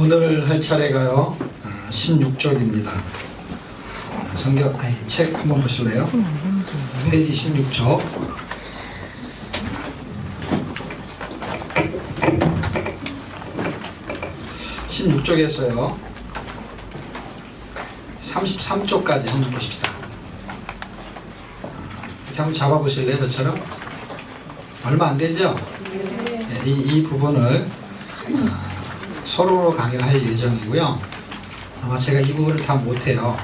오늘 할 차례가요 16쪽입니다. 책 한번 보실래요? 페이지 16쪽. (16쪽에서요) 33쪽까지 한번 보십시다. 이렇게 한번 잡아보실래요? 저처럼? 얼마 안 되죠? 네, 이 부분을 서로 강의를 할 예정이고요. 아마 제가 이 부분을 다 못해요.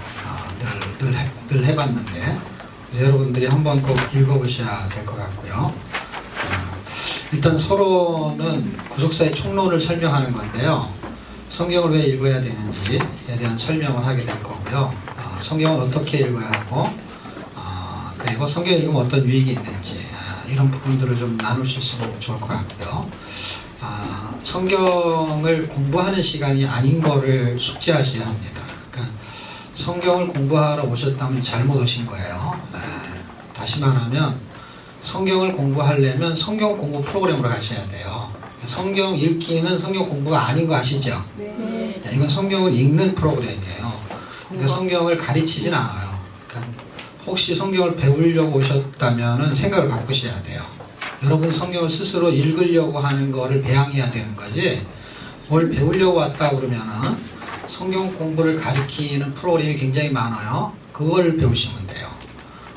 늘 해봤는데. 그래서 여러분들이 한번 꼭 읽어보셔야 될 것 같고요. 일단 서로는 구속사의 총론을 설명하는 건데요. 성경을 왜 읽어야 되는지에 대한 설명을 하게 될 거고요. 성경을 어떻게 읽어야 하고, 그리고 성경을 읽으면 어떤 유익이 있는지, 이런 부분들을 좀 나눌 수 있으면 좋을 것 같고요. 성경을 공부하는 시간이 아닌 거를 숙지하셔야 합니다. 그러니까 성경을 공부하러 오셨다면 잘못 오신 거예요. 다시 말하면 성경을 공부하려면 성경 공부 프로그램으로 가셔야 돼요. 성경 읽기는 성경 공부가 아닌 거 아시죠? 네. 이건 성경을 읽는 프로그램이에요. 그러니까 성경을 가르치진 않아요. 그러니까 혹시 성경을 배우려고 오셨다면 생각을 바꾸셔야 돼요. 여러분 성경을 스스로 읽으려고 하는 거를 배양해야 되는 거지, 뭘 배우려고 왔다 그러면은 성경 공부를 가르치는 프로그램이 굉장히 많아요. 그걸 배우시면 돼요.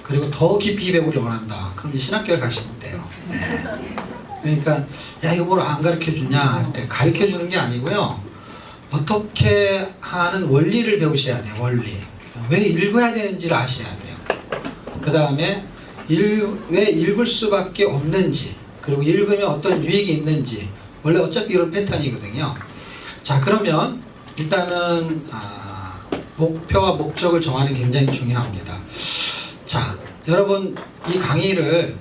그리고 더 깊이 배우려고 한다. 그럼 이제 신학교를 가시면 돼요. 네. 그러니까 야 이거 뭘 안 가르쳐주냐 할 때 가르쳐주는 게 아니고요. 어떻게 하는 원리를 배우셔야 돼요. 원리. 왜 읽어야 되는지를 아셔야 돼요. 그 다음에 왜 읽을 수밖에 없는지, 그리고 읽으면 어떤 유익이 있는지, 원래 어차피 이런 패턴이거든요. 자, 그러면 일단은 목표와 목적을 정하는 게 굉장히 중요합니다. 자, 여러분 이 강의를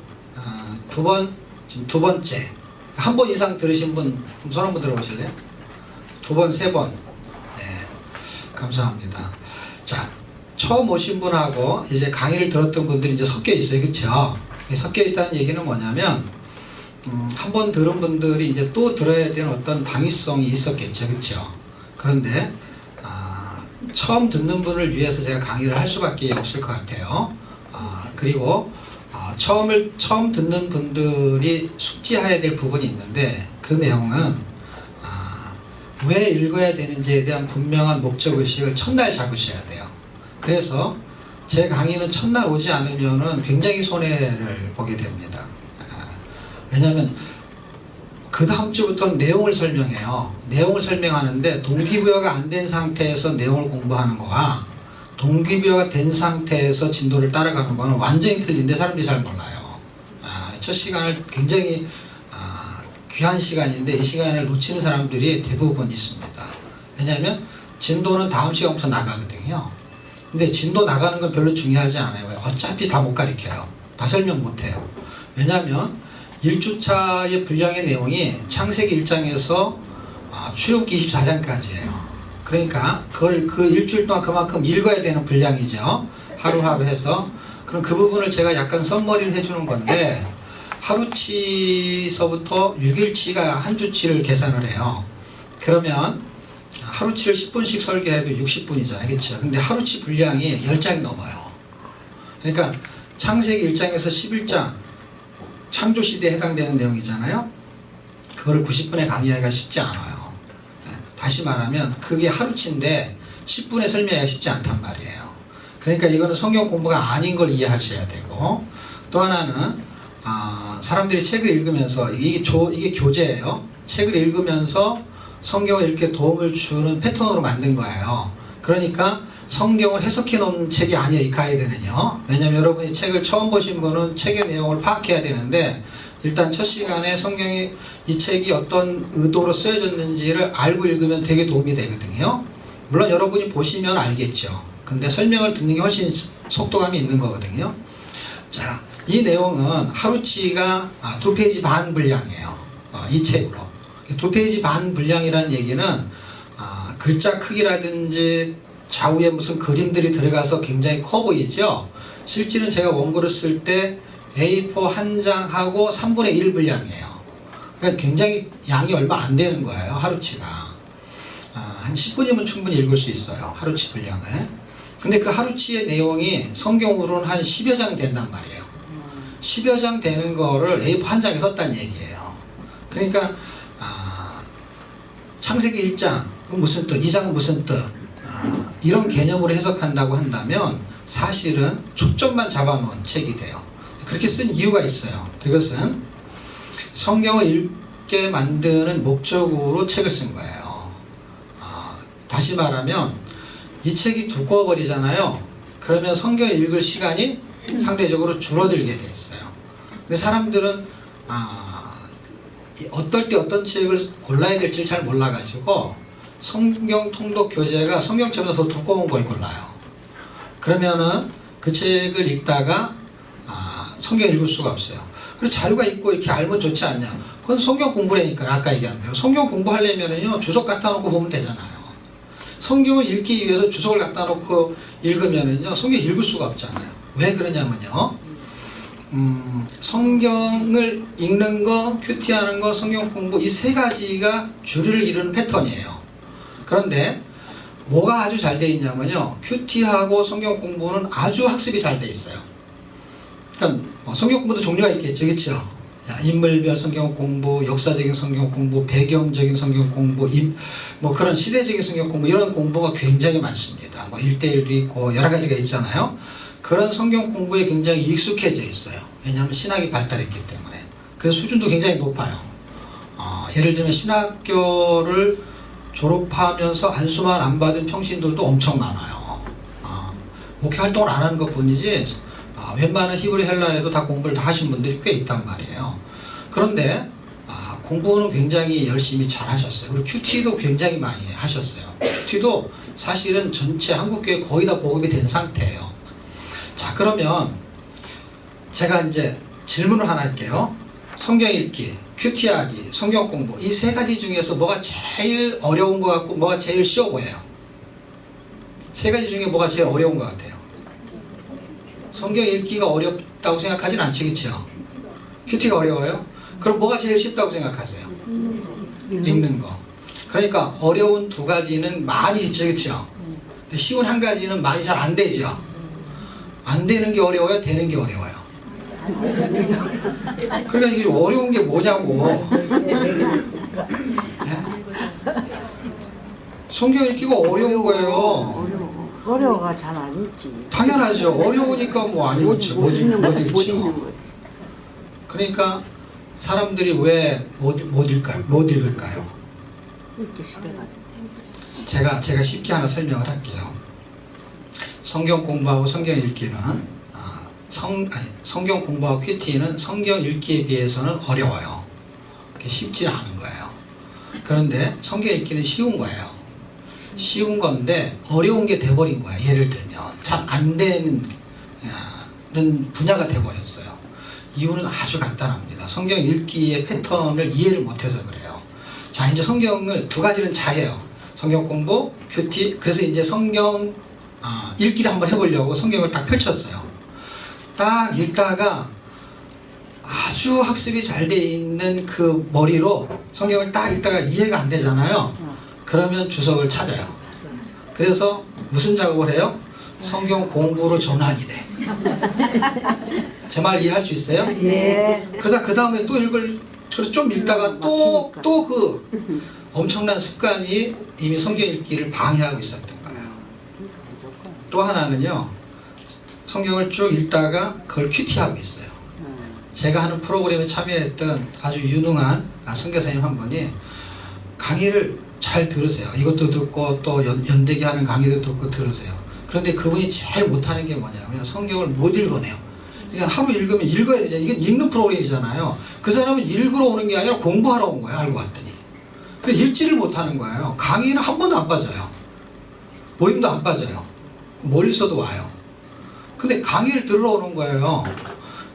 지금 두 번째, 한 번 이상 들으신 분 손 한번 들어보실래요? 두 번, 세 번. 네, 감사합니다. 자, 처음 오신 분하고 이제 강의를 들었던 분들이 이제 섞여 있어요. 그쵸? 섞여 있다는 얘기는 뭐냐면, 한 번 들은 분들이 이제 또 들어야 되는 어떤 당위성이 있었겠죠. 그쵸? 그런데, 처음 듣는 분을 위해서 제가 강의를 할 수밖에 없을 것 같아요. 그리고, 처음 듣는 분들이 숙지해야 될 부분이 있는데, 그 내용은, 왜 읽어야 되는지에 대한 분명한 목적의식을 첫날 잡으셔야 돼요. 그래서 제 강의는 첫날 오지 않으면은 굉장히 손해를 보게 됩니다. 왜냐하면 그 다음 주부터는 내용을 설명해요. 내용을 설명하는데 동기부여가 안 된 상태에서 내용을 공부하는 거와 동기부여가 된 상태에서 진도를 따라가는 거는 완전히 틀린데 사람들이 잘 몰라요. 첫 시간을 굉장히 귀한 시간인데 이 시간을 놓치는 사람들이 대부분 있습니다. 왜냐하면 진도는 다음 시간부터 나가거든요. 근데 진도 나가는 건 별로 중요하지 않아요. 어차피 다 못 가르쳐요. 다 설명 못 해요. 왜냐하면 1주차의 분량의 내용이 창세기 1장에서 출애굽기 24장까지예요. 그러니까 그 일주일 동안 그만큼 읽어야 되는 분량이죠. 하루하루 해서. 그럼 그 부분을 제가 약간 썸머리를 해주는 건데, 하루치서부터 6일치가 한 주치를 계산을 해요. 그러면 하루치를 10분씩 설계해도 60분이잖아요. 그렇죠? 근데 하루치 분량이 10장이 넘어요. 그러니까 창세기 1장에서 11장 창조시대에 해당되는 내용이잖아요. 그거를 90분에 강의하기가 쉽지 않아요. 다시 말하면 그게 하루치인데 10분에 설명하기가 쉽지 않단 말이에요. 그러니까 이거는 성경 공부가 아닌 걸 이해하셔야 되고, 또 하나는 사람들이 책을 읽으면서 이게 교재예요. 책을 읽으면서 성경을 이렇게 도움을 주는 패턴으로 만든 거예요. 그러니까 성경을 해석해 놓은 책이 아니에요, 이 가이드는요. 왜냐면 여러분이 책을 처음 보신 분은 책의 내용을 파악해야 되는데, 일단 첫 시간에 이 책이 어떤 의도로 쓰여졌는지를 알고 읽으면 되게 도움이 되거든요. 물론 여러분이 보시면 알겠죠. 근데 설명을 듣는 게 훨씬 속도감이 있는 거거든요. 자, 이 내용은 하루치가 2페이지 반 분량이에요. 이 책으로. 2페이지 반 분량이라는 얘기는 글자 크기라든지 좌우에 무슨 그림들이 들어가서 굉장히 커 보이죠. 실제는 제가 원고를 쓸 때 A4 한 장하고 3분의 1 분량이에요. 그러니까 굉장히 양이 얼마 안 되는 거예요, 하루치가. 한 10분이면 충분히 읽을 수 있어요. 하루치 분량을. 근데 그 하루치의 내용이 성경으로는 한 10여 장 된단 말이에요. 10여 장 되는 거를 A4 한 장에 썼다는 얘기예요. 그러니까 창세기 1장 무슨 뜻, 2장은 무슨 뜻, 이런 개념으로 해석한다고 한다면 사실은 초점만 잡아놓은 책이 돼요. 그렇게 쓴 이유가 있어요. 그것은 성경을 읽게 만드는 목적으로 책을 쓴 거예요. 다시 말하면 이 책이 두꺼워 버리잖아요. 그러면 성경을 읽을 시간이 상대적으로 줄어들게 돼 있어요. 근데 사람들은 어떨 때 어떤 책을 골라야 될지를 잘 몰라가지고 성경 통독 교재가 성경책보다 더 두꺼운 걸 골라요. 그러면은 그 책을 읽다가 성경 읽을 수가 없어요. 그리고 자료가 있고 이렇게 알면 좋지 않냐? 그건 성경 공부라니까요. 아까 얘기한 대로 성경 공부하려면은요 주석 갖다 놓고 보면 되잖아요. 성경을 읽기 위해서 주석을 갖다 놓고 읽으면은요 성경 읽을 수가 없잖아요. 왜 그러냐면요. 성경을 읽는 거, 큐티하는 거, 성경 공부 이 세 가지가 주를 이루는 패턴이에요. 그런데 뭐가 아주 잘 돼 있냐면요. 큐티하고 성경 공부는 아주 학습이 잘 돼 있어요. 그러니까 성경 공부도 종류가 있겠죠. 그렇죠? 인물별 성경 공부, 역사적인 성경 공부, 배경적인 성경 공부, 뭐 그런 시대적인 성경 공부 이런 공부가 굉장히 많습니다. 뭐 1대1도 있고 여러 가지가 있잖아요. 그런 성경 공부에 굉장히 익숙해져 있어요. 왜냐하면 신학이 발달했기 때문에. 그래서 수준도 굉장히 높아요. 예를 들면 신학교를 졸업하면서 안수만 안 받은 평신들도 엄청 많아요. 목회 활동을 안 하는 것 뿐이지 웬만한 히브리 헬라에도 다 공부를 다 하신 분들이 꽤 있단 말이에요. 그런데 공부는 굉장히 열심히 잘 하셨어요. 그리고 큐티도 굉장히 많이 하셨어요. 큐티도 사실은 전체 한국교회 거의 다 보급이 된 상태예요. 자, 그러면 제가 이제 질문을 하나 할게요. 성경 읽기, 큐티하기, 성경 공부 이 세 가지 중에서 뭐가 제일 어려운 것 같고 뭐가 제일 쉬워 보여요? 세 가지 중에 뭐가 제일 어려운 것 같아요? 성경 읽기가 어렵다고 생각하진 않지, 그렇죠? 큐티가 어려워요? 그럼 뭐가 제일 쉽다고 생각하세요? 읽는 거. 그러니까 어려운 두 가지는 많이 있죠, 그렇죠? 쉬운 한 가지는 많이 잘 안 되죠. 안 되는 게 어려워요? 되는 게 어려워요? 그러니까 이게 어려운 게 뭐냐고. 예? 성경 읽기가 어려운 거예요. 어려워가 잘 안 읽지. 당연하죠. 어려우니까 뭐 안 읽지. 못 읽죠. 그러니까 사람들이 왜 못 읽을까요? 읽기 싫어가지고. 제가 쉽게 하나 설명을 할게요. 성경 공부하고 성경 읽기는 성경 공부하고 큐티는 성경 읽기에 비해서는 어려워요. 쉽지 않은 거예요. 그런데 성경 읽기는 쉬운 거예요. 쉬운 건데 어려운 게 돼버린 거예요. 예를 들면 잘 안 되는 분야가 돼버렸어요. 이유는 아주 간단합니다. 성경 읽기의 패턴을 이해를 못해서 그래요. 자, 이제 성경을 두 가지는 잘해요. 성경 공부, 큐티. 그래서 이제 성경 읽기를 한번 해보려고 성경을 딱 펼쳤어요. 딱 읽다가 아주 학습이 잘 돼 있는 그 머리로 성경을 딱 읽다가 이해가 안 되잖아요. 그러면 주석을 찾아요. 그래서 무슨 작업을 해요? 성경 공부로 전환이 돼. 제 말 이해할 수 있어요? 예. 그러다 그 다음에 또 그래서 좀 읽다가 또 그 엄청난 습관이 이미 성경 읽기를 방해하고 있었던 거예요. 또 하나는요. 성경을 쭉 읽다가 그걸 큐티하고 있어요. 제가 하는 프로그램에 참여했던 아주 유능한 선교사님 한 분이 강의를 잘 들으세요. 이것도 듣고 또 연대기 하는 강의도 듣고 들으세요. 그런데 그분이 제일 못하는 게 뭐냐면 성경을 못 읽어내요. 그러니까 하루 읽으면 읽어야 되잖아요. 이건 읽는 프로그램이잖아요. 그 사람은 읽으러 오는 게 아니라 공부하러 온 거예요. 알고 봤더니. 그래서 읽지를 못하는 거예요. 강의는 한 번도 안 빠져요. 모임도 안 빠져요. 멀리서도 와요. 근데 강의를 들으러 오는 거예요.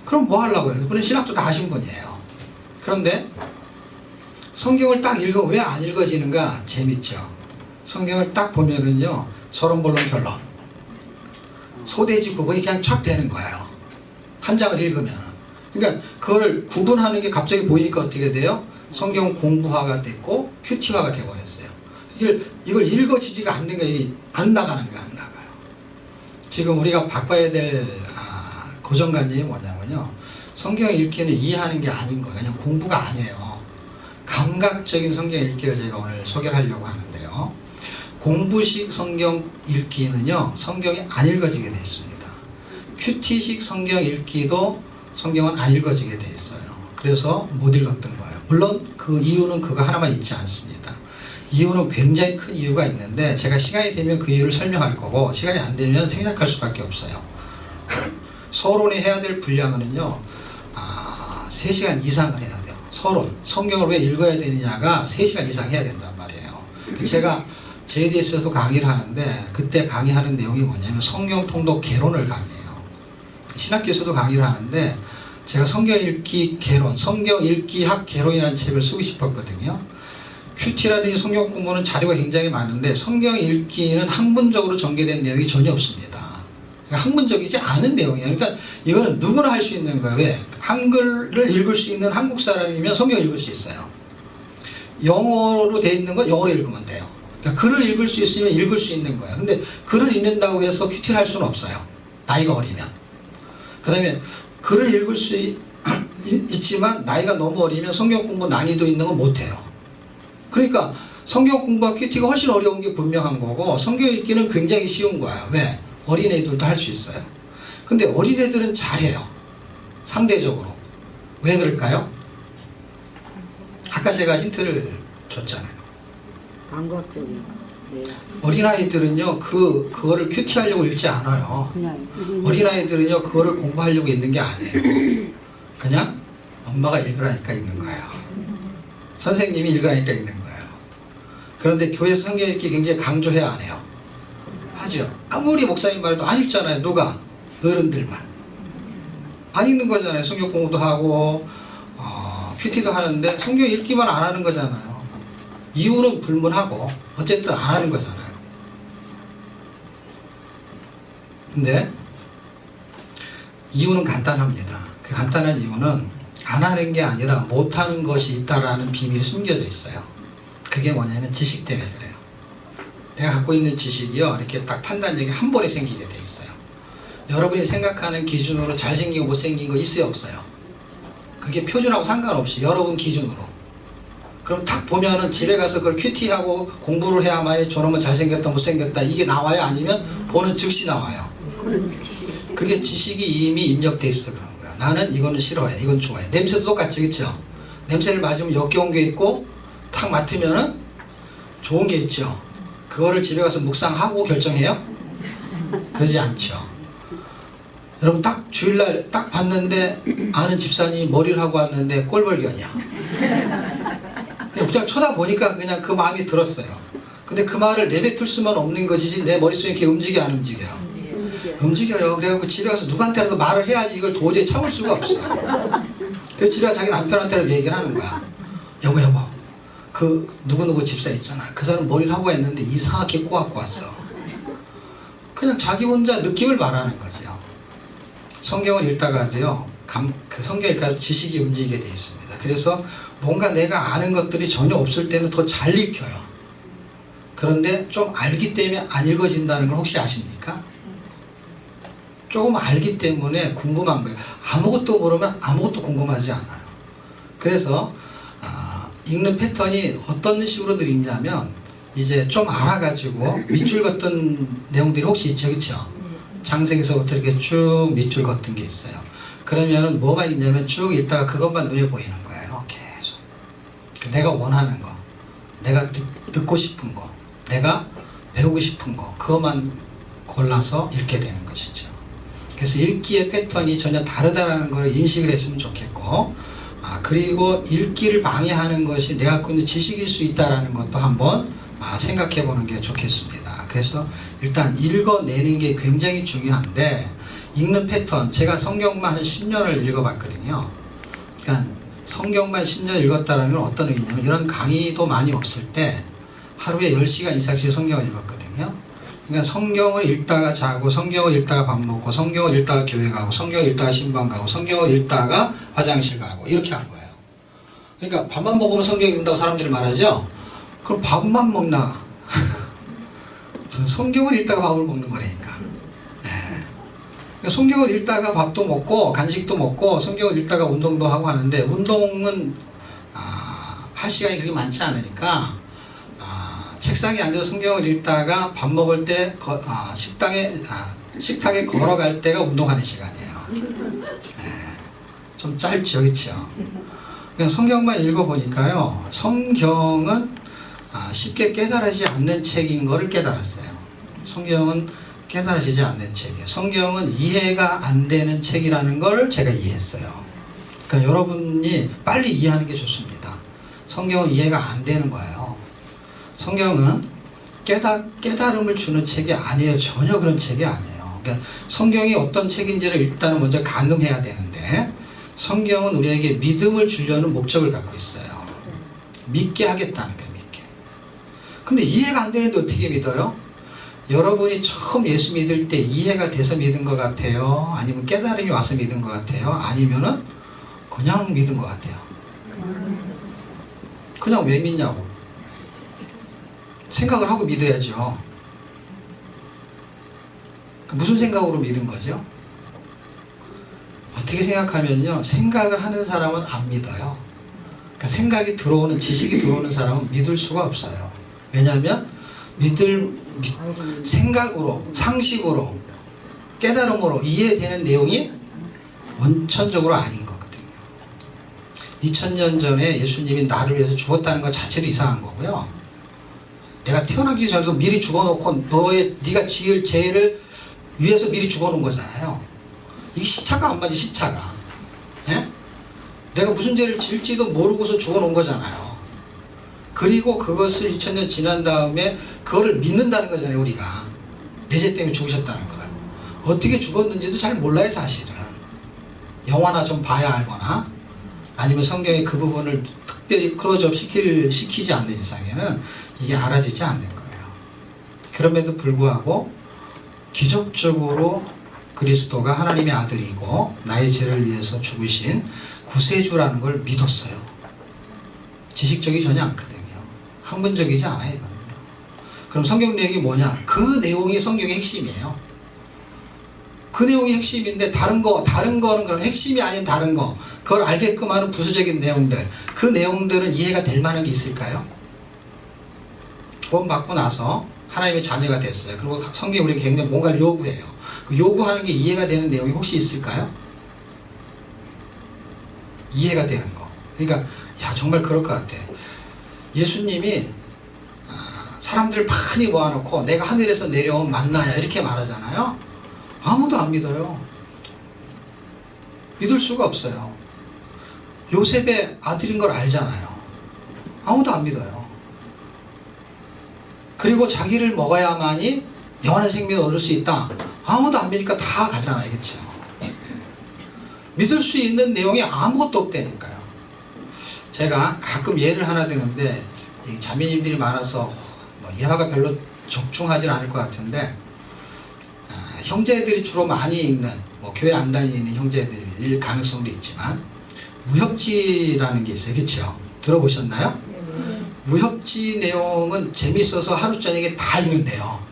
그럼 뭐 하려고요? 그분은 신학도 다 하신 분이에요. 그런데 성경을 딱 읽으면 왜 안 읽어지는가? 재밌죠. 성경을 딱 보면은요. 서론본론 결론 소대지 구분이 그냥 촥 되는 거예요. 한 장을 읽으면. 그러니까 그걸 구분하는 게 갑자기 보이니까 어떻게 돼요? 성경 공부화가 됐고 큐티화가 돼버렸어요. 이걸 읽어지지가 않는 거예요. 안 나가는 거야, 안 나가요. 지금 우리가 바꿔야 될 고정관념이 뭐냐면요. 성경 읽기는 이해하는 게 아닌 거예요. 그냥 공부가 아니에요. 감각적인 성경 읽기를 제가 오늘 소개를 하려고 하는데요. 공부식 성경 읽기는요, 성경이 안 읽어지게 되어 있습니다. 큐티식 성경 읽기도 성경은 안 읽어지게 되어 있어요. 그래서 못 읽었던 거예요. 물론 그 이유는 그거 하나만 있지 않습니다. 이유는 굉장히 큰 이유가 있는데 제가 시간이 되면 그 이유를 설명할 거고 시간이 안 되면 생략할 수밖에 없어요. 서론에 해야 될 분량은요 3시간 이상을 해야 돼요. 서론, 성경을 왜 읽어야 되느냐가 3시간 이상 해야 된단 말이에요. 제가 JDS에서 강의를 하는데 그때 강의하는 내용이 뭐냐면 성경 통독 개론을 강의해요. 신학교에서도 강의를 하는데 제가 성경 읽기 개론, 성경 읽기 학 개론이라는 책을 쓰고 싶었거든요. 큐티라든지 성경 공부는 자료가 굉장히 많은데 성경 읽기는 학문적으로 전개된 내용이 전혀 없습니다. 그러니까 학문적이지 않은 내용이에요. 그러니까 이거는 누구나 할 수 있는 거예요. 왜? 한글을 읽을 수 있는 한국 사람이면 성경 읽을 수 있어요. 영어로 돼 있는 건 영어로 읽으면 돼요. 그러니까 글을 읽을 수 있으면 읽을 수 있는 거예요. 근데 글을 읽는다고 해서 큐티를 할 수는 없어요. 나이가 어리면. 그 다음에 글을 읽을 수 있지만 나이가 너무 어리면 성경 공부 난이도 있는 건 못해요. 그러니까 성경 공부와 큐티가 훨씬 어려운 게 분명한 거고 성경 읽기는 굉장히 쉬운 거야. 왜? 어린애들도 할 수 있어요. 근데 어린애들은 잘해요. 상대적으로. 왜 그럴까요? 아까 제가 힌트를 줬잖아요. 감각적인. 네. 어린아이들은요 그거를 큐티하려고 읽지 않아요. 어린아이들은요 그거를 공부하려고 읽는 게 아니에요. 그냥 엄마가 읽으라니까 읽는 거예요. 선생님이 읽으라니까 읽는 거예요. 그런데 교회에서 성경 읽기 굉장히 강조해야 안 해요. 하죠. 아무리 목사님 말해도 안 읽잖아요. 누가? 어른들만. 안 읽는 거잖아요. 성경 공부도 하고 큐티도 하는데 성경 읽기만 안 하는 거잖아요. 이유는 불문하고 어쨌든 안 하는 거잖아요. 근데 이유는 간단합니다. 그 간단한 이유는 안 하는 게 아니라 못하는 것이 있다라는 비밀이 숨겨져 있어요. 그게 뭐냐면 지식 때문에 그래요. 내가 갖고 있는 지식이요 이렇게 딱 판단력이 한 번에 생기게 돼 있어요. 여러분이 생각하는 기준으로 잘생기고 못생긴 거 있어요 없어요? 그게 표준하고 상관없이 여러분 기준으로. 그럼 딱 보면은 집에 가서 그걸 큐티하고 공부를 해야만이 저놈은 잘생겼다 못생겼다 이게 나와요? 아니면 보는 즉시 나와요? 그게 지식이 이미 입력돼 있어 그런 거야. 나는 이거는 싫어해, 이건 좋아해. 냄새도 똑같지, 그렇죠? 냄새를 맡으면 역겨운 게 있고 탁 맡으면은 좋은 게 있죠. 그거를 집에 가서 묵상하고 결정해요? 그러지 않죠. 여러분 딱 주일날 딱 봤는데 아는 집사님이 머리를 하고 왔는데 꼴벌견이야. 그냥 쳐다보니까 그냥 그 마음이 들었어요. 근데 그 말을 내뱉을 수만 없는 거지 내 머릿속에 이렇게 움직여 안 움직여요? 움직여요. 그래갖고 집에 가서 누구한테라도 말을 해야지 이걸 도저히 참을 수가 없어요. 그래서 집에 가서 자기 남편한테는 얘기를 하는 거야. 여보 그 누구누구 집사 있잖아. 그 사람 머리를 하고 했는데 이상하게 꼬아갖고 왔어. 그냥 자기 혼자 느낌을 말하는 거죠. 성경을 읽다가도요 그 성경 읽다가 지식이 움직이게 돼 있습니다. 그래서 뭔가 내가 아는 것들이 전혀 없을 때는 더 잘 읽혀요. 그런데 좀 알기 때문에 안 읽어진다는 걸 혹시 아십니까? 조금 알기 때문에 궁금한 거예요. 아무것도 모르면 아무것도 궁금하지 않아요. 그래서 읽는 패턴이 어떤 식으로 읽냐면 이제 좀 알아가지고 밑줄 긋던 내용들이 혹시 있죠, 그렇죠? 창세기서부터 이렇게 쭉 밑줄 긋던 게 있어요. 그러면은 뭐가 있냐면 쭉 읽다가 그것만 눈에 보이는 거예요. 계속 내가 원하는 거, 내가 듣고 싶은 거, 내가 배우고 싶은 거, 그것만 골라서 읽게 되는 것이죠. 그래서 읽기의 패턴이 전혀 다르다는 걸 인식을 했으면 좋겠고, 그리고 읽기를 방해하는 것이 내가 갖고 있는 지식일 수 있다는 것도 한번 생각해 보는 게 좋겠습니다. 그래서 일단 읽어내는 게 굉장히 중요한데, 읽는 패턴, 제가 성경만 한 10년을 읽어봤거든요. 그러니까 성경만 10년 읽었다는 건 어떤 의미냐면, 이런 강의도 많이 없을 때 하루에 10시간 이상씩 성경을 읽었거든요. 그러니까 성경을 읽다가 자고, 성경을 읽다가 밥 먹고, 성경을 읽다가 교회 가고, 성경을 읽다가 신방 가고, 성경을 읽다가 화장실 가고, 이렇게 한 거예요. 그러니까 밥만 먹으면 성경 읽는다고 사람들이 말하죠. 그럼 밥만 먹나? 성경을 읽다가 밥을 먹는 거라니까. 성경을 읽다가 밥도 먹고 간식도 먹고 성경을 읽다가 운동도 하고 하는데, 운동은 할 시간이 그렇게 많지 않으니까 책상에 앉아서 성경을 읽다가 밥 먹을 때 식탁에 걸어갈 때가 운동하는 시간이에요. 좀 짧죠, 그렇죠? 그냥 성경만 읽어보니까요, 성경은 쉽게 깨달아지지 않는 책인 거를 깨달았어요. 성경은 깨달아지지 않는 책이에요. 성경은 이해가 안 되는 책이라는 걸 제가 이해했어요. 그러니까 여러분이 빨리 이해하는 게 좋습니다. 성경은 이해가 안 되는 거예요. 성경은 깨달음을 주는 책이 아니에요. 전혀 그런 책이 아니에요. 그러니까 성경이 어떤 책인지를 일단은 먼저 가늠해야 되는데, 성경은 우리에게 믿음을 주려는 목적을 갖고 있어요. 믿게 하겠다는 거예요. 믿게. 근데 이해가 안 되는데 어떻게 믿어요? 여러분이 처음 예수 믿을 때 이해가 돼서 믿은 것 같아요? 아니면 깨달음이 와서 믿은 것 같아요? 아니면은 그냥 믿은 것 같아요? 그냥 왜 믿냐고. 생각을 하고 믿어야죠. 무슨 생각으로 믿은 거죠? 어떻게 생각하면요, 생각을 하는 사람은 안 믿어요. 그러니까 생각이 들어오는, 지식이 들어오는 사람은 믿을 수가 없어요. 왜냐하면 생각으로, 상식으로, 깨달음으로 이해되는 내용이 원천적으로 아닌 거거든요. 2000년 전에 예수님이 나를 위해서 죽었다는 것 자체도 이상한 거고요. 내가 태어나기 전에도 미리 죽어놓고 네가 지을 죄를 위해서 미리 죽어놓은 거잖아요. 이게 시차가 안 맞지, 시차가. 예? 내가 무슨 죄를 지을지도 모르고서 죽어놓은 거잖아요. 그리고 그것을 2000년 지난 다음에 그거를 믿는다는 거잖아요, 우리가. 내 죄 때문에 죽으셨다는 걸. 어떻게 죽었는지도 잘 몰라요, 사실은. 영화나 좀 봐야 알거나, 아니면 성경에 그 부분을 특별히 클로즈업 시키지 않는 이상에는 이게 알아지지 않는 거예요. 그럼에도 불구하고 기적적으로 그리스도가 하나님의 아들이고 나의 죄를 위해서 죽으신 구세주라는 걸 믿었어요. 지식적이 전혀 않거든요. 학문적이지 않아요, 이거는요. 그럼 성경 내용이 뭐냐? 그 내용이 성경의 핵심이에요. 그 내용이 핵심인데 다른 거는 그런 핵심이 아닌 다른 거, 그걸 알게끔 하는 부수적인 내용들, 그 내용들은 이해가 될 만한 게 있을까요? 구원 받고 나서 하나님의 자녀가 됐어요. 그리고 성경이 우리에게 굉장히 뭔가를 요구해요. 그 요구하는 게 이해가 되는 내용이 혹시 있을까요? 이해가 되는 거. 그러니까 야, 정말 그럴 것 같아. 예수님이 사람들 많이 모아놓고 내가 하늘에서 내려온 만나야 이렇게 말하잖아요. 아무도 안 믿어요. 믿을 수가 없어요. 요셉의 아들인 걸 알잖아요. 아무도 안 믿어요. 그리고 자기를 먹어야만이 영원한 생명을 얻을 수 있다. 아무도 안 믿으니까 다 가잖아요. 그렇죠? 믿을 수 있는 내용이 아무것도 없다니까요. 제가 가끔 예를 하나 드는데, 자매님들이 많아서 예화가 별로 적중하진 않을 것 같은데, 형제들이 주로 많이 읽는, 교회 안 다니는 형제들일 가능성도 있지만, 무협지라는 게 있어요. 그렇죠? 들어보셨나요? 무협지 내용은 재밌어서 하루 저녁에 다 읽는데요.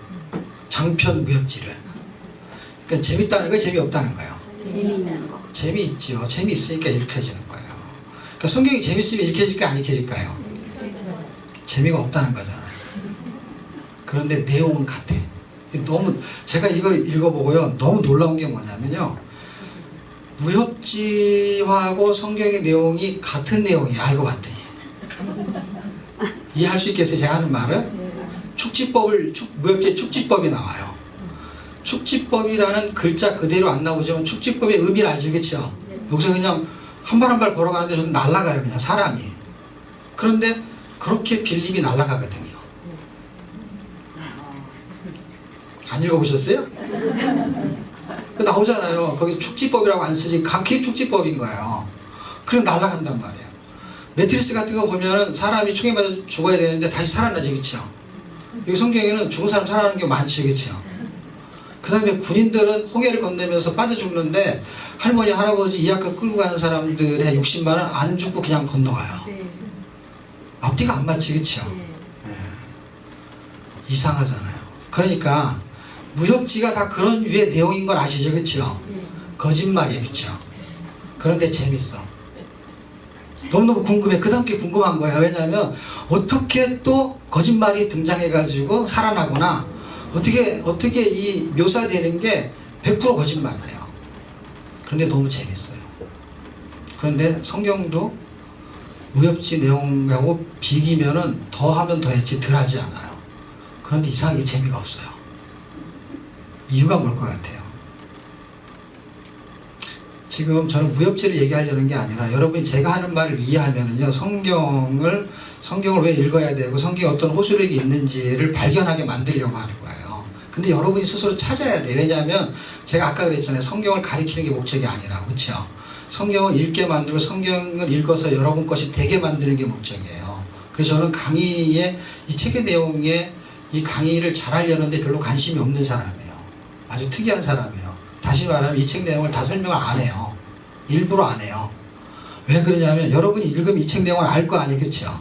장편 무협지를. 그러니까 재밌다는 거예요, 재미없다는 거예요? 재미있는 거. 재미있죠. 재미있으니까 읽혀지는 거예요. 그러니까 성경이 재밌으면 읽혀질까 안 읽혀질까요? 재미가 없다는 거잖아요. 그런데 내용은 같아. 너무, 제가 이걸 읽어보고요, 너무 놀라운 게 뭐냐면요, 무협지하고 성경의 내용이 같은 내용이에요. 알고 봤더니. 이해할 수 있겠어요, 제가 하는 말을? 무협지에 축지법이 나와요. 축지법이라는 글자 그대로 안 나오지만 축지법의 의미를 알죠, 그렇죠? 여기서 그냥 한 발 한 발 걸어가는데 저는 날아가요, 그냥 사람이. 그런데 그렇게 빌림이 날아가거든요. 안 읽어보셨어요? 나오잖아요. 거기 축지법이라고 안 쓰지, 각기 축지법인 거예요. 그럼 날아간단 말이에요. 매트리스 같은 거 보면은 사람이 총에 맞아 죽어야 되는데 다시 살아나지, 그쵸? 여기 성경에는 죽은 사람 살아나는 게 많지, 그쵸? 그 다음에 군인들은 홍해를 건너면서 빠져 죽는데 할머니, 할아버지, 이약과 끌고 가는 사람들의 60만은 안 죽고 그냥 건너가요. 앞뒤가 안 맞지, 그쵸? 네. 이상하잖아요. 그러니까 무협지가 다 그런 유의 내용인 걸 아시죠? 그렇죠? 거짓말이에요. 그렇죠? 그런데 재밌어. 너무너무 궁금해. 그 다음 게 궁금한 거야. 왜냐하면 어떻게 또 거짓말이 등장해가지고 살아나거나 어떻게 이 묘사되는 게 100% 거짓말이에요. 그런데 너무 재밌어요. 그런데 성경도 무협지 내용하고 비기면은 더 하면 더했지 덜 하지 않아요. 그런데 이상하게 재미가 없어요. 이유가 뭘 것 같아요? 지금 저는 무협지를 얘기하려는 게 아니라 여러분이 제가 하는 말을 이해하면은요, 성경을 왜 읽어야 되고 성경에 어떤 호소력이 있는지를 발견하게 만들려고 하는 거예요. 근데 여러분이 스스로 찾아야 돼요. 왜냐하면 제가 아까 그랬잖아요. 성경을 가리키는 게 목적이 아니라, 그렇죠? 성경을 읽게 만들고 성경을 읽어서 여러분 것이 되게 만드는 게 목적이에요. 그래서 저는 강의에 이 책의 내용에 이 강의를 잘하려는데 별로 관심이 없는 사람이에요. 아주 특이한 사람이에요. 다시 말하면 이 책 내용을 다 설명을 안 해요. 일부러 안 해요. 왜 그러냐면 여러분이 읽으면 이 책 내용을 알 거 아니에요. 그렇죠?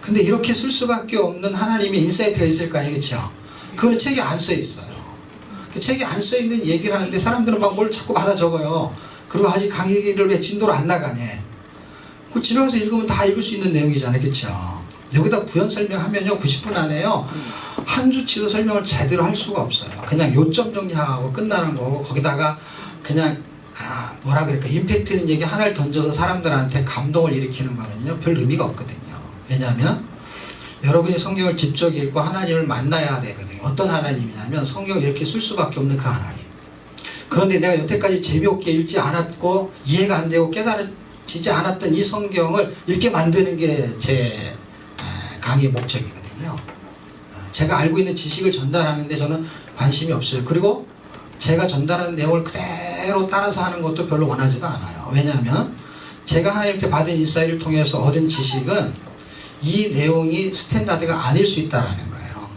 근데 이렇게 쓸 수밖에 없는 하나님의 인사이트가 있을 거 아니에요. 그렇죠? 그거는 책에 안 써 있어요. 그 책에 안 써 있는 얘기를 하는데 사람들은 막 뭘 자꾸 받아 적어요. 그리고 아직 강의를 왜 진도로 안 나가냐. 그 집에 가서 읽으면 다 읽을 수 있는 내용이잖아요. 그렇죠? 여기다 부연 설명하면요 90분 안에요 한 주치도 설명을 제대로 할 수가 없어요. 그냥 요점 정리하고 끝나는 거고, 거기다가 그냥 뭐라 그럴까, 임팩트 있는 얘기 하나를 던져서 사람들한테 감동을 일으키는 거는요 별 의미가 없거든요. 왜냐하면 여러분이 성경을 직접 읽고 하나님을 만나야 되거든요. 어떤 하나님이냐면 성경을 이렇게 쓸 수밖에 없는 그 하나님. 그런데 내가 여태까지 재미없게 읽지 않았고 이해가 안 되고 깨달아지지 않았던 이 성경을 읽게 만드는 게 제 강의의 목적이거든요. 제가 알고 있는 지식을 전달하는데 저는 관심이 없어요. 그리고 제가 전달하는 내용을 그대로 따라서 하는 것도 별로 원하지도 않아요. 왜냐하면 제가 하나님께 받은 인사이트를 통해서 얻은 지식은 이 내용이 스탠다드가 아닐 수 있다는 거예요.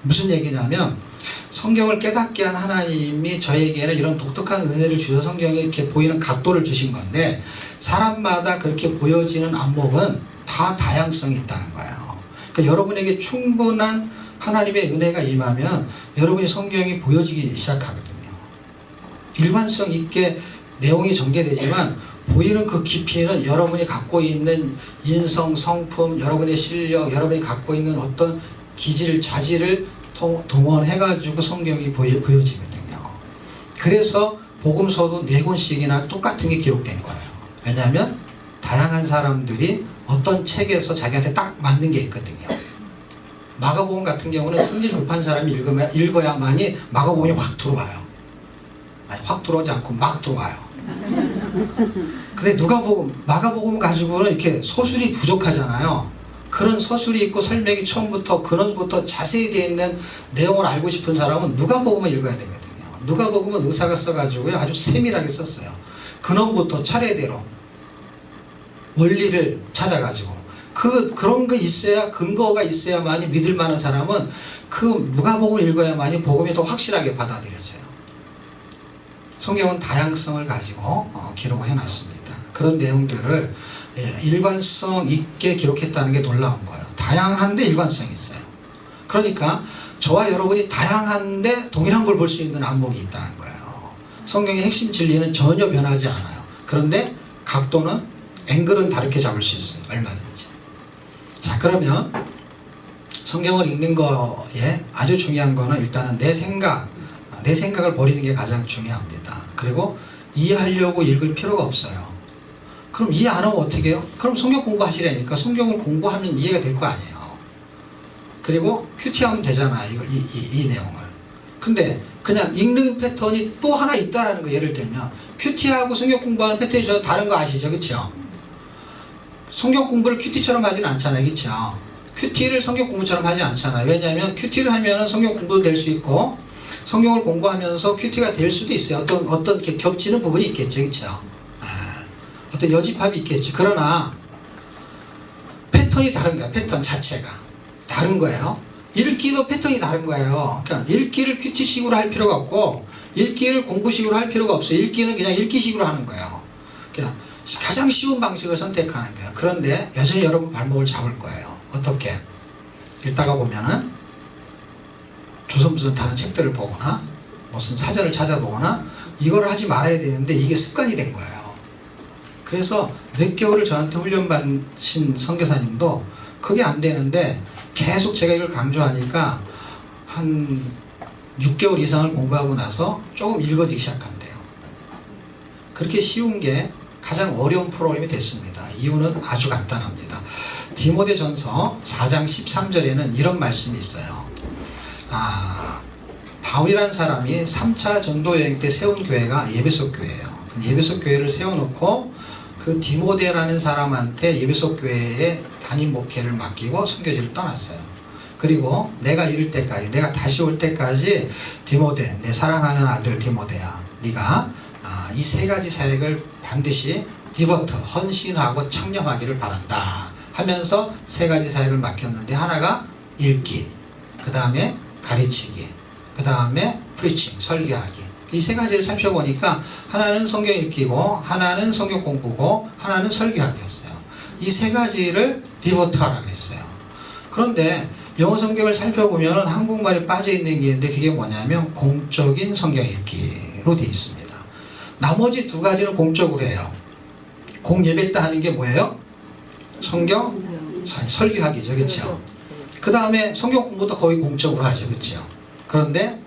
무슨 얘기냐면 성경을 깨닫게 한 하나님이 저에게는 이런 독특한 은혜를 주셔서 성경에 이렇게 보이는 각도를 주신 건데, 사람마다 그렇게 보여지는 안목은 다 다양성이 있다는 거예요. 그러니까 여러분에게 충분한 하나님의 은혜가 임하면 여러분이 성경이 보여지기 시작하거든요. 일관성 있게 내용이 전개되지만 보이는 그 깊이는 여러분이 갖고 있는 인성, 성품, 여러분의 실력, 여러분이 갖고 있는 어떤 기질, 자질을 동원해가지고 성경이 보여지거든요. 그래서 복음서도 4권씩이나 똑같은 게 기록된 거예요. 왜냐하면 다양한 사람들이 어떤 책에서 자기한테 딱 맞는 게 있거든요. 마가복음 같은 경우는 성질 급한 사람이 읽어야만이 마가복음이 확 들어와요. 아니, 확 들어오지 않고 막 들어와요. 근데 마가복음 가지고는 이렇게 서술이 부족하잖아요. 그런 서술이 있고 설명이 처음부터 근원부터 자세히 되어 있는 내용을 알고 싶은 사람은 누가복음을 읽어야 되거든요. 누가복음은 의사가 써가지고요 아주 세밀하게 썼어요. 근원부터 차례대로 원리를 찾아가지고 그런 거 있어야, 근거가 있어야만이 믿을 만한 사람은 그 누가복음을 읽어야만이 복음이 더 확실하게 받아들여져요. 성경은 다양성을 가지고 기록을 해놨습니다. 그런 내용들을 일관성 있게 기록했다는 게 놀라운 거예요. 다양한데 일관성이 있어요. 그러니까 저와 여러분이 다양한데 동일한 걸 볼 수 있는 안목이 있다는 거예요. 성경의 핵심 진리는 전혀 변하지 않아요. 그런데 각도는, 앵글은 다르게 잡을 수 있어요. 얼마든지. 자, 그러면 성경을 읽는 거에 아주 중요한 거는 일단은 내 생각을 버리는 게 가장 중요합니다. 그리고 이해하려고 읽을 필요가 없어요. 그럼 이해 안 하면 어떻게 해요? 그럼 성경 공부하시라니까. 성경을 공부하면 이해가 될 거 아니에요. 그리고 큐티하면 되잖아요. 이 내용을. 근데 그냥 읽는 패턴이 또 하나 있다라는 거. 예를 들면 큐티하고 성경 공부하는 패턴이 저 다른 거 아시죠? 그렇죠? 성경 공부를 큐티처럼 하지는 않잖아요. 그렇죠? 큐티를 성경 공부처럼 하지 않잖아요. 왜냐하면 큐티를 하면 성경 공부도 될 수 있고 성경을 공부하면서 큐티가 될 수도 있어요. 어떤 이렇게 겹치는 부분이 있겠죠. 그렇죠? 어떤 여집합이 있겠죠. 그러나 패턴이 다른 거야. 패턴 자체가 다른 거예요. 읽기도 패턴이 다른 거예요. 그러니까 읽기를 큐티식으로 할 필요가 없고 읽기를 공부식으로 할 필요가 없어요. 읽기는 그냥 읽기식으로 하는 거예요. 그러니까 가장 쉬운 방식을 선택하는 거예요. 그런데 여전히 여러분 발목을 잡을 거예요. 어떻게? 읽다가 보면은 무슨 다른 책들을 보거나 무슨 사전을 찾아보거나 이걸 하지 말아야 되는데 이게 습관이 된 거예요. 그래서 몇 개월을 저한테 훈련받으신 선교사님도 그게 안 되는데 계속 제가 이걸 강조하니까 한 6개월 이상을 공부하고 나서 조금 읽어지기 시작한대요. 그렇게 쉬운 게 가장 어려운 프로그램이 됐습니다. 이유는 아주 간단합니다. 디모데전서 4장 13절에는 이런 말씀이 있어요. 바울이라는 사람이 3차 전도여행 때 세운 교회가 예배소 교회예요. 예배소 교회를 세워놓고 그 디모데라는 사람한테 예배소 교회의 담임 목회를 맡기고 선교지를 떠났어요. 그리고 내가 이럴 때까지, 내가 다시 올 때까지 디모데, 내 사랑하는 아들 디모데야, 네가 이 세 가지 사역을 반드시 디버트, 헌신하고 청렴하기를 바란다 하면서 세 가지 사역을 맡겼는데, 하나가 읽기, 그 다음에 가르치기, 그 다음에 프리칭, 설교하기. 이 세 가지를 살펴보니까 하나는 성경 읽기고, 하나는 성경 공부고, 하나는 설교하기였어요. 이 세 가지를 디버트 하라고 했어요. 그런데 영어 성경을 살펴보면 한국말이 빠져있는 게 있는데, 그게 뭐냐면 공적인 성경 읽기로 되어 있습니다. 나머지 두 가지는 공적으로 해요. 공예배 때 하는 게 뭐예요? 성경 설교하기죠. 그렇죠? 그 다음에 성경 공부도 거의 공적으로 하죠. 그렇죠? 그런데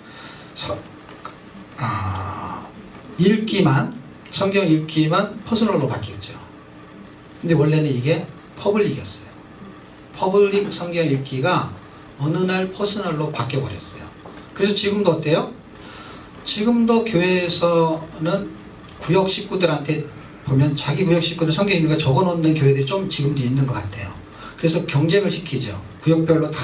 읽기만, 성경 읽기만 퍼스널로 바뀌었죠. 근데 원래는 이게 퍼블릭이었어요. 퍼블릭 성경 읽기가 어느 날 퍼스널로 바뀌어버렸어요. 그래서 지금도 어때요? 지금도 교회에서는 구역 식구들한테 보면 자기 구역 식구들 성경 읽는 거 적어놓는 교회들이 좀 지금도 있는 것 같아요. 그래서 경쟁을 시키죠. 구역별로 다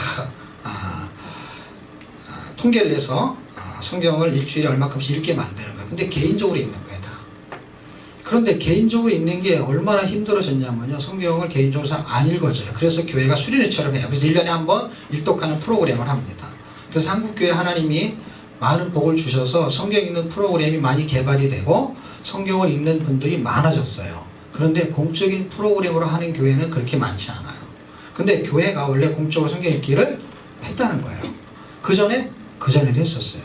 통계를 내서 성경을 일주일에 얼마큼씩 읽게 만드는 거예요. 근데 개인적으로 읽는 거예요, 다. 그런데 개인적으로 읽는 게 얼마나 힘들어졌냐면요, 성경을 개인적으로 잘 안 읽어져요. 그래서 교회가 수련회처럼 해요. 그래서 1년에 한 번 일독하는 프로그램을 합니다. 그래서 한국교회 하나님이 많은 복을 주셔서 성경 읽는 프로그램이 많이 개발이 되고 성경을 읽는 분들이 많아졌어요. 그런데 공적인 프로그램으로 하는 교회는 그렇게 많지 않아요. 근데 교회가 원래 공적으로 성경 읽기를 했다는 거예요. 그 전에도 했었어요.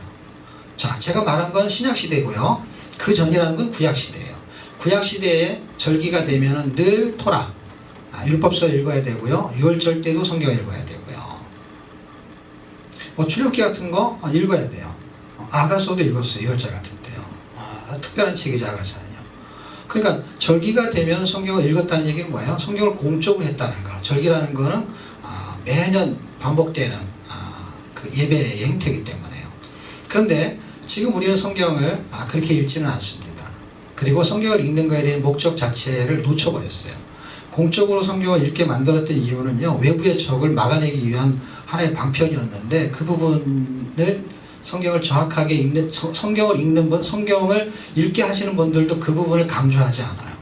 자, 제가 말한 건 신약시대고요. 그 전이라는 건 구약시대예요. 구약시대에 절기가 되면은 늘 토라, 율법서 읽어야 되고요. 유월절 때도 성경 읽어야 되고요. 뭐 출애굽기 같은 거 읽어야 돼요. 아가서도 읽었어요. 유월절 같은 때요. 특별한 책이죠, 아가서는요. 그러니까 절기가 되면 성경을 읽었다는 얘기는 뭐예요? 성경을 공적으로 했다는 거. 절기라는 거는 매년 반복되는 그 예배의 행태이기 때문에요. 그런데 지금 우리는 성경을 그렇게 읽지는 않습니다. 그리고 성경을 읽는 것에 대한 목적 자체를 놓쳐버렸어요. 공적으로 성경을 읽게 만들었던 이유는요, 외부의 적을 막아내기 위한 하나의 방편이었는데, 그 부분을 성경을 정확하게 읽는, 성경을 읽는 분, 성경을 읽게 하시는 분들도 그 부분을 강조하지 않아요.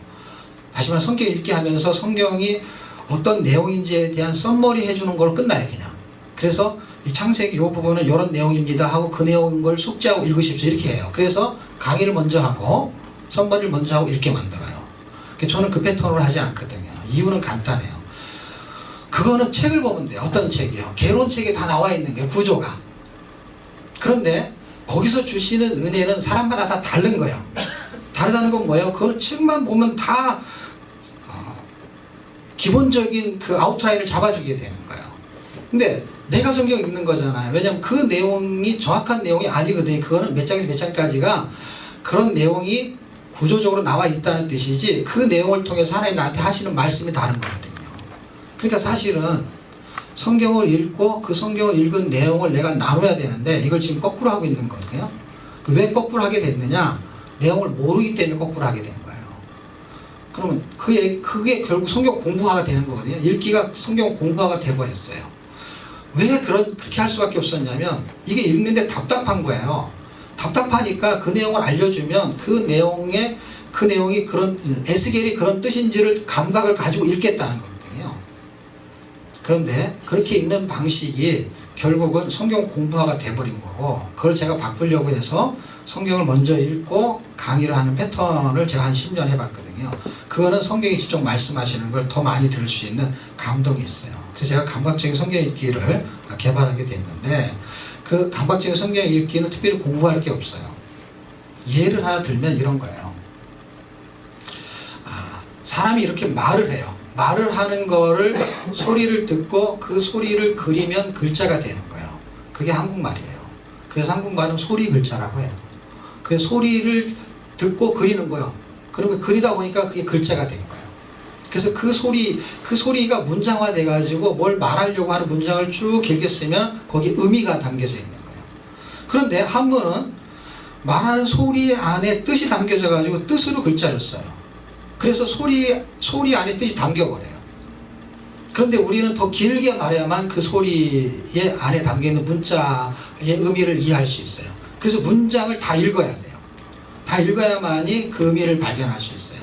다시 말해 성경 읽게 하면서 성경이 어떤 내용인지에 대한 썸머리 해주는 걸로 끝나요, 그냥. 그래서 이 창세기 이 부분은 이런 내용입니다 하고 그 내용인 걸 숙지하고 읽으십시오 이렇게 해요. 그래서 강의를 먼저 하고 썸머리를 먼저 하고 읽게 만들어요. 저는 그 패턴으로 하지 않거든요. 이유는 간단해요. 그거는 책을 보면 돼요. 어떤 책이요? 개론책에 다 나와 있는 거예요, 구조가. 그런데 거기서 주시는 은혜는 사람마다 다 다른 거예요. 다르다는 건 뭐예요? 그거는 책만 보면 다 기본적인 그 아웃라인을 잡아주게 되는 거예요. 근데 내가 성경 읽는 거잖아요. 왜냐면 그 내용이 정확한 내용이 아니거든요. 그거는 몇 장에서 몇 장까지가 그런 내용이 구조적으로 나와 있다는 뜻이지, 그 내용을 통해서 하나님 나한테 하시는 말씀이 다른 거거든요. 그러니까 사실은 성경을 읽고 그 성경을 읽은 내용을 내가 나눠야 되는데 이걸 지금 거꾸로 하고 있는 거거든요. 왜 거꾸로 하게 됐느냐? 내용을 모르기 때문에 거꾸로 하게 된 거예요. 그러면 그게 결국 성경 공부화가 되는 거거든요. 읽기가 성경 공부화가 돼버렸어요. 왜 그렇게 할 수밖에 없었냐면 이게 읽는데 답답한 거예요. 답답하니까 그 내용을 알려주면 그 내용이 그런 에스겔이 그런 뜻인지를 감각을 가지고 읽겠다는 거거든요. 그런데 그렇게 읽는 방식이 결국은 성경 공부화가 돼버린 거고, 그걸 제가 바꾸려고 해서 성경을 먼저 읽고 강의를 하는 패턴을 제가 한 10년 해봤거든요. 그거는 성경이 직접 말씀하시는 걸 더 많이 들을 수 있는 감동이 있어요. 그래서 제가 감각적인 성경 읽기를 개발하게 됐는데, 그 강박적인 성경 읽기는 특별히 공부할 게 없어요. 예를 하나 들면 이런 거예요. 사람이 이렇게 말을 해요. 말을 하는 거를 소리를 듣고 그 소리를 그리면 글자가 되는 거예요. 그게 한국말이에요. 그래서 한국말은 소리 글자라고 해요. 그래서 소리를 듣고 그리는 거예요. 그러면 그리다 보니까 그게 글자가 된 거예요. 그래서 그 소리가 문장화 돼가지고 뭘 말하려고 하는 문장을 쭉 길게 쓰면 거기에 의미가 담겨져 있는 거예요. 그런데 한문은 말하는 소리 안에 뜻이 담겨져 가지고 뜻으로 글자를 써요. 그래서 소리 안에 뜻이 담겨버려요. 그런데 우리는 더 길게 말해야만 그 소리의 안에 담겨있는 문자의 의미를 이해할 수 있어요. 그래서 문장을 다 읽어야 돼요. 다 읽어야만이 그 의미를 발견할 수 있어요.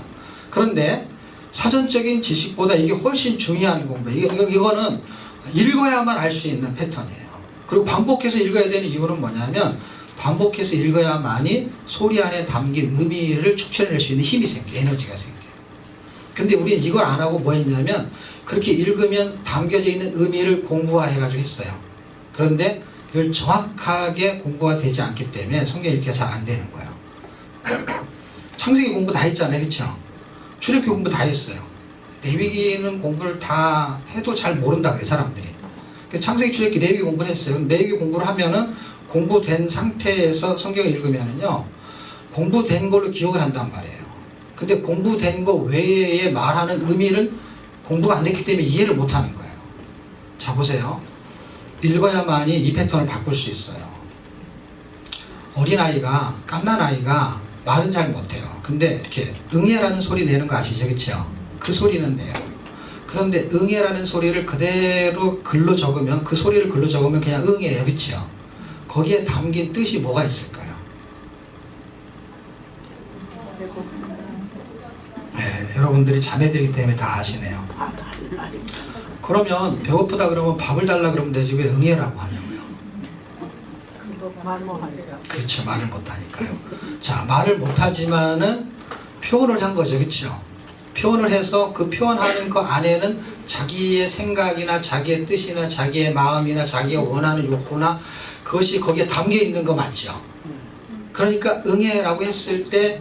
그런데 사전적인 지식보다 이게 훨씬 중요한 공부예요. 이거는 읽어야만 알 수 있는 패턴이에요. 그리고 반복해서 읽어야 되는 이유는 뭐냐면 반복해서 읽어야만이 소리 안에 담긴 의미를 축출해낼 수 있는 힘이 생겨요. 에너지가 생겨요. 근데 우리는 이걸 안 하고 뭐 했냐면 그렇게 읽으면 담겨져 있는 의미를 공부화해가지고 했어요. 그런데 그걸 정확하게 공부가 되지 않기 때문에 성경 읽기가 잘 안 되는 거예요. 창세기 공부 다 했잖아요. 그렇죠? 출애굽기 공부 다 했어요. 레위기는 공부를 다 해도 잘 모른다 그래 사람들이. 창세기, 출애굽기, 레위기 공부를 했어요. 레위기 공부를 하면은 공부된 상태에서 성경을 읽으면은요 공부된 걸로 기억을 한단 말이에요. 근데 공부된 거 외에 말하는 의미는 공부가 안 됐기 때문에 이해를 못 하는 거예요. 자 보세요. 읽어야만이 이 패턴을 바꿀 수 있어요. 어린아이가 갓난아이가 말은 잘 못해요. 근데 이렇게 응애라는 소리 내는 거 아시죠? 그쵸? 그 소리는 내요. 그런데 응애라는 소리를 그대로 글로 적으면 그 소리를 글로 적으면 그냥 응애예요. 그쵸? 거기에 담긴 뜻이 뭐가 있을까요? 네, 여러분들이 자매들이기 때문에 다 아시네요. 그러면 배고프다 그러면 밥을 달라 그러면 되지 왜 응애라고 하냐고요? 그렇죠. 말을 못하니까요. 자, 말을 못하지만은 표현을 한 거죠. 그렇죠? 표현을 해서 그 표현하는 거 안에는 자기의 생각이나 자기의 뜻이나 자기의 마음이나 자기가 원하는 욕구나 그것이 거기에 담겨 있는 거 맞죠? 그러니까 응애라고 했을 때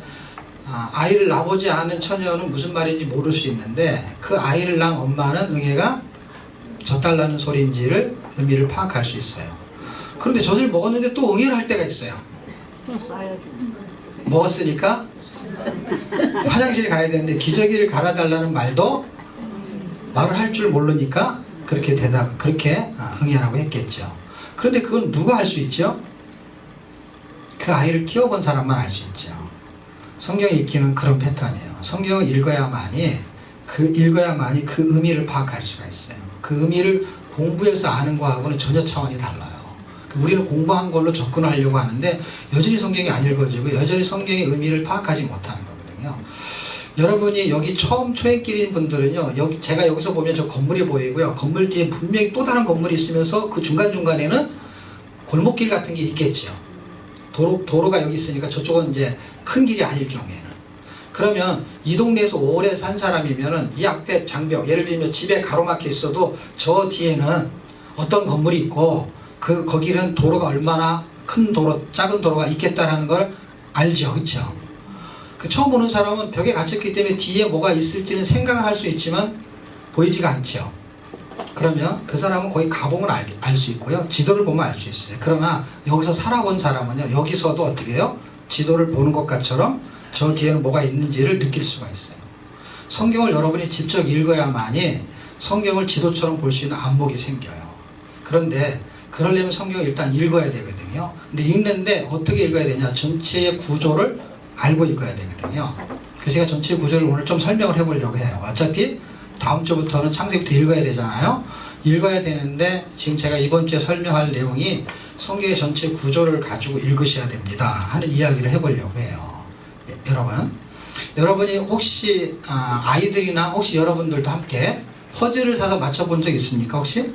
아이를 낳아보지 않은 처녀는 무슨 말인지 모를 수 있는데 그 아이를 낳은 엄마는 응애가 젖달라는 소리인지를 의미를 파악할 수 있어요. 그런데 젖을 먹었는데 또 응애를 할 때가 있어요. 먹었으니까 화장실 가야 되는데 기저귀를 갈아달라는 말도 말을 할 줄 모르니까 그렇게 응애라고 했겠죠. 그런데 그건 누가 할 수 있죠? 그 아이를 키워본 사람만 알 수 있죠. 성경 읽기는 그런 패턴이에요. 성경을 읽어야만이 그 의미를 파악할 수가 있어요. 그 의미를 공부해서 아는 거하고는 전혀 차원이 달라요. 우리는 공부한 걸로 접근을 하려고 하는데 여전히 성경이 안 읽어지고 여전히 성경의 의미를 파악하지 못하는 거거든요. 여러분이 여기 처음 초행길인 분들은요, 제가 여기서 보면 저 건물이 보이고요. 건물 뒤에 분명히 또 다른 건물이 있으면서 그 중간중간에는 골목길 같은 게 있겠죠. 도로가 여기 있으니까 저쪽은 이제 큰 길이 아닐 경우에는. 그러면 이 동네에서 오래 산 사람이면은 이 앞에 장벽, 예를 들면 집에 가로막혀 있어도 저 뒤에는 어떤 건물이 있고 거기는 도로가 얼마나 큰 도로, 작은 도로가 있겠다라는 걸 알죠. 그렇죠? 처음 보는 사람은 벽에 갇혔기 때문에 뒤에 뭐가 있을지는 생각을 할 수 있지만 보이지가 않죠. 그러면 그 사람은 거기 가보면 알 수 있고요. 지도를 보면 알 수 있어요. 그러나 여기서 살아본 사람은요. 여기서도 어떻게 해요? 지도를 보는 것처럼 저 뒤에는 뭐가 있는지를 느낄 수가 있어요. 성경을 여러분이 직접 읽어야만이 성경을 지도처럼 볼 수 있는 안목이 생겨요. 그런데 그러려면 성경을 일단 읽어야 되거든요. 근데 읽는데 어떻게 읽어야 되냐? 전체의 구조를 알고 읽어야 되거든요. 그래서 제가 전체 구조를 오늘 좀 설명을 해보려고 해요. 어차피 다음 주부터는 창세기부터 읽어야 되잖아요. 읽어야 되는데 지금 제가 이번 주에 설명할 내용이 성경의 전체 구조를 가지고 읽으셔야 됩니다 하는 이야기를 해보려고 해요. 여러분이 혹시 아이들이나 혹시 여러분들도 함께 퍼즐을 사서 맞춰본 적 있습니까 혹시?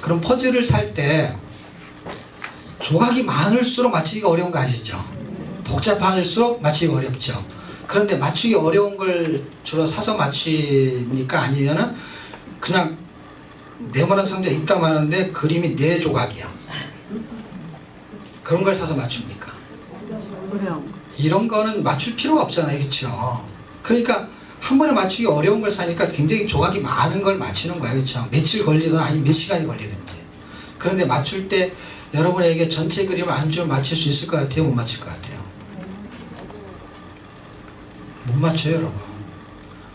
그럼 퍼즐을 살 때 조각이 많을수록 맞추기가 어려운 거 아시죠? 복잡할수록 맞추기가 어렵죠. 그런데 맞추기 어려운 걸 주로 사서 맞추니까 아니면은 그냥 네모난 상자 있다 마는데 그림이 4조각이야. 그런 걸 사서 맞춥니까? 그냥 이런 거는 맞출 필요가 없잖아요. 그렇죠? 그러니까 한 번에 맞추기 어려운 걸 사니까 굉장히 조각이 많은 걸 맞추는 거예요. 그렇죠? 며칠 걸리든 아니면 몇 시간이 걸리든지. 그런데 맞출 때 여러분에게 전체 그림을 안 주면 맞출 수 있을 것 같아요? 못 맞출 것 같아요? 못 맞춰요, 여러분.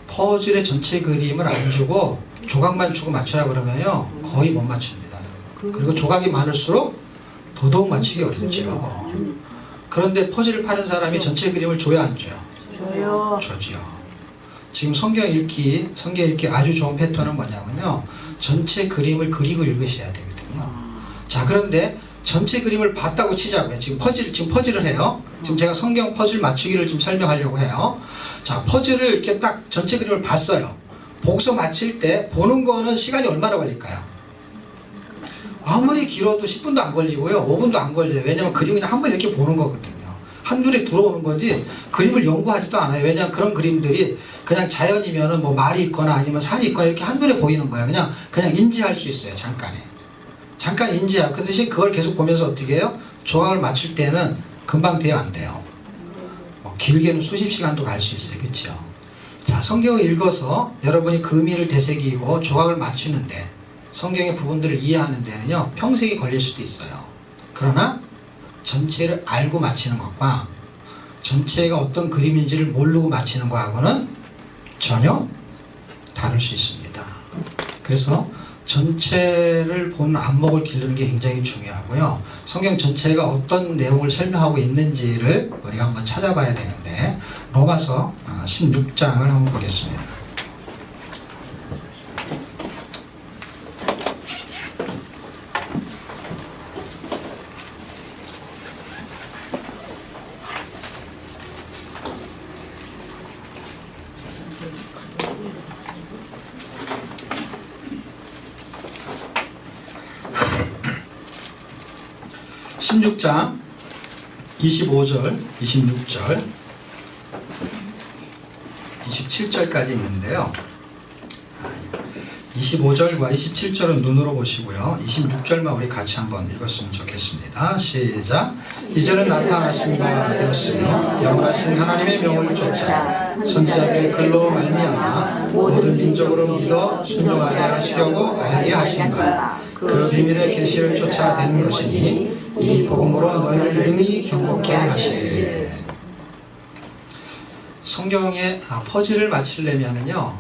퍼즐의 전체 그림을 안 주고 조각만 주고 맞추라 그러면요 거의 못 맞춥니다. 그리고 조각이 많을수록 더더욱 맞추기 어렵죠. 그런데 퍼즐을 파는 사람이 전체 그림을 줘야 안 줘요? 줘요. 줘죠. 지금 성경 읽기 아주 좋은 패턴은 뭐냐면요, 전체 그림을 그리고 읽으셔야 되거든요. 자, 그런데 전체 그림을 봤다고 치자고요. 지금 퍼즐을 해요. 지금 제가 성경 퍼즐 맞추기를 좀 설명하려고 해요. 자, 퍼즐을 이렇게 딱 전체 그림을 봤어요. 보고서 맞힐 때 보는 거는 시간이 얼마나 걸릴까요? 아무리 길어도 10분도 안 걸리고요, 5분도 안 걸려요. 왜냐면 그림 그냥 한번 이렇게 보는 거거든요. 한눈에 들어오는 거지 그림을 연구하지도 않아요. 왜냐면 그런 그림들이 그냥 자연이면은 뭐 말이 있거나 아니면 산이 있거나 이렇게 한눈에 보이는 거예요. 그냥 인지할 수 있어요. 잠깐 인지하고. 그 대신 그걸 계속 보면서 어떻게 해요? 조각을 맞출 때는 금방 돼요, 안 돼요? 뭐 길게는 수십 시간도 갈 수 있어요. 그렇죠? 자, 성경을 읽어서 여러분이 그 의미를 되새기고 조각을 맞추는데, 성경의 부분들을 이해하는 데는요 평생이 걸릴 수도 있어요. 그러나 전체를 알고 맞히는 것과 전체가 어떤 그림인지를 모르고 맞히는 것하고는 전혀 다를 수 있습니다. 그래서 전체를 보는 안목을 기르는 게 굉장히 중요하고요. 성경 전체가 어떤 내용을 설명하고 있는지를 우리가 한번 찾아봐야 되는데, 로마서 16장을 한번 보겠습니다. (16장) 25절, 26절, 27절까지 있는데요. 25절과 27절은 눈으로 보시고요. 26절만 우리 같이 한번 읽었으면 좋겠습니다. 시작. 이제는 나타나신 바 되었으며 영원하신 하나님의 명을 쫓아 선지자들의 글로 말미암아 모든 민족으로 믿어 순종하게 하시려고 알게 하신 바, 그 비밀의 계시를 쫓아 된 것이니 이 복음으로 너희를 능히 경고케 하시리. 성경의 퍼즐을 맞추려면은요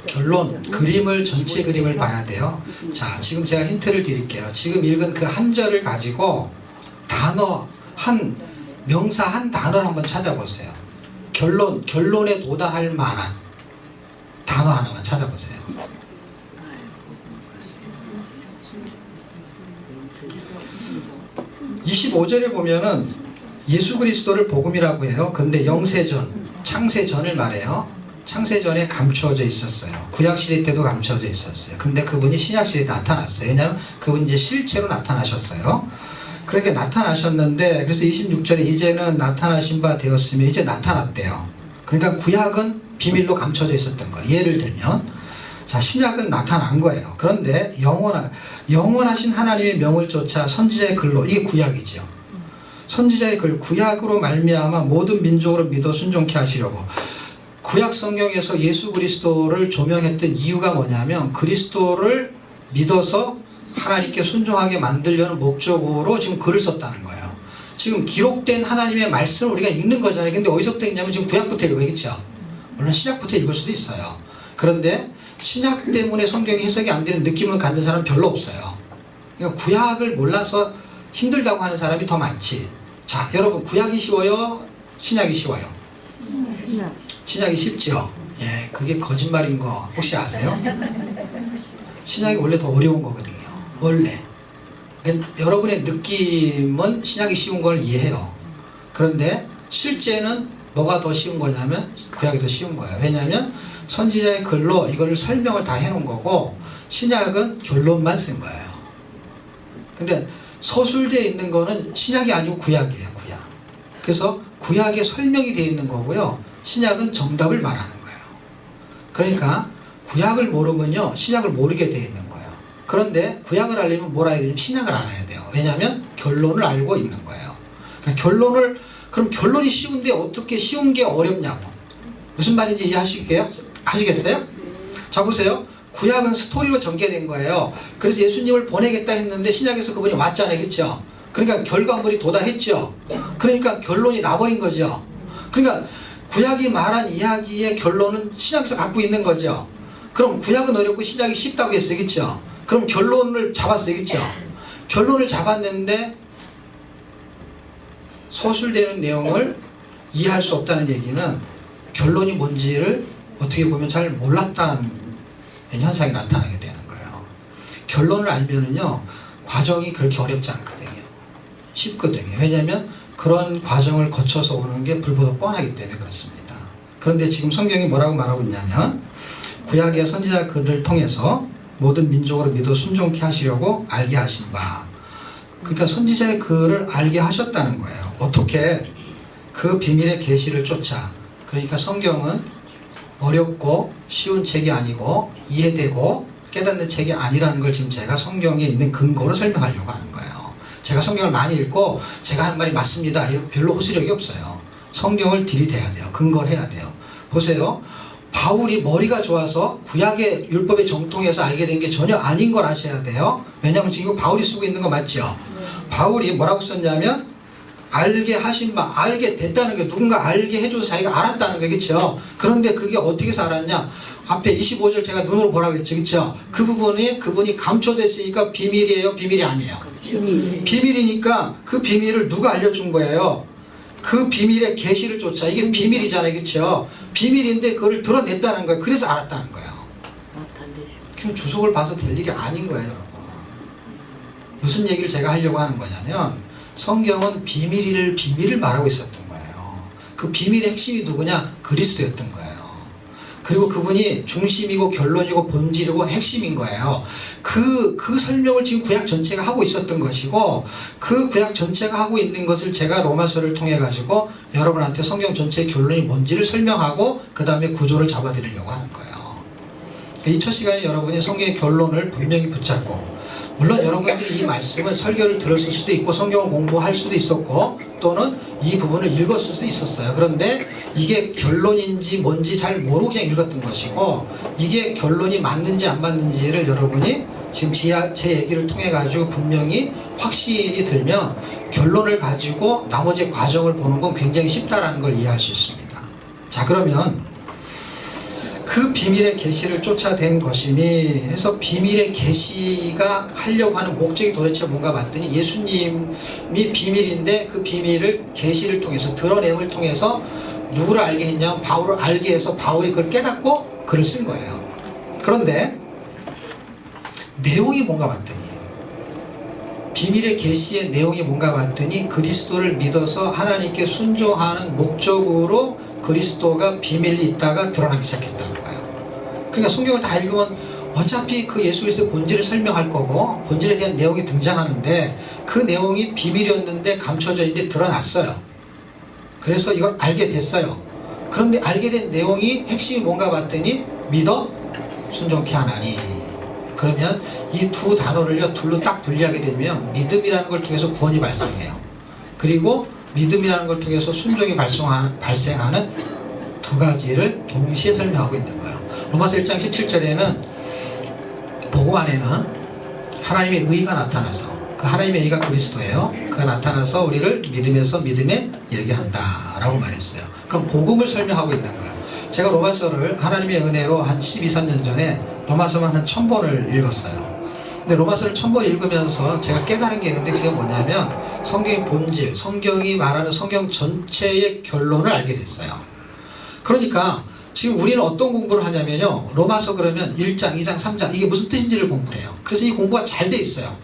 결론, 그림을, 전체 그림을 봐야 돼요. 자, 지금 제가 힌트를 드릴게요. 지금 읽은 그 한 절을 가지고 단어 명사 한 단어를 한번 찾아보세요. 결론에 도달할 만한 단어 하나만 찾아보세요. (25절에) 보면은 예수 그리스도를 복음이라고 해요. 근데 영세전, 창세전을 말해요. 창세전에 감추어져 있었어요. 구약시대 때도 감추어져 있었어요. 근데 그분이 신약시대에 나타났어요. 왜냐하면 그분이 이제 실체로 나타나셨어요. 그렇게 나타나셨는데, 그래서 26절에 이제는 나타나신 바 되었으며, 이제 나타났대요. 그러니까 구약은 비밀로 감춰져 있었던 거예요. 예를 들면 자, 신약은 나타난 거예요. 그런데 영원하신 하나님의 명을 쫓아 선지자의 글로, 이게 구약이죠. 선지자의 글, 구약으로 말미암아 모든 민족으로 믿어 순종케 하시려고. 구약 성경에서 예수 그리스도를 조명했던 이유가 뭐냐면, 그리스도를 믿어서 하나님께 순종하게 만들려는 목적으로 지금 글을 썼다는 거예요. 지금 기록된 하나님의 말씀을 우리가 읽는 거잖아요. 근데 어디서부터 읽냐면 지금 구약부터 읽어요. 그렇죠? 물론 신약부터 읽을 수도 있어요. 그런데 신약 때문에 성경이 해석이 안 되는 느낌을 갖는 사람은 별로 없어요. 그러니까 구약을 몰라서 힘들다고 하는 사람이 더 많지. 자, 여러분, 구약이 쉬워요? 신약이 쉬워요? 신약이 쉽죠? 예, 그게 거짓말인 거 혹시 아세요? 신약이 원래 더 어려운 거거든요. 원래. 여러분의 느낌은 신약이 쉬운 걸 이해해요. 그런데 실제는 뭐가 더 쉬운 거냐면 구약이 더 쉬운 거예요. 왜냐하면 선지자의 글로 이걸 설명을 다 해놓은 거고, 신약은 결론만 쓴 거예요. 근데 서술되어 있는 거는 신약이 아니고 구약이에요. 구약. 그래서 구약에 설명이 되어 있는 거고요, 신약은 정답을 말하는 거예요. 그러니까 구약을 모르면요 신약을 모르게 되어 있는 거예요. 그런데 구약을 알려면 뭘 알아야 되냐면 신약을 알아야 돼요. 왜냐하면 결론을 알고 있는 거예요. 그럼 결론이 쉬운데 어떻게 쉬운 게 어렵냐고. 무슨 말인지 아시겠어요? 자, 보세요. 구약은 스토리로 전개된 거예요. 그래서 예수님을 보내겠다 했는데 신약에서 그분이 왔잖아요. 그렇죠? 그러니까 결과물이 도달했죠. 그러니까 결론이 나버린 거죠. 그러니까 구약이 말한 이야기의 결론은 신약에서 갖고 있는 거죠. 그럼 구약은 어렵고 신약이 쉽다고 했어요. 그렇죠? 그럼 결론을 잡았어요. 그렇죠? 결론을 잡았는데 서술되는 내용을 이해할 수 없다는 얘기는 결론이 뭔지를 어떻게 보면 잘 몰랐다는 현상이 나타나게 되는 거예요. 결론을 알면은요, 과정이 그렇게 어렵지 않거든요. 쉽거든요. 왜냐하면 그런 과정을 거쳐서 오는 게 불보듯 뻔하기 때문에 그렇습니다. 그런데 지금 성경이 뭐라고 말하고 있냐면, 구약의 선지자 글을 통해서 모든 민족으로 믿어 순종케 하시려고 알게 하신 바. 그러니까 선지자의 글을 알게 하셨다는 거예요. 어떻게? 그 비밀의 계시를 쫓아. 그러니까 성경은 어렵고 쉬운 책이 아니고 이해되고 깨닫는 책이 아니라는 걸 지금 제가 성경에 있는 근거로 설명하려고 하는 거예요. 제가 성경을 많이 읽고 제가 하는 말이 맞습니다. 별로 호소력이 없어요. 성경을 들이대야 돼요. 근거를 해야 돼요. 보세요. 바울이 머리가 좋아서 구약의 율법에 정통해서 알게 된 게 전혀 아닌 걸 아셔야 돼요. 왜냐하면 지금 바울이 쓰고 있는 거 맞죠? 바울이 뭐라고 썼냐면 알게 하신 바, 알게 됐다는 게 누군가 알게 해줘서 자기가 알았다는 거겠죠. 그런데 그게 어떻게 해서 알았냐? 앞에 25절 제가 눈으로 보라고 했죠. 그렇죠? 그 부분이 그분이 감춰졌으니까 비밀이에요? 비밀이 아니에요? 비밀이니까 그 비밀을 누가 알려준 거예요? 그 비밀의 계시를 쫓아. 이게 비밀이잖아요. 그렇죠? 비밀인데 그걸 드러냈다는 거예요. 그래서 알았다는 거예요. 그냥 주석을 봐서 될 일이 아닌 거예요. 여러분. 무슨 얘기를 제가 하려고 하는 거냐면 성경은 비밀을 말하고 있었던 거예요. 그 비밀의 핵심이 누구냐? 그리스도였던 거예요. 그리고 그분이 중심이고 결론이고 본질이고 핵심인 거예요. 그 설명을 지금 구약 전체가 하고 있었던 것이고, 그 구약 전체가 하고 있는 것을 제가 로마서를 통해 가지고 여러분한테 성경 전체의 결론이 뭔지를 설명하고 그 다음에 구조를 잡아드리려고 하는 거예요. 이 첫 시간에 여러분이 성경의 결론을 분명히 붙잡고, 물론 여러분들이 이 말씀은 설교를 들었을 수도 있고 성경을 공부할 수도 있었고 또는 이 부분을 읽었을 수도 있었어요. 그런데 이게 결론인지 뭔지 잘 모르고 그냥 읽었던 것이고, 이게 결론이 맞는지 안 맞는지를 여러분이 지금 제 얘기를 통해 가지고 분명히 확신이 들면 결론을 가지고 나머지 과정을 보는 건 굉장히 쉽다라는 걸 이해할 수 있습니다. 자, 그러면 그 비밀의 계시를 쫓아낸 것이니 해서 비밀의 계시가 하려고 하는 목적이 도대체 뭔가 봤더니 예수님이 비밀인데 그 비밀을 계시를 통해서 드러냄을 통해서 누구를 알게 했냐면 바울을 알게 해서 바울이 그걸 깨닫고 글을 쓴 거예요. 그런데 내용이 뭔가 봤더니 비밀의 계시의 내용이 뭔가 봤더니 그리스도를 믿어서 하나님께 순종하는 목적으로 그리스도가 비밀이 있다가 드러나기 시작했다는 거예요. 그러니까 성경을 다 읽으면 어차피 그 예수 그리스도의 본질을 설명할 거고 본질에 대한 내용이 등장하는데 그 내용이 비밀이었는데 감춰져 있는데 드러났어요. 그래서 이걸 알게 됐어요. 그런데 알게 된 내용이 핵심이 뭔가 봤더니 믿어 순종케 하나니. 그러면 이 두 단어를요 둘로 딱 분리하게 되면 믿음이라는 걸 통해서 구원이 발생해요. 그리고 믿음이라는 걸 통해서 순종이 발생하는 두 가지를 동시에 설명하고 있는 거예요. 로마서 1장 17절에는 복음 안에는 하나님의 의가 나타나서 그 하나님의 의가 그리스도예요. 그가 나타나서 우리를 믿음에서 믿음에 이르게 한다라고 말했어요. 그럼 복음을 설명하고 있는 거예요. 제가 로마서를 하나님의 은혜로 한 12, 13년 전에 로마서만 한 1000번을 읽었어요. 근데 로마서를 1000번 읽으면서 제가 깨달은 게 있는데 그게 뭐냐면 성경의 본질, 성경이 말하는 성경 전체의 결론을 알게 됐어요. 그러니까 지금 우리는 어떤 공부를 하냐면요, 로마서 그러면 1장, 2장, 3장 이게 무슨 뜻인지를 공부를 해요. 그래서 이 공부가 잘 돼 있어요.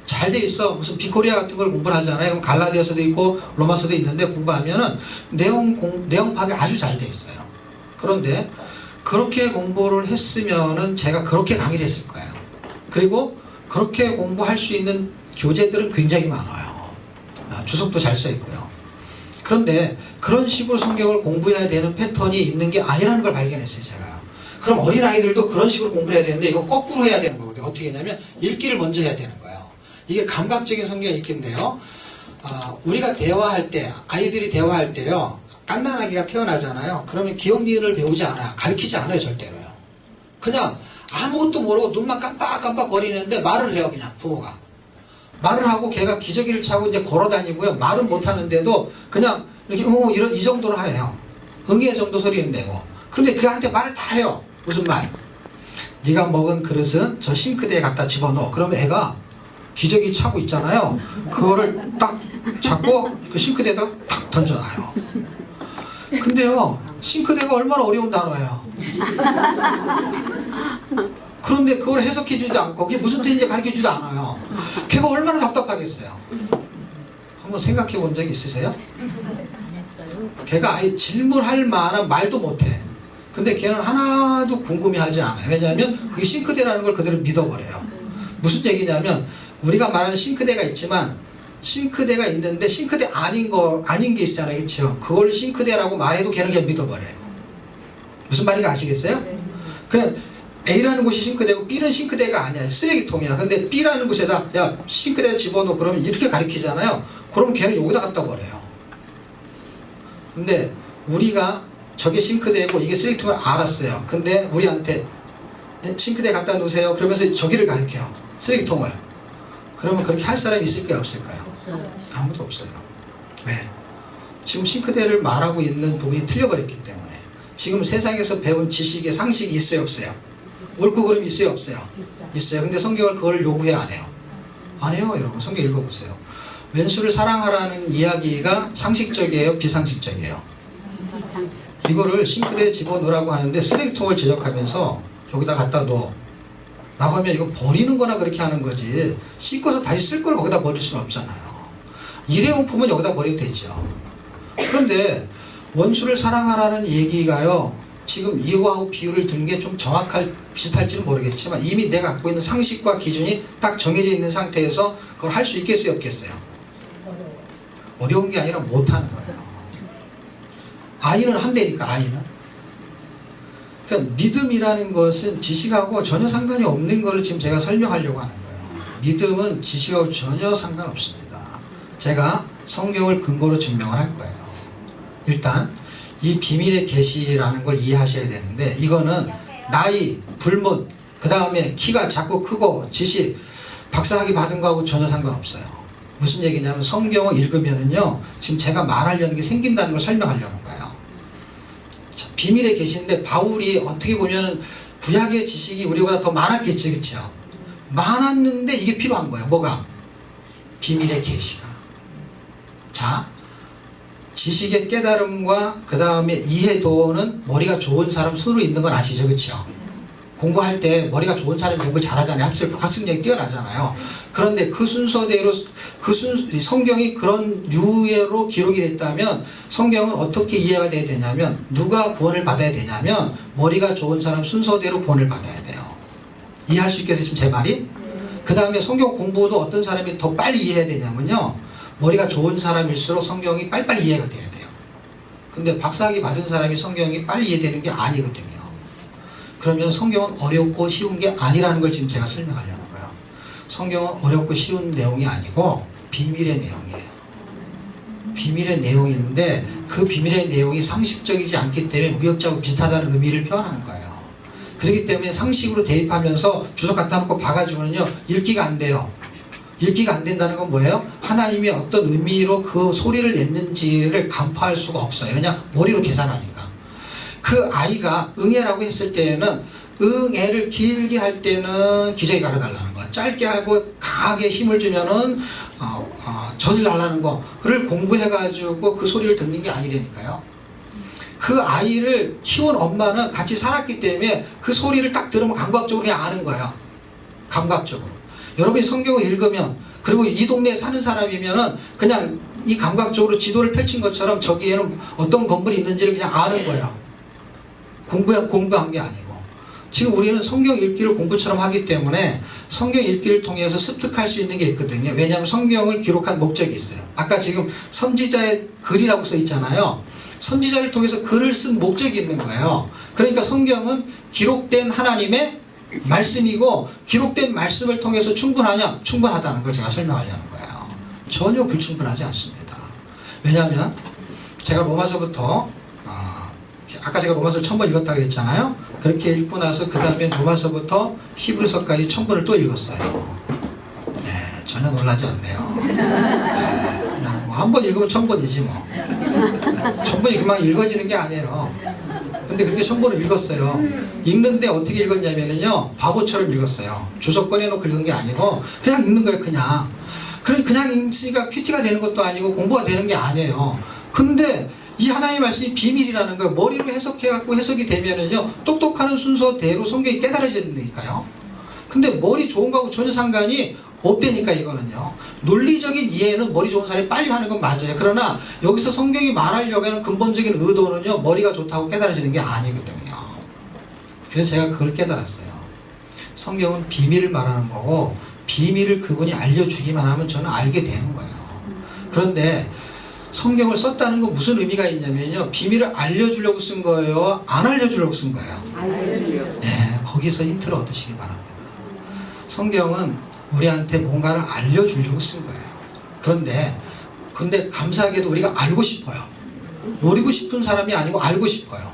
잘 돼 있어. 무슨 비코리아 같은 걸 공부를 하잖아요. 그럼 갈라디아서도 있고 로마서도 있는데 공부하면은 내용 파악이 아주 잘 돼 있어요. 그런데 그렇게 공부를 했으면은 제가 그렇게 강의를 했을 거예요. 그리고 그렇게 공부할 수 있는 교재들은 굉장히 많아요. 주석도 잘 써 있고요. 그런데 그런 식으로 성경을 공부해야 되는 패턴이 있는 게 아니라는 걸 발견했어요, 제가. 그럼 어린아이들도 그런 식으로 공부를 해야 되는데 이거 거꾸로 해야 되는 거거든요. 어떻게 했냐면 읽기를 먼저 해야 되는 거예요. 이게 감각적인 성경 읽기인데요. 우리가 대화할 때, 아이들이 대화할 때요, 갓난아기가 태어나잖아요. 그러면 기억니을 배우지 않아요. 가르치지 않아요, 절대로요. 그냥 아무것도 모르고 눈만 깜빡깜빡 거리는데 말을 해요, 그냥 부모가. 말을 하고 걔가 기저귀를 차고 이제 걸어 다니고요. 말은 못 하는데도 그냥 이렇게 이런 이 정도로 해요. 응애 정도 소리는 내고. 그런데 그한테 말을 다 해요. 무슨 말? 네가 먹은 그릇은 저 싱크대에 갖다 집어넣어. 그러면 애가 기저귀 차고 있잖아요. 그거를 딱 잡고 그 싱크대에다 탁 던져놔요. 근데요, 싱크대가 얼마나 어려운 단어예요. 그런데 그걸 해석해 주지도 않고 그게 무슨 뜻인지 가르쳐 주지도 않아요. 걔가 얼마나 답답하겠어요. 한번 생각해 본 적 있으세요? 걔가 아예 질문할 만한 말도 못해. 근데 걔는 하나도 궁금해하지 않아요. 왜냐하면 그게 싱크대라는 걸 그대로 믿어버려요. 무슨 얘기냐면 우리가 말하는 싱크대가 있지만 싱크대가 있는데 싱크대 아닌 게 있잖아요. 그렇죠? 그걸 싱크대라고 말해도 걔는 그냥 믿어버려요. 무슨 말인지 아시겠어요? 그냥 A라는 곳이 싱크대고 B는 싱크대가 아니야. 쓰레기통이야. 근데 B라는 곳에다 야 싱크대 집어넣어 그러면 이렇게 가리키잖아요. 그러면 걔는 여기다 갖다 버려요. 근데 우리가 저게 싱크대고 이게 쓰레기통을 알았어요. 근데 우리한테 싱크대 갖다 놓으세요. 그러면서 저기를 가리켜요. 쓰레기통을. 그러면 그렇게 할 사람이 있을까요? 없을까요? 아무도 없어요. 왜? 지금 싱크대를 말하고 있는 부분이 틀려버렸기 때문에. 지금 세상에서 배운 지식의 상식이 있어요? 없어요? 옳고 그름이 있어요? 없어요? 있어요. 근데 성경을 그걸 요구해 안 해요? 안 해요. 여러분 성경 읽어보세요. 왼수를 사랑하라는 이야기가 상식적이에요? 비상식적이에요? 이거를 싱크대에 집어넣으라고 하는데 쓰레기통을 지적하면서 여기다 갖다 넣어 라고 하면 이거 버리는 거나 그렇게 하는 거지 씻고서 다시 쓸 걸 거기다 버릴 수는 없잖아요. 일회용품은 여기다 버려도 되죠. 그런데 원수를 사랑하라는 얘기가요, 지금 이거하고 비유를 드는 게 좀 비슷할지는 모르겠지만 이미 내가 갖고 있는 상식과 기준이 딱 정해져 있는 상태에서 그걸 할 수 있겠어요? 없겠어요? 어려운 게 아니라 못하는 거예요. 아이는 한대니까 아이는. 그러니까 믿음이라는 것은 지식하고 전혀 상관이 없는 것을 지금 제가 설명하려고 하는 거예요. 믿음은 지식하고 전혀 상관없습니다. 제가 성경을 근거로 증명을 할 거예요. 일단 이 비밀의 계시라는 걸 이해하셔야 되는데 이거는 나이, 불문, 그 다음에 키가 작고 크고 지식, 박사학위 받은 거하고 전혀 상관없어요. 무슨 얘기냐면 성경을 읽으면은요 지금 제가 말하려는 게 생긴다는 걸 설명하려는 거예요. 자, 비밀의 계시인데 바울이 어떻게 보면은 구약의 지식이 우리보다 더 많았겠지, 그렇죠? 많았는데 이게 필요한 거예요. 뭐가? 비밀의 계시가. 자, 지식의 깨달음과 그 다음에 이해도는 머리가 좋은 사람 순으로 있는 건 아시죠, 그렇죠? 공부할 때 머리가 좋은 사람이 공부를 잘하잖아요. 학습력이 뛰어나잖아요. 그런데 그 순서대로 성경이 그런 유예로 기록이 됐다면 성경은 어떻게 이해가 돼야 되냐면 누가 구원을 받아야 되냐면 머리가 좋은 사람 순서대로 구원을 받아야 돼요. 이해할 수 있겠어요, 지금 제 말이? 그 다음에 성경 공부도 어떤 사람이 더 빨리 이해해야 되냐면요, 머리가 좋은 사람일수록 성경이 빨리빨리 이해가 돼야 돼요. 근데 박사학위 받은 사람이 성경이 빨리 이해되는 게 아니거든요. 그러면 성경은 어렵고 쉬운 게 아니라는 걸 지금 제가 설명하려는 거예요. 성경은 어렵고 쉬운 내용이 아니고 비밀의 내용이에요. 비밀의 내용인데 그 비밀의 내용이 상식적이지 않기 때문에 무협지하고 비슷하다는 의미를 표현하는 거예요. 그렇기 때문에 상식으로 대입하면서 주석 갖다 놓고 봐가지고는요 읽기가 안 돼요. 읽기가 안 된다는 건 뭐예요? 하나님이 어떤 의미로 그 소리를 냈는지를 간파할 수가 없어요. 왜냐? 머리로 계산하니까. 그 아이가 응애라고 했을 때에는 응애를 길게 할 때는 기저귀 갈아달라는 거, 짧게 하고 강하게 힘을 주면은 젖을 달라는 거를 공부해가지고 그 소리를 듣는 게 아니라니까요. 그 아이를 키운 엄마는 같이 살았기 때문에 그 소리를 딱 들으면 감각적으로 그냥 아는 거예요. 감각적으로. 여러분이 성경을 읽으면 그리고 이 동네에 사는 사람이면은 그냥 이 감각적으로 지도를 펼친 것처럼 저기에는 어떤 건물이 있는지를 그냥 아는 거예요. 공부한 게 아니고. 지금 우리는 성경 읽기를 공부처럼 하기 때문에 성경 읽기를 통해서 습득할 수 있는 게 있거든요. 왜냐하면 성경을 기록한 목적이 있어요. 아까 지금 선지자의 글이라고 써 있잖아요. 선지자를 통해서 글을 쓴 목적이 있는 거예요. 그러니까 성경은 기록된 하나님의 말씀이고 기록된 말씀을 통해서 충분하냐? 충분하다는 걸 제가 설명하려는 거예요. 전혀 불충분하지 않습니다. 왜냐하면 제가 로마서부터 아까 제가 로마서를 1000번 읽었다고 그랬잖아요. 그렇게 읽고 나서 그 다음에 로마서부터 히브리서까지 1000번을 또 읽었어요. 네, 전혀 놀라지 않네요. 네, 그냥 뭐 한 번 읽으면 1000번이지 뭐. 1000번이 그만 읽어지는 게 아니에요. 근데 그렇게 1000번을 읽었어요. 읽는데 어떻게 읽었냐면요, 바보처럼 읽었어요. 주석 꺼내놓고 읽은 게 아니고 그냥 읽는 거예요. 그냥 읽으니까 큐티가 되는 것도 아니고 공부가 되는 게 아니에요. 근데 이 하나님의 말씀이 비밀이라는 거예요. 머리로 해석해갖고 해석이 되면은요, 똑똑하는 순서대로 성경이 깨달아진다니까요. 근데 머리 좋은 거하고 전혀 상관이 없다니까. 이거는요, 논리적인 이해는 머리 좋은 사람이 빨리 하는 건 맞아요. 그러나 여기서 성경이 말하려고 하는 근본적인 의도는요, 머리가 좋다고 깨달아지는 게 아니거든요. 그래서 제가 그걸 깨달았어요. 성경은 비밀을 말하는 거고, 비밀을 그분이 알려주기만 하면 저는 알게 되는 거예요. 그런데 성경을 썼다는 건 무슨 의미가 있냐면요, 비밀을 알려주려고 쓴 거예요, 안 알려주려고 쓴 거예요? 알려주려고. 네, 거기서 힌트를 얻으시기 바랍니다. 성경은 우리한테 뭔가를 알려주려고 쓴 거예요. 근데 감사하게도 우리가 알고 싶어요. 모르고 싶은 사람이 아니고 알고 싶어요.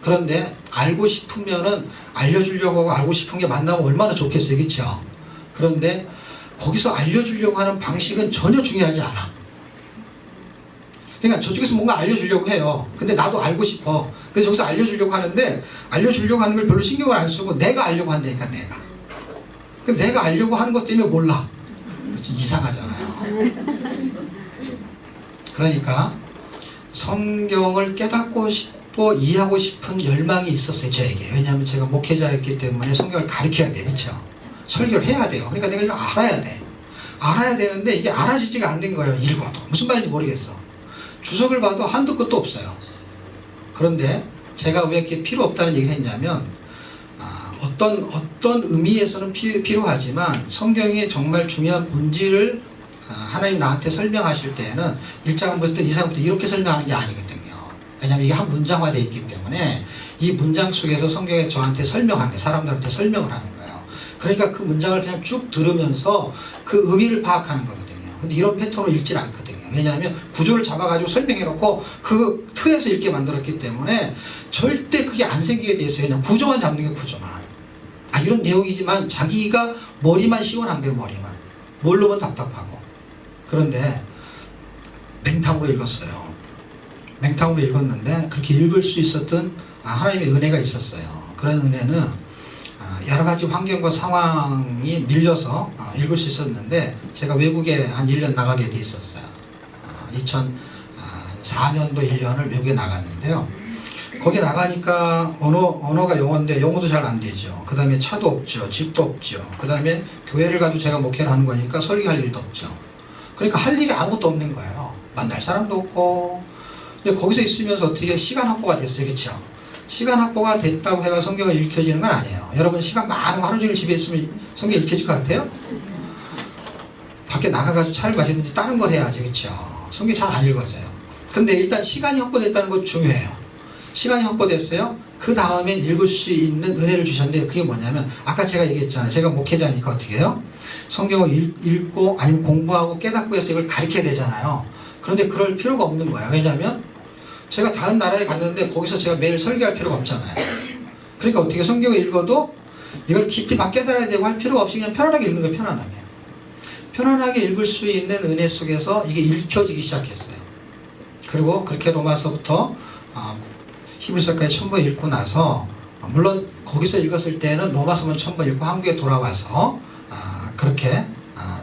그런데 알고 싶으면은 알려주려고 하고 알고 싶은 게 만나면 얼마나 좋겠어요, 그렇죠? 그런데 거기서 알려주려고 하는 방식은 전혀 중요하지 않아. 그러니까 저쪽에서 뭔가 알려주려고 해요. 근데 나도 알고 싶어. 그래서 저기서 알려주려고 하는데, 알려주려고 하는 걸 별로 신경을 안 쓰고 내가 알려고 한다니까, 내가. 근데 내가 알려고 하는 것 때문에 몰라. 이상하잖아요. 그러니까 성경을 깨닫고 싶고 이해하고 싶은 열망이 있었어요, 저에게. 왜냐하면 제가 목회자였기 때문에 성경을 가르쳐야 돼, 그렇죠? 설교를 해야 돼요. 그러니까 내가 이걸 알아야 돼. 알아야 되는데 이게 알아지지가 안 된 거예요. 읽어도 무슨 말인지 모르겠어. 주석을 봐도 한두 끝도 없어요. 그런데 제가 왜 그게 필요 없다는 얘기를 했냐면, 어떤 의미에서는 필요하지만 성경의 정말 중요한 본질을 하나님 나한테 설명하실 때에는 1장부터 2장부터 이렇게 설명하는 게 아니거든요. 왜냐하면 이게 한 문장화되어 있기 때문에 이 문장 속에서 성경에 저한테 설명하는 거예요. 사람들한테 설명을 하는 거예요. 그러니까 그 문장을 그냥 쭉 들으면서 그 의미를 파악하는 거거든요. 근데 이런 패턴으로 읽질 않거든요. 왜냐하면 구조를 잡아가지고 설명해놓고 그 틀에서 읽게 만들었기 때문에 절대 그게 안 생기게 돼 있어요. 그냥 구조만 잡는 게 구조만. 이런 내용이지만 자기가 머리만 시원한 거예요. 머리만. 모르면 답답하고. 그런데 맹탕으로 읽었어요. 맹탕으로 읽었는데 그렇게 읽을 수 있었던 하나님의 은혜가 있었어요. 그런 은혜는 여러 가지 환경과 상황이 밀려서 읽을 수 있었는데, 제가 외국에 한 1년 나가게 돼 있었어요. 2004년도 1년을 외국에 나갔는데요. 거기 나가니까 언어가 영어인데 영어도 잘 안 되죠. 그 다음에 차도 없죠. 집도 없죠. 그 다음에 교회를 가도 제가 목회를 하는 거니까 설교할 일도 없죠. 그러니까 할 일이 아무것도 없는 거예요. 만날 사람도 없고. 근데 거기서 있으면서 어떻게 시간 확보가 됐어요, 그렇죠? 시간 확보가 됐다고 해가 성경을 읽혀지는 건 아니에요. 여러분 시간 많으면 하루 종일 집에 있으면 성경 읽혀질 것 같아요? 밖에 나가가지고 차를 마시든지 다른 걸 해야지, 그렇죠? 성경이 잘 안 읽어져요. 근데 일단 시간이 확보됐다는 건 중요해요. 시간이 확보됐어요. 그 다음에 읽을 수 있는 은혜를 주셨는데, 그게 뭐냐면 아까 제가 얘기했잖아요. 제가 목회자니까 어떻게 해요? 성경을 읽고 아니면 공부하고 깨닫고 해서 이걸 가르쳐야 되잖아요. 그런데 그럴 필요가 없는 거예요. 왜냐하면 제가 다른 나라에 갔는데 거기서 제가 매일 설교할 필요가 없잖아요. 그러니까 어떻게 성경을 읽어도 이걸 깊이 막 깨달아야 되고 할 필요가 없이 그냥 편안하게 읽는 거예요. 편안하게 읽을 수 있는 은혜 속에서 이게 읽혀지기 시작했어요. 그리고 그렇게 로마서부터 히브리서까지 1000번 읽고 나서, 물론 거기서 읽었을 때는 로마서만 1000번 읽고 한국에 돌아와서 그렇게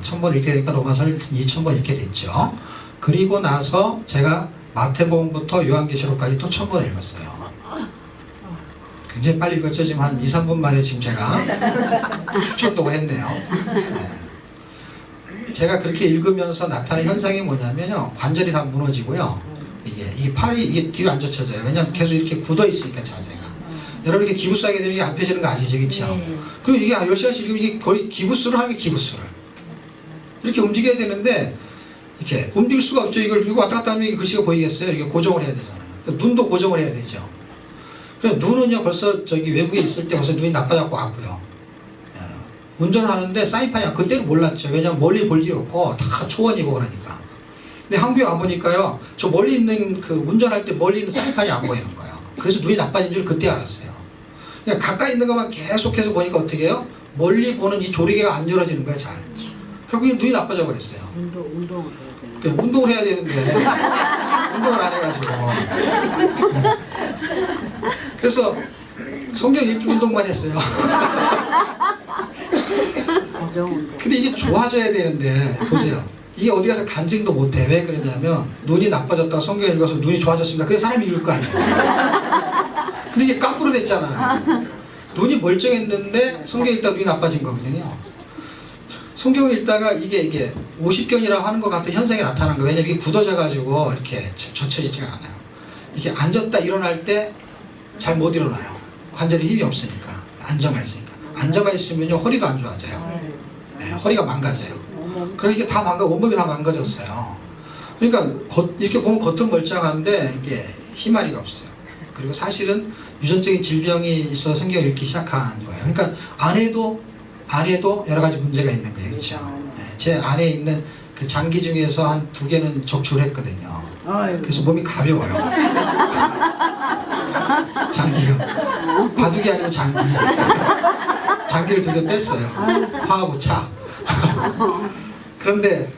1000번 읽게 되니까 로마서를 2000번 읽게 됐죠. 그리고 나서 제가 마태복음부터 요한계시록까지 또 1000번 읽었어요. 굉장히 빨리 읽었죠. 지금 한 2, 3분 만에 지금 제가 수천독을 했네요. 네. 제가 그렇게 읽으면서 나타나는 현상이 뭐냐면요, 관절이 다 무너지고요. 이게 팔이 이게 뒤로 안 젖혀져요. 왜냐면 계속 이렇게 굳어 있으니까 자세가. 여러분 이렇게 기부스하게 되면 이게 안 펴지는 거 아시죠? 그렇죠? 그리고 이게 10시간씩 읽으면 이게 거의 기부스를 하는 게 기부스를. 이렇게 움직여야 되는데 이렇게 움직일 수가 없죠. 이걸 이거 왔다 갔다 하면 글씨가 보이겠어요? 이렇게 고정을 해야 되잖아요. 눈도 고정을 해야 되죠. 그래서 눈은요, 벌써 저기 외국에 있을 때 벌써 눈이 나빠졌고 왔고요. 운전을 하는데 사인판이 그때는 몰랐죠. 왜냐면 멀리 볼 일이 없고 다 초원이고 그러니까. 근데 한국에 와보니까요, 저 멀리 있는 그 운전할 때 멀리 있는 사인판이 안 보이는 거예요. 그래서 눈이 나빠진 줄 그때 알았어요. 그냥 가까이 있는 것만 계속해서 보니까 어떻게 해요? 멀리 보는 이 조리개가 안 열어지는 거예요, 잘. 결국에 눈이 나빠져 버렸어요. 운동을 해야 돼. 그냥 운동을 해야 되는데 운동을 안 해가지고. 그래서 성경 읽기 운동만 했어요. 근데 이게 좋아져야 되는데 보세요. 이게 어디 가서 간증도 못해. 왜 그러냐면 눈이 나빠졌다가 성경 읽어서 눈이 좋아졌습니다. 그래 사람이 읽을 거 아니에요. 근데 이게 거꾸로 됐잖아요. 눈이 멀쩡했는데 성경 읽다가 눈이 나빠진 거거든요. 성경을 읽다가 이게 50견이라고 하는 것 같은 현상이 나타난 거예요. 왜냐면 이게 굳어져 가지고 이렇게 젖혀지지가 않아요. 이게 앉았다 일어날 때 잘 못 일어나요. 관절에 힘이 없으니까. 앉아만 있으니까. 앉아만 있으면요 허리도 안 좋아져요. 네, 허리가 망가져요. 그러니까 이게 다 온몸이 다 망가졌어요. 그러니까 이렇게 보면 겉은 멀쩡한데 이게 희마리가 없어요. 그리고 사실은 유전적인 질병이 있어서 성경 읽기 시작한 거예요. 그러니까 안에도 여러 가지 문제가 있는 거예요. 그렇죠? 네, 제 안에 있는 그 장기 중에서 한 2개는 적출을 했거든요. 그래서 몸이 가벼워요. 장기가. 바둑이 아니고 장기. 장기를 2개 뺐어요. 화하고 차. 그런데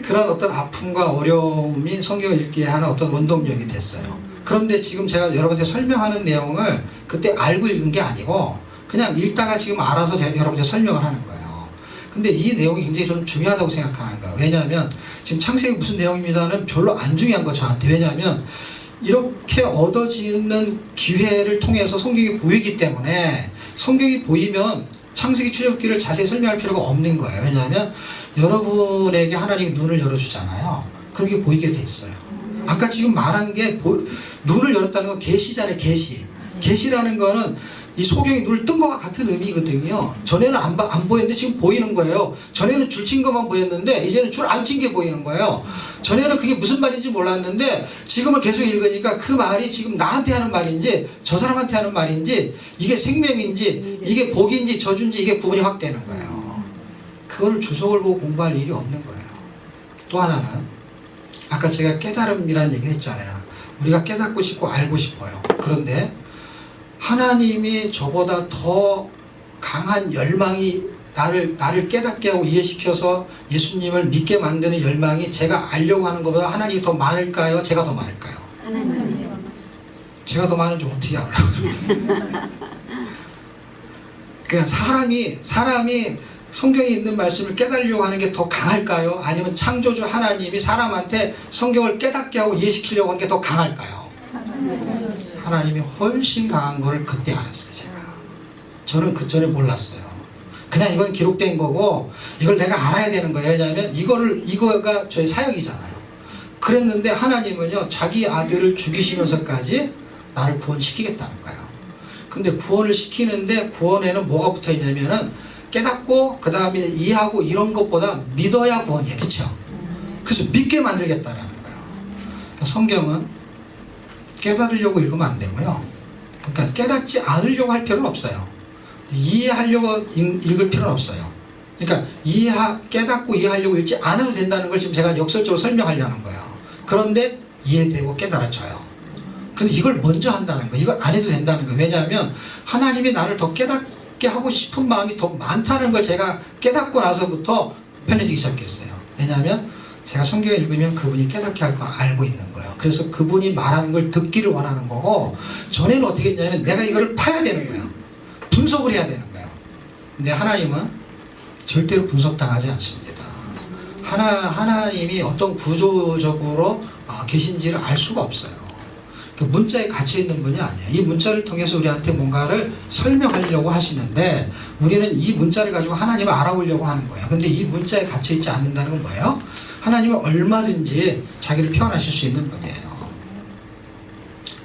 그런 어떤 아픔과 어려움이 성경 읽기에 하는 어떤 원동력이 됐어요. 그런데 지금 제가 여러분한테 설명하는 내용을 그때 알고 읽은 게 아니고 그냥 읽다가 지금 알아서 여러분한테 설명을 하는 거예요. 근데 이 내용이 굉장히 좀 중요하다고 생각하는 거예요. 왜냐하면 지금 창세기 무슨 내용입니다는 별로 안 중요한 거 저한테. 왜냐하면 이렇게 얻어지는 기회를 통해서 성경이 보이기 때문에 성경이 보이면 창세기 출애굽기를 자세히 설명할 필요가 없는 거예요. 왜냐하면 여러분에게 하나님이 눈을 열어주잖아요. 그렇게 보이게 돼 있어요. 아까 지금 말한 게 눈을 열었다는 건 계시잖아요. 계시라는 거는 이 소경이 눈을 뜬 것과 같은 의미거든요. 전에는 안 보였는데 지금 보이는 거예요. 전에는 줄 친 것만 보였는데 이제는 줄 안 친 게 보이는 거예요. 전에는 그게 무슨 말인지 몰랐는데 지금은 계속 읽으니까 그 말이 지금 나한테 하는 말인지 저 사람한테 하는 말인지 이게 생명인지 이게 복인지 저주인지 이게 구분이 확 되는 거예요. 그걸 주석을 보고 공부할 일이 없는 거예요. 또 하나는 아까 제가 깨달음이라는 얘기를 했잖아요. 우리가 깨닫고 싶고 알고 싶어요. 그런데 하나님이 저보다 더 강한 열망이 나를 깨닫게 하고 이해시켜서 예수님을 믿게 만드는 열망이 제가 알려고 하는 것보다 하나님이 더 많을까요? 제가 더 많을까요? 제가 더 많은지 어떻게 알아요? 그냥 사람이 성경에 있는 말씀을 깨달으려고 하는 게 더 강할까요? 아니면 창조주 하나님이 사람한테 성경을 깨닫게 하고 이해시키려고 하는 게 더 강할까요? 하나님이 훨씬 강한 거를 그때 알았어요. 제가. 저는 그 전에 몰랐어요. 그냥 이건 기록된 거고 이걸 내가 알아야 되는 거예요. 왜냐하면 이거가 저의 사역이잖아요. 그랬는데 하나님은요 자기 아들을 죽이시면서까지 나를 구원시키겠다는 거예요. 근데 구원을 시키는데 구원에는 뭐가 붙어 있냐면은 깨닫고 그 다음에 이해하고 이런 것보다 믿어야 구원이에요. 그렇죠? 그래서 믿게 만들겠다는 거예요. 그러니까 성경은 깨달으려고 읽으면 안 되고요. 그러니까 깨닫지 않으려고 할 필요는 없어요. 이해하려고 읽을 필요는 없어요. 그러니까 깨닫고 이해하려고 읽지 않아도 된다는 걸 지금 제가 역설적으로 설명하려는 거예요. 그런데 이해되고 깨달아져요. 근데 이걸 먼저 한다는 거예요. 이걸 안 해도 된다는 거예요. 왜냐하면 하나님이 나를 더 깨닫게 하고 싶은 마음이 더 많다는 걸 제가 깨닫고 나서부터 편해지기 시작했어요. 왜냐하면 제가 성경을 읽으면 그분이 깨닫게 할 걸 알고 있는 거예요. 그래서 그분이 말하는 걸 듣기를 원하는 거고 전에는 어떻게 했냐면 내가 이걸 파야 되는 거예요. 분석을 해야 되는 거예요. 근데 하나님은 절대로 분석당하지 않습니다. 하나님이 어떤 구조적으로 계신지를 알 수가 없어요. 그 문자에 갇혀있는 분이 아니에요. 이 문자를 통해서 우리한테 뭔가를 설명하려고 하시는데 우리는 이 문자를 가지고 하나님을 알아보려고 하는 거예요. 근데 이 문자에 갇혀있지 않는다는 건 뭐예요? 하나님은 얼마든지 자기를 표현하실 수 있는 분이에요.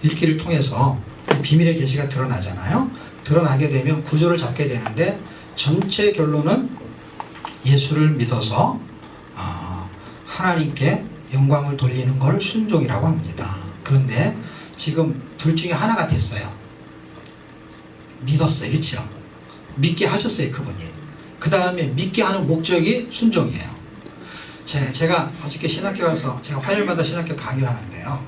읽기를 통해서 비밀의 계시가 드러나잖아요. 드러나게 되면 구조를 잡게 되는데 전체 결론은 예수를 믿어서 하나님께 영광을 돌리는 걸 순종이라고 합니다. 그런데 지금 둘 중에 하나가 됐어요. 믿었어요. 그렇죠? 믿게 하셨어요, 그분이. 그 다음에 믿게 하는 목적이 순종이에요. 제가 어저께 신학교 가서 제가 화요일마다 신학교 강의를 하는데요.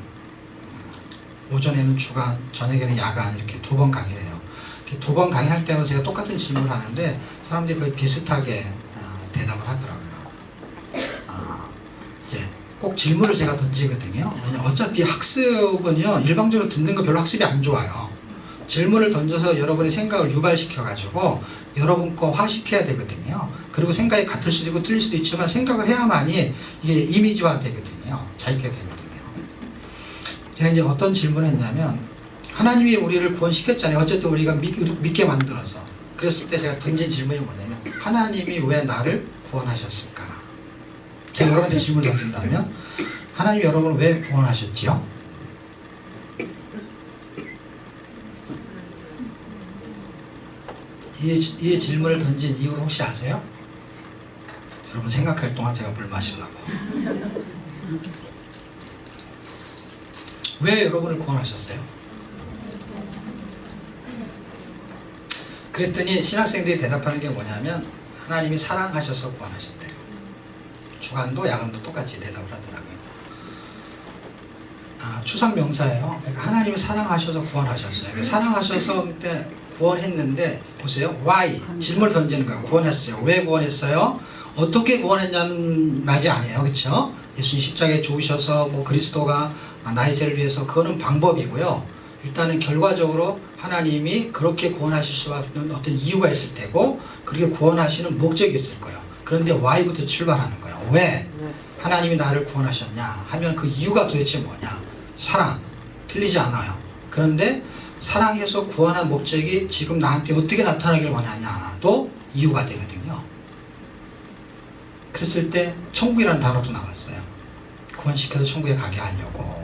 오전에는 주간, 저녁에는 야간 이렇게 2번 강의를 해요. 2번 강의할 때마다 제가 똑같은 질문을 하는데 사람들이 거의 비슷하게 대답을 하더라고요. 이제 꼭 질문을 제가 던지거든요. 왜냐면 어차피 학습은요, 일방적으로 듣는 거 별로 학습이 안 좋아요. 질문을 던져서 여러분의 생각을 유발시켜가지고 여러분 거 화시켜야 되거든요. 그리고 생각이 같을 수도 있고 틀릴 수도 있지만 생각을 해야만이 이게 이미지화 되거든요. 자기가 되거든요. 제가 이제 어떤 질문을 했냐면, 하나님이 우리를 구원시켰잖아요. 어쨌든 우리가 믿게 만들어서. 그랬을 때 제가 던진 질문이 뭐냐면, 하나님이 왜 나를 구원하셨을까? 제가 여러분한테 질문을 던진다면, 하나님이 여러분을 왜 구원하셨지요? 이 질문을 던진 이유를 혹시 아세요? 여러분 생각할 동안 제가 물 마시려고. 왜 여러분을 구원하셨어요? 그랬더니 신학생들이 대답하는 게 뭐냐면, 하나님이 사랑하셔서 구원하셨대요. 주간도 야간도 똑같이 대답을 하더라고요. 추상 명사예요. 그러니까 하나님이 사랑하셔서 구원하셨어요. 사랑하셔서 때 구원했는데, 보세요. Why? 질문을 던지는 거예요. 구원하셨어요. 왜 구원했어요? 어떻게 구원했냐는 말이 아니에요. 그렇죠? 예수님 십자가에 죽으셔서 뭐 그리스도가 나의 죄를 위해서, 그거는 방법이고요. 일단은 결과적으로 하나님이 그렇게 구원하실 수밖에 없는 어떤 이유가 있을 테고, 그렇게 구원하시는 목적이 있을 거예요. 그런데 Why부터 출발하는 거예요. 왜 하나님이 나를 구원하셨냐 하면 그 이유가 도대체 뭐냐? 사랑. 틀리지 않아요. 그런데 사랑해서 구원한 목적이 지금 나한테 어떻게 나타나길 원하냐도 이유가 되거든요. 그랬을 때 천국이라는 단어도 나왔어요. 구원시켜서 천국에 가게 하려고.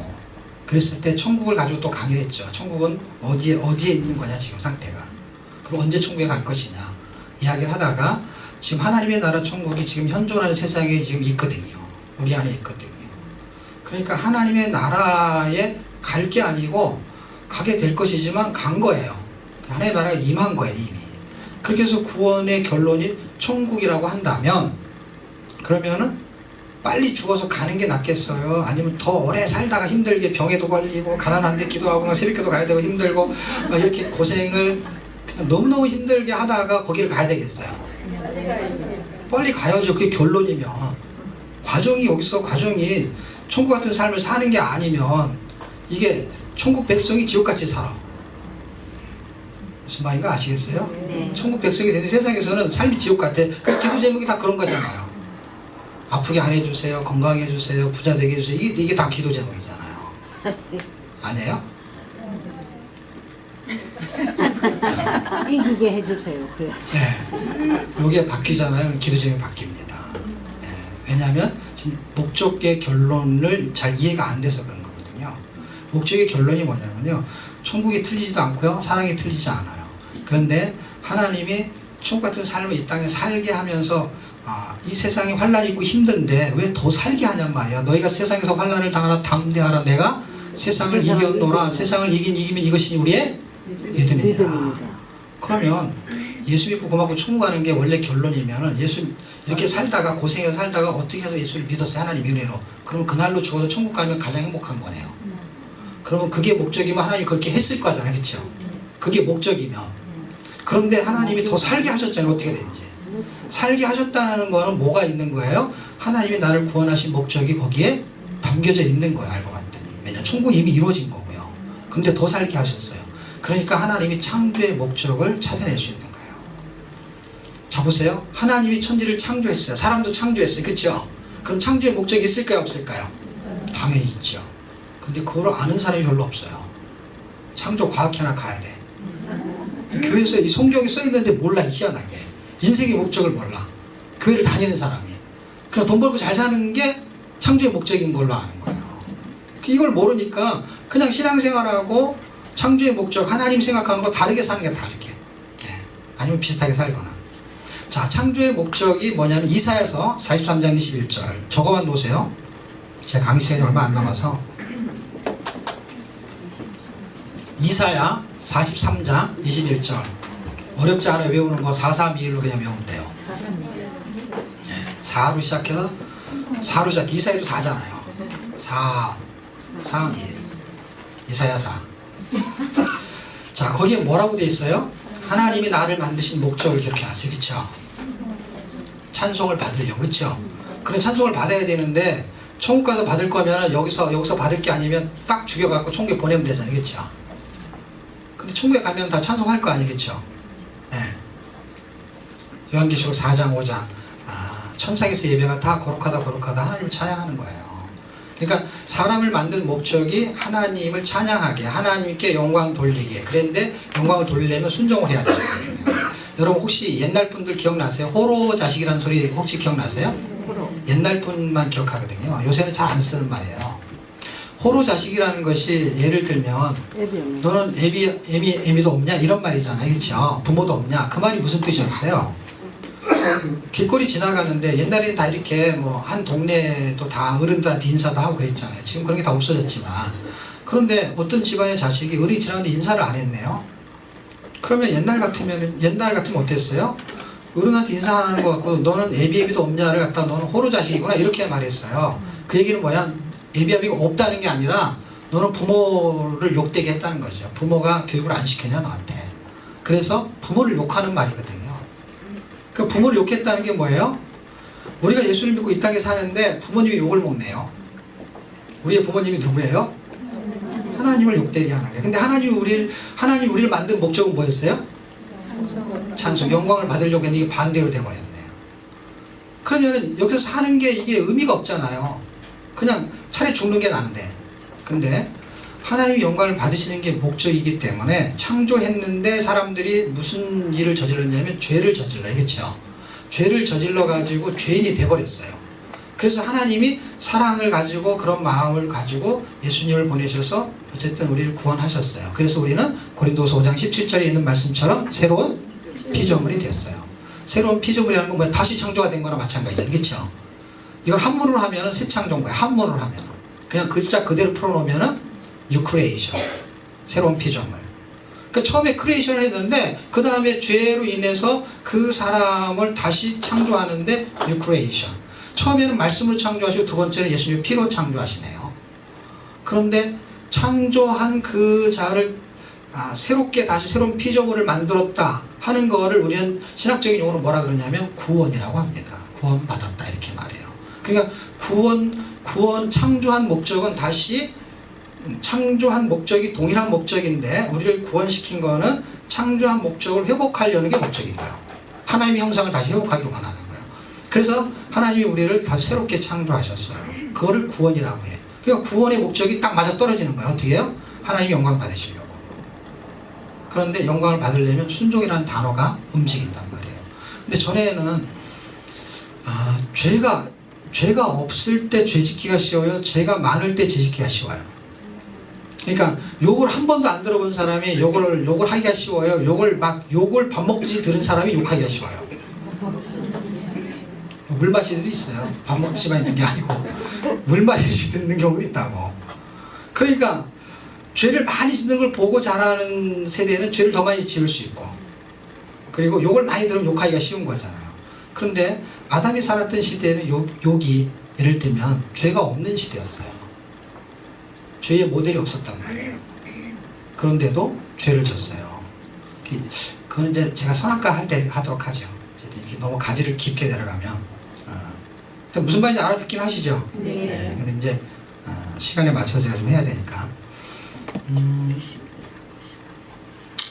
그랬을 때 천국을 가지고 또 강의를 했죠. 천국은 어디에 있는 거냐 지금 상태가. 그리고 언제 천국에 갈 것이냐 이야기를 하다가, 지금 하나님의 나라 천국이 지금 현존하는 세상에 지금 있거든요. 우리 안에 있거든요. 그러니까 하나님의 나라에 갈 게 아니고 가게 될 것이지만 간 거예요. 하나님의 나라가 임한 거예요, 이미. 그렇게 해서 구원의 결론이 천국이라고 한다면, 그러면은 빨리 죽어서 가는 게 낫겠어요? 아니면 더 오래 살다가 힘들게 병에도 걸리고 가난한데 기도하고 새벽기도 가야 되고 힘들고 막 이렇게 고생을 그냥 너무너무 힘들게 하다가 거기를 가야 되겠어요? 빨리 가야죠. 그게 결론이면. 과정이 천국 같은 삶을 사는 게 아니면 이게 천국 백성이 지옥같이 살아. 무슨 말인가 아시겠어요? 네. 천국 백성이 되는 세상에서는 삶이 지옥 같아. 그래서 기도 제목이 다 그런 거잖아요. 아프게 안 해주세요. 건강해 주세요. 부자 되게 해주세요. 이게 다 기도 제목이잖아요. 아니에요? 이기게 해주세요. 그래. 네. 요게 바뀌잖아요. 기도 제목이 바뀝니다. 네. 왜냐하면 지금 목적의 결론을 잘 이해가 안 돼서 그런 거거든요. 목적의 결론이 뭐냐면요, 천국이 틀리지도 않고요, 사랑이 틀리지 않아요. 그런데 하나님이 천국 같은 삶을 이 땅에 살게 하면서, 이 세상에 환란이 있고 힘든데 왜 더 살게 하냔 말이야. 너희가 세상에서 환란을 당하라 담대하라. 내가 세상을 이겼노라. 세상을 이기면 이것이 우리의 믿음이니라. 그러면 예수 믿고 고맙고 천국 가는 게 원래 결론이면은, 예수 이렇게 살다가 고생해서 살다가 어떻게 해서 예수를 믿었어요, 하나님 은혜로. 그럼 그날로 죽어서 천국 가면 가장 행복한 거네요. 그러면 그게 목적이면 하나님이 그렇게 했을 거잖아요. 그렇죠? 그게 목적이면. 그런데 하나님이 더 살게 하셨잖아요. 어떻게 되는지. 살게 하셨다는 거는 뭐가 있는 거예요? 하나님이 나를 구원하신 목적이 거기에 담겨져 있는 거예요. 알고 봤더니. 왜냐하면 천국이 이미 이루어진 거고요. 근데 더 살게 하셨어요. 그러니까 하나님이 창조의 목적을 찾아낼 수 있는 거예요. 자, 보세요. 하나님이 천지를 창조했어요. 사람도 창조했어요. 그렇죠? 그럼 창조의 목적이 있을까요, 없을까요? 당연히 있죠. 근데 그걸 아는 사람이 별로 없어요. 창조 과학회나 가야 돼. 교회에서 이 성경이 써있는데 몰라, 희한하게. 인생의 목적을 몰라. 교회를 다니는 사람이. 그냥 돈 벌고 잘 사는 게 창조의 목적인 걸로 아는 거예요. 이걸 모르니까 그냥 신앙생활하고 창조의 목적, 하나님 생각하는 거 다르게 사는 게 다르게. 아니면 비슷하게 살거나. 자, 창조의 목적이 뭐냐면 이사야서 43장 21절. 저거만 보세요. 제 강의 시간이 얼마 안 남아서. 이사야 43장 21절. 어렵지 않아요. 외우는 거 4-3-2-1로 그냥 외우면 돼요. 4로 시작해서 4로 시작. 이사야도 4잖아요. 4, 3, 2. 이사야 4. 자, 거기에 뭐라고 돼 있어요? 하나님이 나를 만드신 목적을 기록해놨어요. 그쵸? 찬송을 받으려고. 그쵸? 그래, 찬송을 받아야 되는데 천국 가서 받을 거면 여기서 받을 게 아니면 딱 죽여갖고 천국에 보내면 되잖아요. 그쵸? 근데 천국에 가면 다 찬송할 거 아니겠죠? 예. 요한계시록 4장 5장 천상에서 예배가 다 거룩하다 하나님을 찬양하는 거예요. 그러니까 사람을 만든 목적이 하나님을 찬양하게, 하나님께 영광 돌리게. 그런데 영광을 돌리려면 순종을 해야 되거든요. 여러분 혹시 옛날 분들 기억나세요? 호로 자식이라는 소리 혹시 기억나세요? 옛날 분만 기억하거든요. 요새는 잘 안 쓰는 말이에요. 호로 자식이라는 것이 예를 들면 너는 애미도 없냐? 이런 말이잖아요. 그렇죠? 부모도 없냐? 그 말이 무슨 뜻이었어요? 길거리 지나가는데 옛날에는 다 이렇게 뭐 한 동네도 다 어른들한테 인사도 하고 그랬잖아요. 지금 그런 게 다 없어졌지만, 그런데 어떤 집안의 자식이 어른이 지나가는데 인사를 안 했네요. 그러면 옛날 같으면 어땠어요? 어른한테 인사하는 것 같고 너는 애비도 없냐를 갖다 너는 호로 자식이구나 이렇게 말했어요. 그 얘기는 뭐야? 애비가 없다는 게 아니라 너는 부모를 욕되게 했다는 거죠. 부모가 교육을 안 시켰냐 너한테. 그래서 부모를 욕하는 말이거든요. 그 부모를 욕했다는 게 뭐예요? 우리가 예수를 믿고 이 땅에 사는데 부모님이 욕을 먹네요. 우리의 부모님이 누구예요? 하나님을 욕되게 하는 거예요. 근데 하나님이 우리를 만든 목적은 뭐였어요? 찬송, 영광을 받으려고 했는데 이게 반대로 돼버렸네요. 그러면 여기서 사는 게 이게 의미가 없잖아요. 그냥 차라리 죽는 게 나은데. 근데 하나님이 영광을 받으시는 게 목적이기 때문에 창조했는데 사람들이 무슨 일을 저질렀냐면 죄를 저질러요. 그렇죠? 죄를 저질러 가지고 죄인이 돼버렸어요. 그래서 하나님이 사랑을 가지고 그런 마음을 가지고 예수님을 보내셔서 어쨌든 우리를 구원하셨어요. 그래서 우리는 고린도서 5장 17절에 있는 말씀처럼 새로운 피조물이 됐어요. 새로운 피조물이라는 건 뭐야? 다시 창조가 된 거나 마찬가지죠. 그렇죠? 이걸 한문으로 하면은 새 창조인 거예요. 한문으로 하면은. 그냥 글자 그대로 풀어놓으면은 New Creation. 새로운 피조물. 그러니까 처음에 크리에이션을 했는데 그 다음에 죄로 인해서 그 사람을 다시 창조하는데 New Creation. 처음에는 말씀으로 창조하시고 두 번째는 예수님의 피로 창조하시네요. 그런데 창조한 그 자를 새롭게 다시 새로운 피조물을 만들었다 하는 거를 우리는 신학적인 용어로 뭐라 그러냐면 구원이라고 합니다. 구원받았다 이렇게 말해요. 그러니까 구원 창조한 목적은 다시 창조한 목적이 동일한 목적인데 우리를 구원시킨 거는 창조한 목적을 회복하려는 게 목적인 거예요. 하나님의 형상을 다시 회복하기를 원하는 거예요. 그래서 하나님이 우리를 다시 새롭게 창조하셨어요. 그거를 구원이라고 해. 그러니까 구원의 목적이 딱 맞아 떨어지는 거예요. 어떻게 해요? 하나님이 영광 받으시려고. 그런데 영광을 받으려면 순종이라는 단어가 움직인단 말이에요. 근데 전에는 죄가 없을 때 죄 짓기가 쉬워요? 죄가 많을 때 죄 짓기가 쉬워요? 그러니까 욕을 한 번도 안 들어본 사람이 욕을 하기가 쉬워요? 욕을 밥 먹듯이 들은 사람이 욕하기가 쉬워요? 물 마시듯이 있어요. 밥 먹듯이만 있는 게 아니고 물 마시듯이 듣는 경우도 있다고. 그러니까 죄를 많이 짓는 걸 보고 자라는 세대는 죄를 더 많이 지을 수 있고, 그리고 욕을 많이 들으면 욕하기가 쉬운 거잖아요. 그런데 아담이 살았던 시대에는 욕이 예를 들면 죄가 없는 시대였어요. 죄의 모델이 없었단 말이에요. 그런데도 죄를 졌어요. 그건 이제 제가 선악과 할 때 하도록 하죠. 이렇게 너무 가지를 깊게 내려가면 무슨 말인지 알아듣긴 하시죠? 네. 근데 이제 시간에 맞춰서 제가 좀 해야 되니까.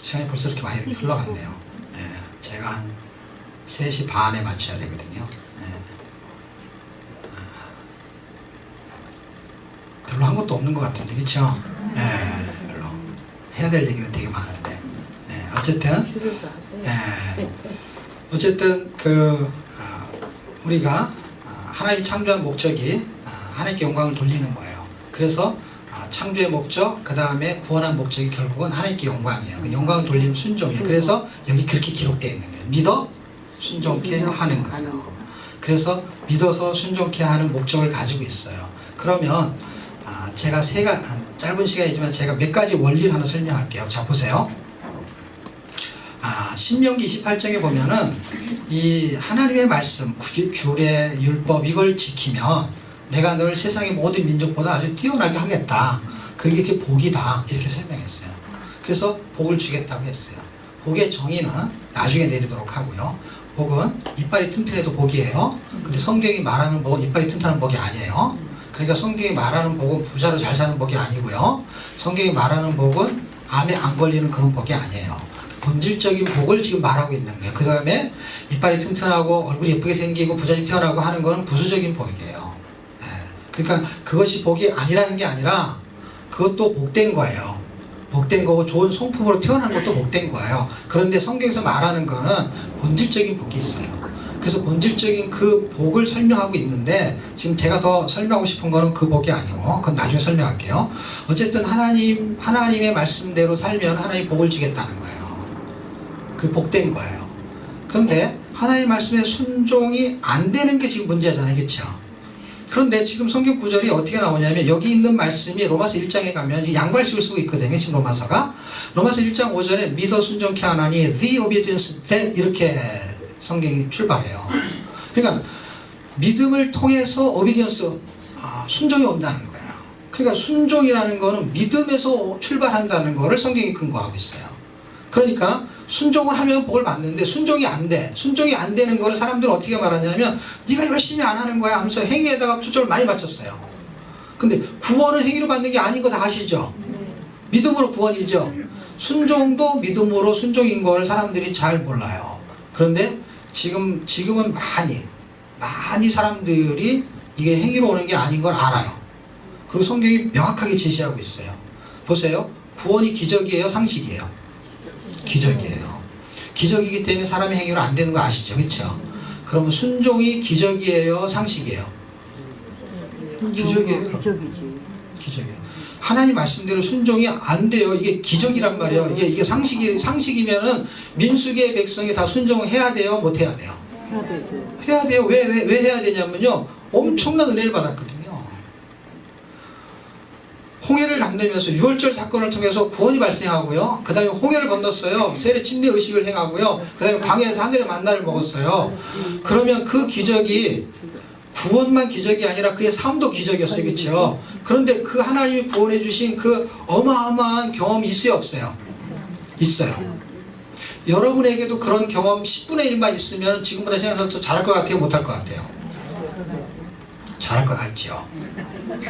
시간이 벌써 이렇게 많이 흘러갔네요. 네. 제가 한 3시 반에 맞춰야 되거든요. 네. 별로 한 것도 없는 것 같은데, 그쵸? 네, 별로. 해야 될 얘기는 되게 많은데. 네, 어쨌든, 우리가 하나님 창조한 목적이 하나님께 영광을 돌리는 거예요. 그래서 창조의 목적, 그 다음에 구원한 목적이 결국은 하나님께 영광이에요. 그 영광을 돌리는 순종이에요. 그래서 여기 그렇게 기록되어 있는 거예요. 믿어 순종케 하는 거예요. 그래서 믿어서 순종케 하는 목적을 가지고 있어요. 그러면 제가 짧은 시간이지만 제가 몇 가지 원리를 하나 설명할게요. 자, 보세요. 신명기 28장에 보면은 이 하나님의 말씀, 규례, 율법 이걸 지키면 내가 널 세상의 모든 민족보다 아주 뛰어나게 하겠다. 그게 복이다. 이렇게 설명했어요. 그래서 복을 주겠다고 했어요. 복의 정의는 나중에 내리도록 하고요. 복은 이빨이 튼튼해도 복이에요. 근데 성경이 말하는 복은 이빨이 튼튼한 복이 아니에요. 그러니까 성경이 말하는 복은 부자로 잘 사는 복이 아니고요. 성경이 말하는 복은 암에 안 걸리는 그런 복이 아니에요. 본질적인 복을 지금 말하고 있는 거예요. 그 다음에 이빨이 튼튼하고 얼굴이 예쁘게 생기고 부자식 태어나고 하는 거는 부수적인 복이에요. 그러니까 그것이 복이 아니라는 게 아니라 그것도 복된 거예요. 복된 거고 좋은 성품으로 태어난 것도 복된 거예요. 그런데 성경에서 말하는 거는 본질적인 복이 있어요. 그래서 본질적인 그 복을 설명하고 있는데 지금 제가 더 설명하고 싶은 거는 그 복이 아니고 그건 나중에 설명할게요. 어쨌든 하나님의 말씀대로 살면 하나님 복을 주겠다는 거예요. 그게 복된 거예요. 그런데 하나님의 말씀에 순종이 안 되는 게 지금 문제잖아요. 그렇죠? 그런데 지금 성경 구절이 어떻게 나오냐면 여기 있는 말씀이 로마서 1장에 가면 양발식을 쓰고 있거든요. 지금 로마서 1장 5절에 믿어 순종케 하나니 the obedience that 이렇게 성경이 출발해요. 그러니까 믿음을 통해서 obedience 순종이 온다는 거예요. 그러니까 순종이라는 거는 믿음에서 출발한다는 거를 성경이 근거하고 있어요. 그러니까 순종을 하면 복을 받는데 순종이 안 돼. 순종이 안 되는 거를 사람들은 어떻게 말하냐면 네가 열심히 안 하는 거야 하면서 행위에다가 초점을 많이 맞췄어요. 근데 구원은 행위로 받는 게 아닌 거 다 아시죠? 믿음으로 구원이죠. 순종도 믿음으로 순종인 거를 사람들이 잘 몰라요. 그런데 지금은 많이 사람들이 이게 행위로 오는 게 아닌 걸 알아요. 그리고 성경이 명확하게 제시하고 있어요. 보세요. 구원이 기적이에요? 상식이에요? 기적이에요. 기적이기 때문에 사람의 행위로 안 되는 거 아시죠? 그렇죠? 그러면 순종이 기적이에요? 상식이에요? 기적이에요. 기적이에요. 하나님 말씀대로 순종이 안 돼요. 이게 기적이란 말이에요. 이게 상식이면은 민수기의 백성이 다 순종을 해야 돼요? 못 해야 돼요? 해야 돼요. 왜 해야 되냐면요. 엄청난 은혜를 받았거든요. 홍해를 건너면서 유월절 사건을 통해서 구원이 발생하고요. 그 다음에 홍해를 건넜어요. 세례 침례 의식을 행하고요. 그 다음에 광야에서 하늘의 만나를 먹었어요. 그러면 그 기적이 구원만 기적이 아니라 그의 삶도 기적이었어요. 그렇죠? 그런데 그 하나님이 구원해 주신 그 어마어마한 경험이 있어요? 없어요? 있어요. 여러분에게도 그런 경험 10분의 1만 있으면 지금보다 신앙생활 더 잘할 것 같아요? 못할 것 같아요? 잘할 것 같죠.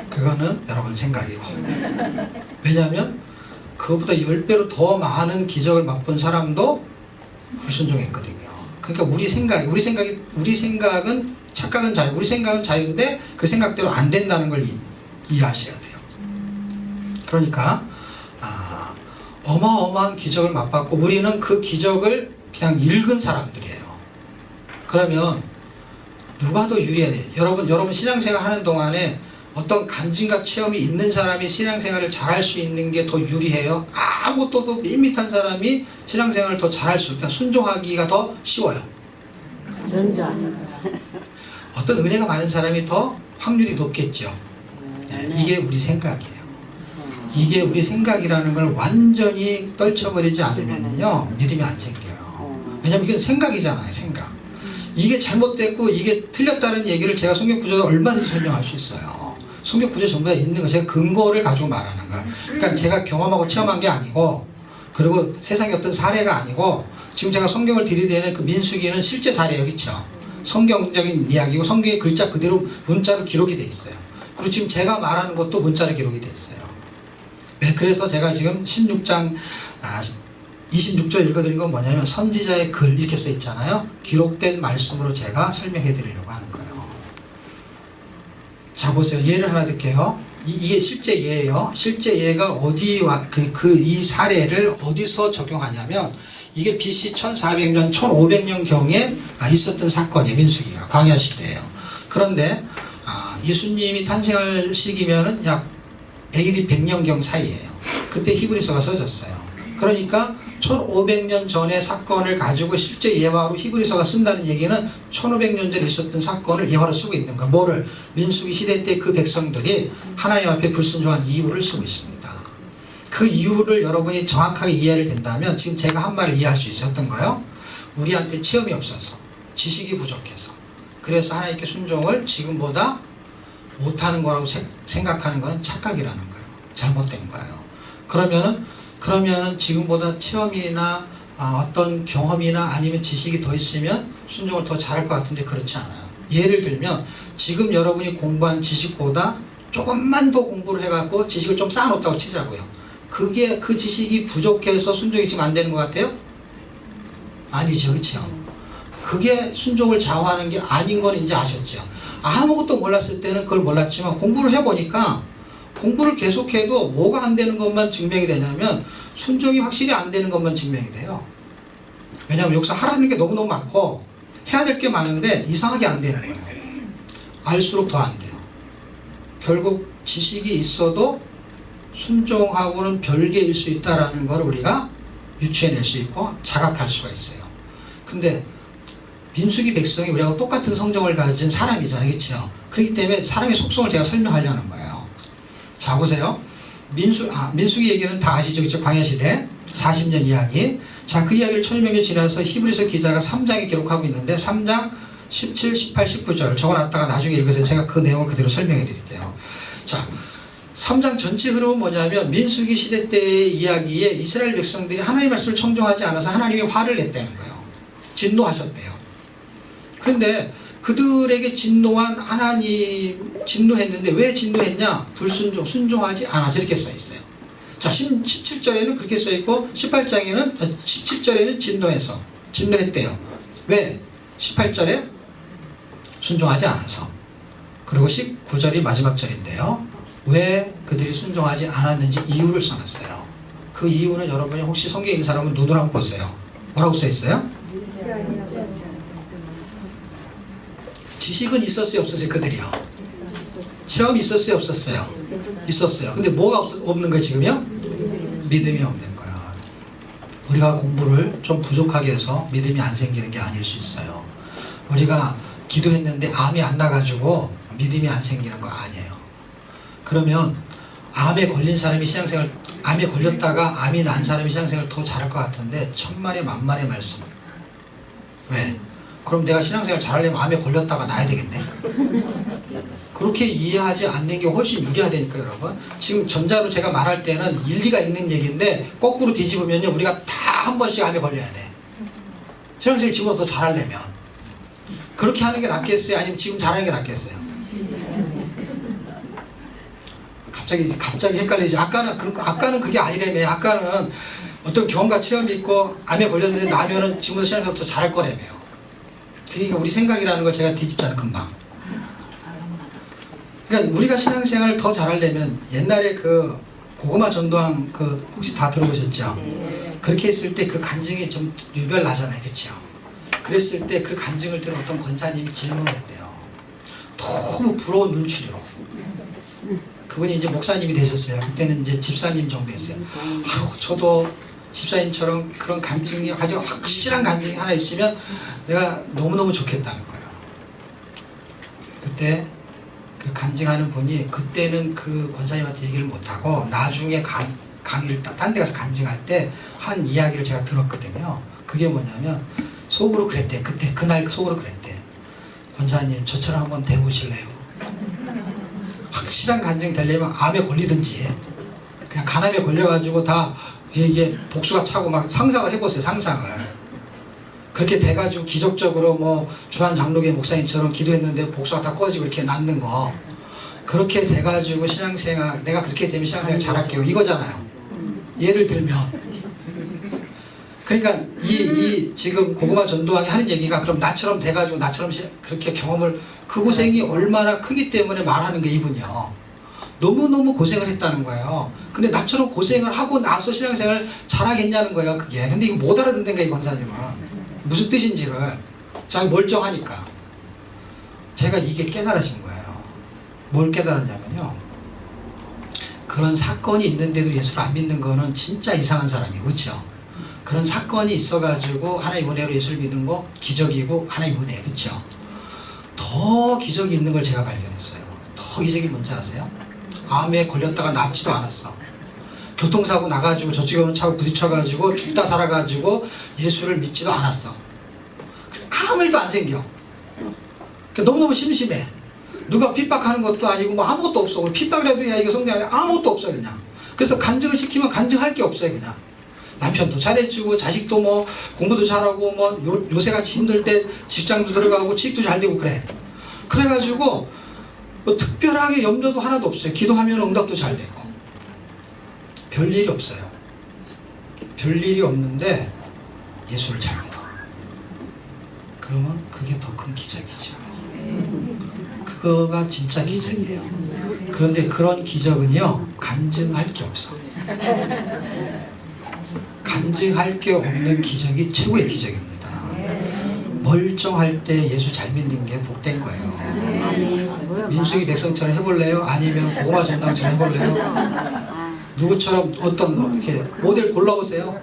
그거는 여러분 생각이고. 왜냐하면 그것보다 10배로 더 많은 기적을 맛본 사람도 불순종했거든요. 그러니까 우리 생각은 착각은 자유, 우리 생각은 자유인데 그 생각대로 안 된다는 걸 이해하셔야 돼요. 그러니까 어마어마한 기적을 맛봤고 우리는 그 기적을 그냥 읽은 사람들이에요. 그러면 누가 더 유리해요? 여러분 신앙생활 하는 동안에 어떤 간증과 체험이 있는 사람이 신앙생활을 잘할 수 있는 게 더 유리해요? 아무것도 밋밋한 사람이 신앙생활을 더 잘할 수, 그러니까 순종하기가 더 쉬워요. 전자. 어떤 은혜가 많은 사람이 더 확률이 높겠죠. 이게 우리 생각이에요. 이게 우리 생각이라는 걸 완전히 떨쳐버리지 않으면요 믿음이 안 생겨요. 왜냐면 이건 생각이잖아요. 생각. 이게 잘못됐고 이게 틀렸다는 얘기를 제가 성경 구조로 얼마든지 설명할 수 있어요. 성경 구조 전부 다 있는 거, 제가 근거를 가지고 말하는 거야. 그러니까 제가 경험하고 체험한 게 아니고, 그리고 세상의 어떤 사례가 아니고, 지금 제가 성경을 들이대는 그 민수기는 실제 사례예요. 그렇죠? 성경적인 이야기고 성경의 글자 그대로 문자로 기록이 돼 있어요. 그리고 지금 제가 말하는 것도 문자로 기록이 돼 있어요. 그래서 제가 지금 16장 26절 읽어드린 건 뭐냐면 선지자의 글 이렇게 써 있잖아요. 기록된 말씀으로 제가 설명해 드리려고 하는 거예요. 자 보세요. 예를 하나 들게요. 이게 실제 예예요. 실제 예가 어디와 이 사례를 어디서 적용하냐면 이게 BC 1400년 1500년경에 있었던 사건이에요. 민수기가 광야 시대예요. 그런데 예수님이 탄생할 시기면은 약 AD 100년경 사이예요. 그때 히브리서가 써졌어요. 그러니까 1500년 전의 사건을 가지고 실제 예화로 히브리서가 쓴다는 얘기는 1500년 전에 있었던 사건을 예화로 쓰고 있는 거예요. 뭐를? 민수기 시대 때 그 백성들이 하나님 앞에 불순종한 이유를 쓰고 있습니다. 그 이유를 여러분이 정확하게 이해를 된다면 지금 제가 한 말을 이해할 수 있어요. 어떤 거요? 우리한테 체험이 없어서, 지식이 부족해서, 그래서 하나님께 순종을 지금보다 못하는 거라고 생각하는 거는 착각이라는 거예요. 잘못된 거예요. 그러면은 지금보다 체험이나 어떤 경험이나 아니면 지식이 더 있으면 순종을 더 잘할 것 같은데 그렇지 않아요. 예를 들면 지금 여러분이 공부한 지식보다 조금만 더 공부를 해갖고 지식을 좀 쌓아놓았다고 치자고요. 그 지식이 부족해서 순종이 지금 안 되는 것 같아요? 아니죠, 그렇죠? 그게 순종을 좌우하는 게 아닌 건 이제 아셨죠? 아무것도 몰랐을 때는 그걸 몰랐지만 공부를 해보니까 공부를 계속해도 뭐가 안 되는 것만 증명이 되냐면 순종이 확실히 안 되는 것만 증명이 돼요. 왜냐하면 여기서 하라는 게 너무너무 많고 해야 될 게 많은데 이상하게 안 되는 거예요. 알수록 더 안 돼요. 결국 지식이 있어도 순종하고는 별개일 수 있다는 걸 우리가 유추해낼 수 있고 자각할 수가 있어요. 근데 민수기 백성이 우리하고 똑같은 성정을 가진 사람이잖아요. 그렇죠? 그렇기 때문에 사람의 속성을 제가 설명하려는 거예요. 자, 보세요. 민수기 얘기는 다 아시죠? 그렇죠? 광야시대 40년 이야기. 자, 그 이야기를 1000년이 지나서 히브리서 기자가 3장에 기록하고 있는데 3장 17, 18, 19절 적어놨다가 나중에 읽어서 제가 그 내용을 그대로 설명해 드릴게요. 자, 3장 전체 흐름은 뭐냐면 민수기 시대 때의 이야기에 이스라엘 백성들이 하나님의 말씀을 청종하지 않아서 하나님이 화를 냈다는 거예요. 진노하셨대요. 그런데 그들에게 진노한 하나님 진노했는데 왜 진노했냐? 불순종, 순종하지 않아서 이렇게 써있어요. 자, 17절에는 그렇게 써있고 17절에는 진노했대요. 왜? 18절에 순종하지 않아서. 그리고 19절이 마지막 절인데요. 왜 그들이 순종하지 않았는지 이유를 써놨어요. 그 이유는 여러분이 혹시 성경에 있는 사람은 눈으로 한번 보세요. 뭐라고 써있어요? 지식은 있었어요, 없었어요? 그들이요. 체험이 있었어요, 없었어요? 있었어요. 근데 뭐가 없는 거예요, 지금요? 믿음이 없는 거야. 우리가 공부를 좀 부족하게 해서 믿음이 안 생기는 게 아닐 수 있어요. 우리가 기도했는데 암이 안 나가지고 믿음이 안 생기는 거 아니에요. 그러면 암에 걸린 사람이 신앙생활, 암에 걸렸다가 암이 난 사람이 신앙생활 더 잘할 것 같은데 천만의 만만의 말씀. 왜? 그럼 내가 신앙생활 잘하려면 암에 걸렸다가 나야 되겠네. 그렇게 이해하지 않는 게 훨씬 유리하다니까 여러분. 지금 전자로 제가 말할 때는 일리가 있는 얘기인데 거꾸로 뒤집으면요 우리가 다 한 번씩 암에 걸려야 돼. 신앙생활 지금보다 더 잘하려면. 그렇게 하는 게 낫겠어요? 아니면 지금 잘하는 게 낫겠어요? 갑자기 헷갈리지. 아까는 그게 아니라며. 아까는 어떤 경험과 체험이 있고 암에 걸렸는데 나면은 지금보다 신앙생활 더 잘할 거라며. 그러니까 우리 생각이라는 걸 제가 뒤집잖아요, 금방. 그러니까 우리가 신앙생활을 더 잘하려면 옛날에 그 고구마 전도왕 그 혹시 다 들어보셨죠? 그렇게 했을 때 그 간증이 좀 유별나잖아요, 그렇죠? 그랬을 때 그 간증을 들은 어떤 권사님이 질문했대요. 너무 부러운 눈초리로. 그분이 이제 목사님이 되셨어요. 그때는 이제 집사님 정도 했어요. 아유, 저도 집사님처럼 그런 간증이 아주 확실한 간증이 하나 있으면 내가 너무너무 좋겠다는 거예요. 그때 그 간증하는 분이 그때는 그 권사님한테 얘기를 못하고 나중에 강의를 딴 데 가서 간증할 때 한 이야기를 제가 들었거든요. 그게 뭐냐면 속으로 그랬대. 그날 속으로 그랬대. 권사님 저처럼 한번 돼보실래요? 확실한 간증이 되려면 암에 걸리든지 그냥 간암에 걸려가지고 다 이게 복수가 차고 막 상상을 해보세요. 상상을. 그렇게 돼가지고 기적적으로 뭐 주한 장로교 목사님처럼 기도했는데 복수가 다 꺼지고 이렇게 낫는 거. 그렇게 돼가지고 신앙생활 내가 그렇게 되면 신앙생활 잘할게요. 이거잖아요. 예를 들면. 그러니까 이 지금 고구마 전도왕이 하는 얘기가 그럼 나처럼 돼가지고 나처럼 그렇게 경험을 그 고생이 얼마나 크기 때문에 말하는 게 이분이요. 너무너무 고생을 했다는 거예요. 근데 나처럼 고생을 하고 나서 신앙생활을 잘하겠냐는 거예요, 그게. 근데 이거 못 알아듣는다니까, 이 권사님은. 무슨 뜻인지를. 자기 멀쩡하니까. 제가 이게 깨달아진 거예요. 뭘 깨달았냐면요. 그런 사건이 있는데도 예수를 안 믿는 거는 진짜 이상한 사람이고, 그렇죠? 그런 사건이 있어가지고 하나의 은혜로 예수를 믿는 거 기적이고 하나의 은혜, 그렇죠? 더 기적이 있는 걸 제가 발견했어요. 더 기적이 뭔지 아세요? 암에 걸렸다가 낫지도 않았어. 교통사고 나가지고 저쪽에 오는 차고 부딪혀가지고 죽다 살아가지고 예수를 믿지도 않았어. 아무 일도 안 생겨. 너무너무 심심해. 누가 핍박하는 것도 아니고 뭐 아무것도 없어. 핍박이라도 해야 이거 성장이 아무것도 없어 그냥. 그래서 간증을 시키면 간증할 게 없어요 그냥. 남편도 잘해주고 자식도 뭐 공부도 잘하고 뭐 요새같이 힘들 때 직장도 들어가고 취직도 잘 되고 그래. 그래가지고 뭐 특별하게 염려도 하나도 없어요. 기도하면 응답도 잘 되고 별일이 없어요. 별일이 없는데 예수를 잘 믿어. 그러면 그게 더 큰 기적이죠. 그거가 진짜 기적이에요. 그런데 그런 기적은요 간증할 게 없어. 간증할 게 없는 기적이 최고의 기적입니다. 멀쩡할 때 예수 잘 믿는 게 복된 거예요. 민수기 백성처럼 해볼래요? 아니면 고구마 전당처럼 해볼래요? 누구처럼 어떤 거 이렇게 모델 골라보세요.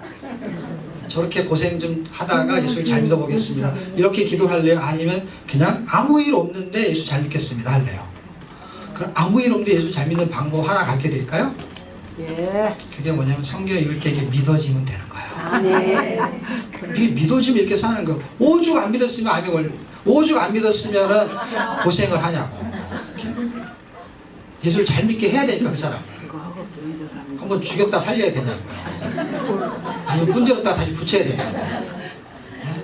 저렇게 고생 좀 하다가 예수를 잘 믿어보겠습니다. 이렇게 기도를 할래요? 아니면 그냥 아무 일 없는데 예수 잘 믿겠습니다 할래요? 그럼 아무 일 없는데 예수 잘 믿는 방법 하나 가르쳐 드릴까요? 예. 그게 뭐냐면 성경 읽을 때 이게 믿어지면 되는 거예요. 아, 네. 이게 믿어지면 이렇게 사는 거예요. 오죽 안 믿었으면 암이 걸려. 오죽 안 믿었으면은 고생을 하냐고. 예수를 잘 믿게 해야 되니까 그 사람을. 한번 죽였다 살려야 되냐고요. 아니면 문제로다 다시 붙여야 되냐고. 예?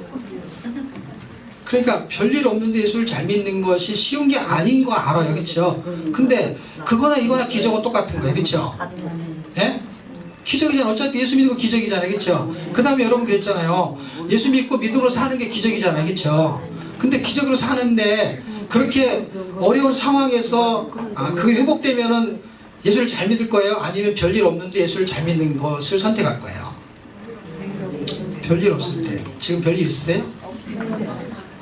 그러니까 별일 없는데 예수를 잘 믿는 것이 쉬운 게 아닌 거 알아요. 그렇죠? 근데 그거나 이거나 기적은 똑같은 거예요. 그렇죠? 예? 기적이잖아요. 어차피 예수 믿고 기적이잖아요. 그렇죠? 그 다음에 여러분 그랬잖아요. 예수 믿고 믿음으로 사는 게 기적이잖아요. 그렇죠? 근데 기적으로 사는데 그렇게 어려운 상황에서 그게 회복되면은 예수를 잘 믿을 거예요? 아니면 별일 없는데 예수를 잘 믿는 것을 선택할 거예요? 별일 없을 때. 지금 별일 있으세요?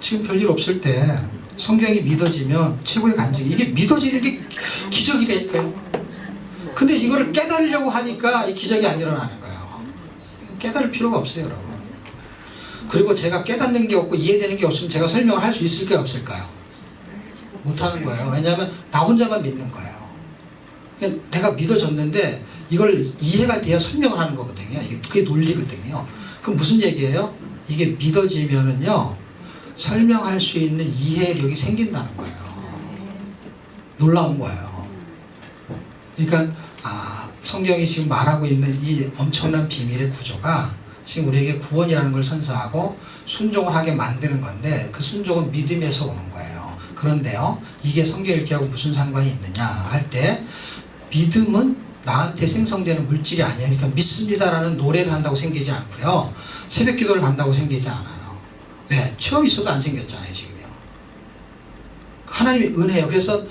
지금 별일 없을 때 성경이 믿어지면 최고의 간증이 이게 믿어지는 게 기적이라니까요. 근데 이거를 깨달으려고 하니까 이 기적이 안 일어나는 거예요. 깨달을 필요가 없어요 여러분. 그리고 제가 깨닫는 게 없고 이해되는 게 없으면 제가 설명을 할 수 있을까요 없을까요? 못하는 거예요. 왜냐하면 나 혼자만 믿는 거예요. 내가 믿어졌는데 이걸 이해가 돼야 설명을 하는 거거든요. 이게 그게 논리거든요. 그럼 무슨 얘기예요? 이게 믿어지면은요 설명할 수 있는 이해력이 생긴다는 거예요. 놀라운 거예요. 그러니까 성경이 지금 말하고 있는 이 엄청난 비밀의 구조가 지금 우리에게 구원이라는 걸 선사하고 순종을 하게 만드는 건데 그 순종은 믿음에서 오는 거예요. 그런데요 이게 성경 읽기하고 무슨 상관이 있느냐 할 때 믿음은 나한테 생성되는 물질이 아니에요. 그러니까 믿습니다라는 노래를 한다고 생기지 않고요. 새벽 기도를 간다고 생기지 않아요. 왜? 체험이 있어도 안 생겼잖아요. 지금요. 하나님의 은혜예요. 그래서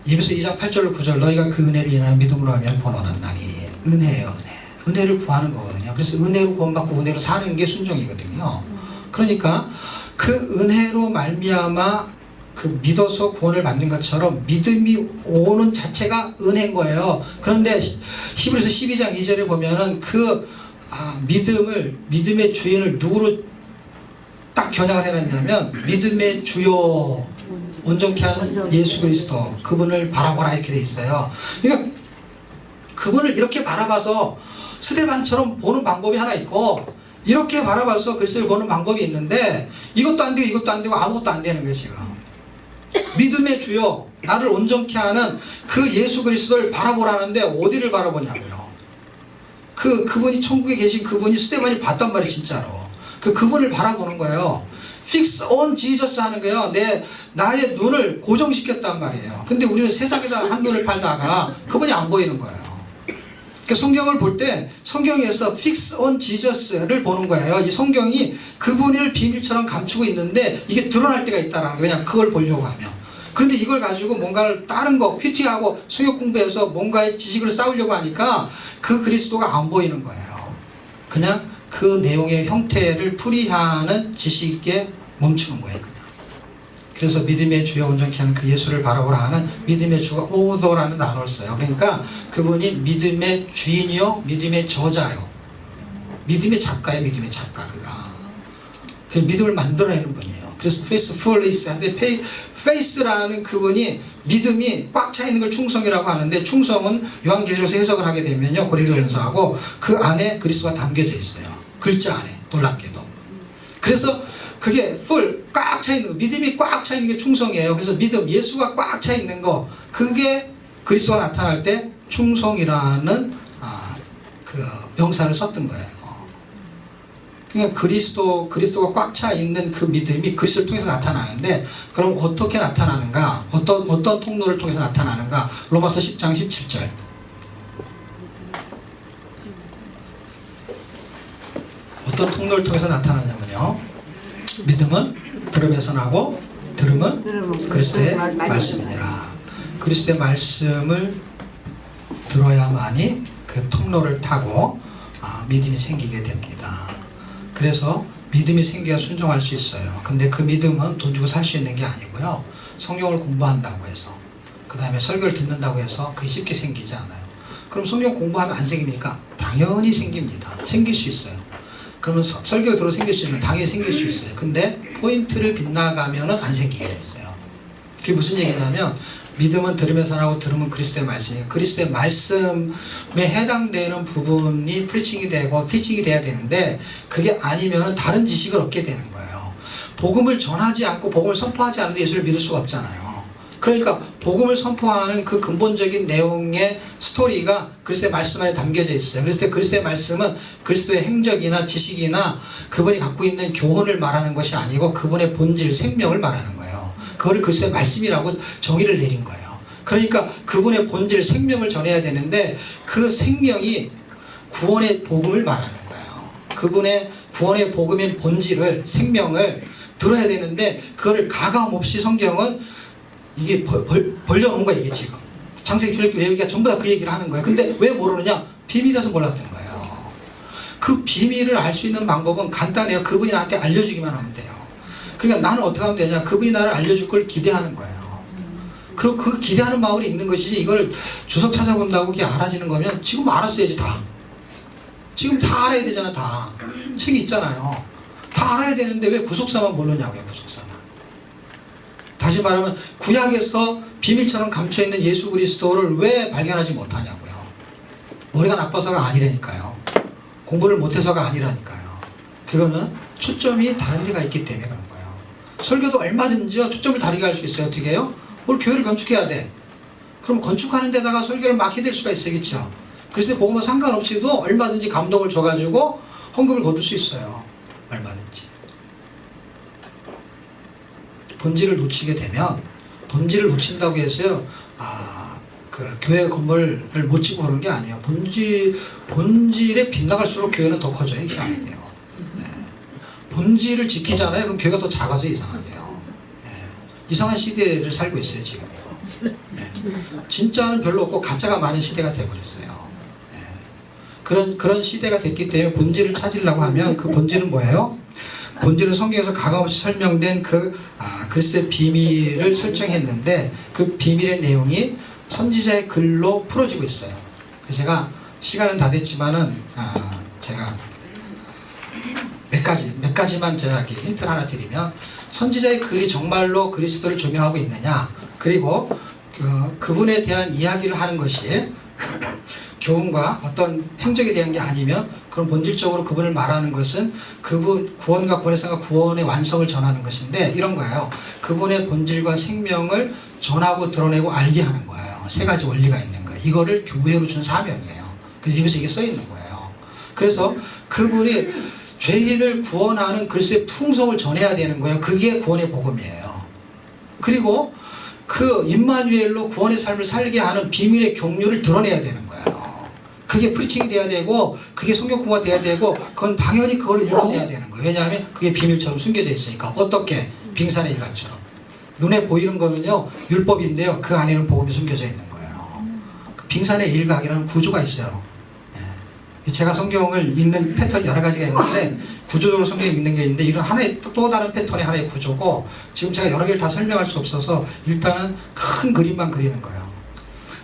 예배서 2장 8절 9절 너희가 그 은혜를 인하여 믿음으로 하면 구원 얻었나니 은혜예요. 은혜. 은혜를 구하는 거거든요. 그래서 은혜로 구원받고 은혜로 사는 게 순종이거든요. 그러니까 그 은혜로 말미암아 그 믿어서 구원을 받는 것처럼 믿음이 오는 자체가 은혜인 거예요. 그런데 히브리서 12장 2절에 보면은 그 믿음의 주인을 누구로 딱 겨냥을 해놨냐면 믿음의 주요 온전케 하는 예수 그리스도 그분을 바라보라 이렇게 돼 있어요. 그러니까 그분을 이렇게 바라봐서 스데반처럼 보는 방법이 하나 있고 이렇게 바라봐서 그리스도를 보는 방법이 있는데 이것도 안 되고 이것도 안 되고 아무것도 안 되는 거예요 지금. 믿음의 주요 나를 온전케 하는 그 예수 그리스도를 바라보라는데 어디를 바라보냐고요. 그분이 천국에 계신 그분이 스데반이 봤단 말이에요 진짜로. 그분을 바라보는 거예요. Fix on Jesus 하는 거예요. 나의 눈을 고정시켰단 말이에요. 근데 우리는 세상에다 한 눈을 팔다가 그분이 안 보이는 거예요. 그러니까 성경을 볼 때 성경에서 Fix on Jesus를 보는 거예요. 이 성경이 그분을 비밀처럼 감추고 있는데 이게 드러날 때가 있다는 거예요. 왜냐하면 그걸 보려고 하면. 그런데 이걸 가지고 뭔가를 다른 거 큐티하고 성역 공부해서 뭔가의 지식을 쌓으려고 하니까 그 그리스도가 안 보이는 거예요. 그냥 그 내용의 형태를 풀이하는 지식에 멈추는 거예요. 그냥. 그래서 믿음의 주여 온전케 하는 그 예수를 바라보라 하는 믿음의 주가 오더라는 단어를 써요. 그러니까 그분이 믿음의 주인이요 믿음의 저자요 믿음의 작가예요. 믿음의 작가 그가. 그 믿음을 만들어내는 분이에요. 그래서 faithfulness 하는데 faith라는 그분이 믿음이 꽉 차 있는 걸 충성이라고 하는데, 충성은 요한계시록에서 해석을 하게 되면요, 고린도전서하고 그 안에 그리스도가 담겨져 있어요. 글자 안에, 놀랍게도. 그래서 그게 full, 꽉 차 있는 거, 믿음이 꽉 차 있는 게 충성이에요. 그래서 믿음, 예수가 꽉 차 있는 거, 그게 그리스도가 나타날 때 충성이라는 그 명사를 썼던 거예요. 그러니까 그리스도가 꽉 차 있는 그 믿음이 그리스도를 통해서 나타나는데, 그럼 어떻게 나타나는가? 어떤 통로를 통해서 나타나는가? 로마서 10장 17절. 어떤 통로를 통해서 나타나냐면요, 믿음은 들음에서 나고 들음은 그리스도의 말씀이니라. 그리스도의 말씀을 들어야만이 그 통로를 타고 믿음이 생기게 됩니다. 그래서 믿음이 생겨야 순종할 수 있어요. 근데 그 믿음은 돈 주고 살 수 있는 게 아니고요, 성경을 공부한다고 해서, 그 다음에 설교를 듣는다고 해서 그게 쉽게 생기지 않아요. 그럼 성경 공부하면 안 생깁니까? 당연히 생깁니다. 생길 수 있어요. 그러면 설교 들어 생길 수 있는, 당연히 생길 수 있어요. 근데 포인트를 빗나가면은 안 생기게 됐어요. 그게 무슨 얘기냐면, 믿음은 들으면서 나고 들으면 그리스도의 말씀이에요. 그리스도의 말씀에 해당되는 부분이 프리칭이 되고 티칭이 돼야 되는데, 그게 아니면 다른 지식을 얻게 되는 거예요. 복음을 전하지 않고 복음을 선포하지 않는데 예수를 믿을 수가 없잖아요. 그러니까 복음을 선포하는 그 근본적인 내용의 스토리가 그리스도의 말씀 안에 담겨져 있어요. 그리스도의 말씀은 그리스도의 행적이나 지식이나 그분이 갖고 있는 교훈을 말하는 것이 아니고 그분의 본질, 생명을 말하는 거예요. 그걸 그리스도의 말씀이라고 정의를 내린 거예요. 그러니까 그분의 본질, 생명을 전해야 되는데, 그 생명이 구원의 복음을 말하는 거예요. 그분의 구원의 복음인 본질을, 생명을 들어야 되는데, 그거를 가감 없이 성경은 이게 벌려놓은 거예요. 이게 지금 창세기, 출애굽기, 레위기가 전부 다 그 얘기를 하는 거예요. 근데 왜 모르느냐? 비밀이라서 몰랐던 거예요. 그 비밀을 알 수 있는 방법은 간단해요. 그분이 나한테 알려주기만 하면 돼요. 그러니까 나는 어떻게 하면 되냐? 그분이 나를 알려줄 걸 기대하는 거예요. 그리고 그 기대하는 마음이 있는 것이지, 이걸 주석 찾아본다고 그게 알아지는 거면 지금 알았어야지. 지금 다 알아야 되잖아. 다 책이 있잖아요. 다 알아야 되는데 왜 구속사만 모르냐고요. 구속사만. 다시 말하면 구약에서 비밀처럼 감춰있는 예수 그리스도를 왜 발견하지 못하냐고요. 머리가 나빠서가 아니라니까요. 공부를 못해서가 아니라니까요. 그거는 초점이 다른 데가 있기 때문에 그런 거예요. 설교도 얼마든지 초점을 다르게 할 수 있어요. 어떻게 해요? 오늘 교회를 건축해야 돼. 그럼 건축하는 데다가 설교를 막 해댈 수가 있어야겠죠. 그래서 복음은 상관없이도 얼마든지 감동을 줘가지고 헌금을 거둘 수 있어요. 얼마든지. 본질을 놓치게 되면, 본질을 놓친다고 해서요, 그 교회 건물을 못 짓고 그런 게 아니에요. 본질에 빗나갈수록 교회는 더 커져요. 이상하게요. 본질을 지키잖아요. 그럼 교회가 더 작아져. 이상하게요. 이상한 시대를 살고 있어요 지금. 진짜는 별로 없고 가짜가 많은 시대가 되어버렸어요. 그런 시대가 됐기 때문에 본질을 찾으려고 하면, 그 본질은 뭐예요? 본질은 성경에서 가감없이 설명된 그리스도의 비밀을 설정했는데, 그 비밀의 내용이 선지자의 글로 풀어지고 있어요. 그래서 제가 시간은 다 됐지만은 제가 몇 가지만 제가 힌트를 하나 드리면, 선지자의 글이 정말로 그리스도를 조명하고 있느냐, 그리고 그분에 대한 이야기를 하는 것이 교훈과 어떤 행적에 대한 게 아니면, 그럼 본질적으로 그분을 말하는 것은 그분 구원과 구원의 생과 구원의 완성을 전하는 것인데, 이런 거예요. 그분의 본질과 생명을 전하고 드러내고 알게 하는 거예요. 세 가지 원리가 있는 거예요. 이거를 교회로 준 사명이에요. 그래서 입에서 이게 써 있는 거예요. 그래서 그분이 죄인을 구원하는 그리스도의 풍성을 전해야 되는 거예요. 그게 구원의 복음이에요. 그리고 그 임마누엘로 구원의 삶을 살게 하는 비밀의 경륜을 드러내야 되는 거예요. 그게 프리칭이 돼야 되고, 그게 성경 공부가 돼야 되고, 그건 당연히 그걸 읽어내야 되는 거예요. 왜냐하면 그게 비밀처럼 숨겨져 있으니까. 어떻게? 빙산의 일각처럼. 눈에 보이는 거는요 율법인데요, 그 안에는 복음이 숨겨져 있는 거예요. 빙산의 일각이라는 구조가 있어요. 제가 성경을 읽는 패턴이 여러 가지가 있는데, 구조적으로 성경을 읽는 게 있는데, 이런 하나의 또 다른 패턴의 하나의 구조고, 지금 제가 여러 개를 다 설명할 수 없어서 일단은 큰 그림만 그리는 거예요.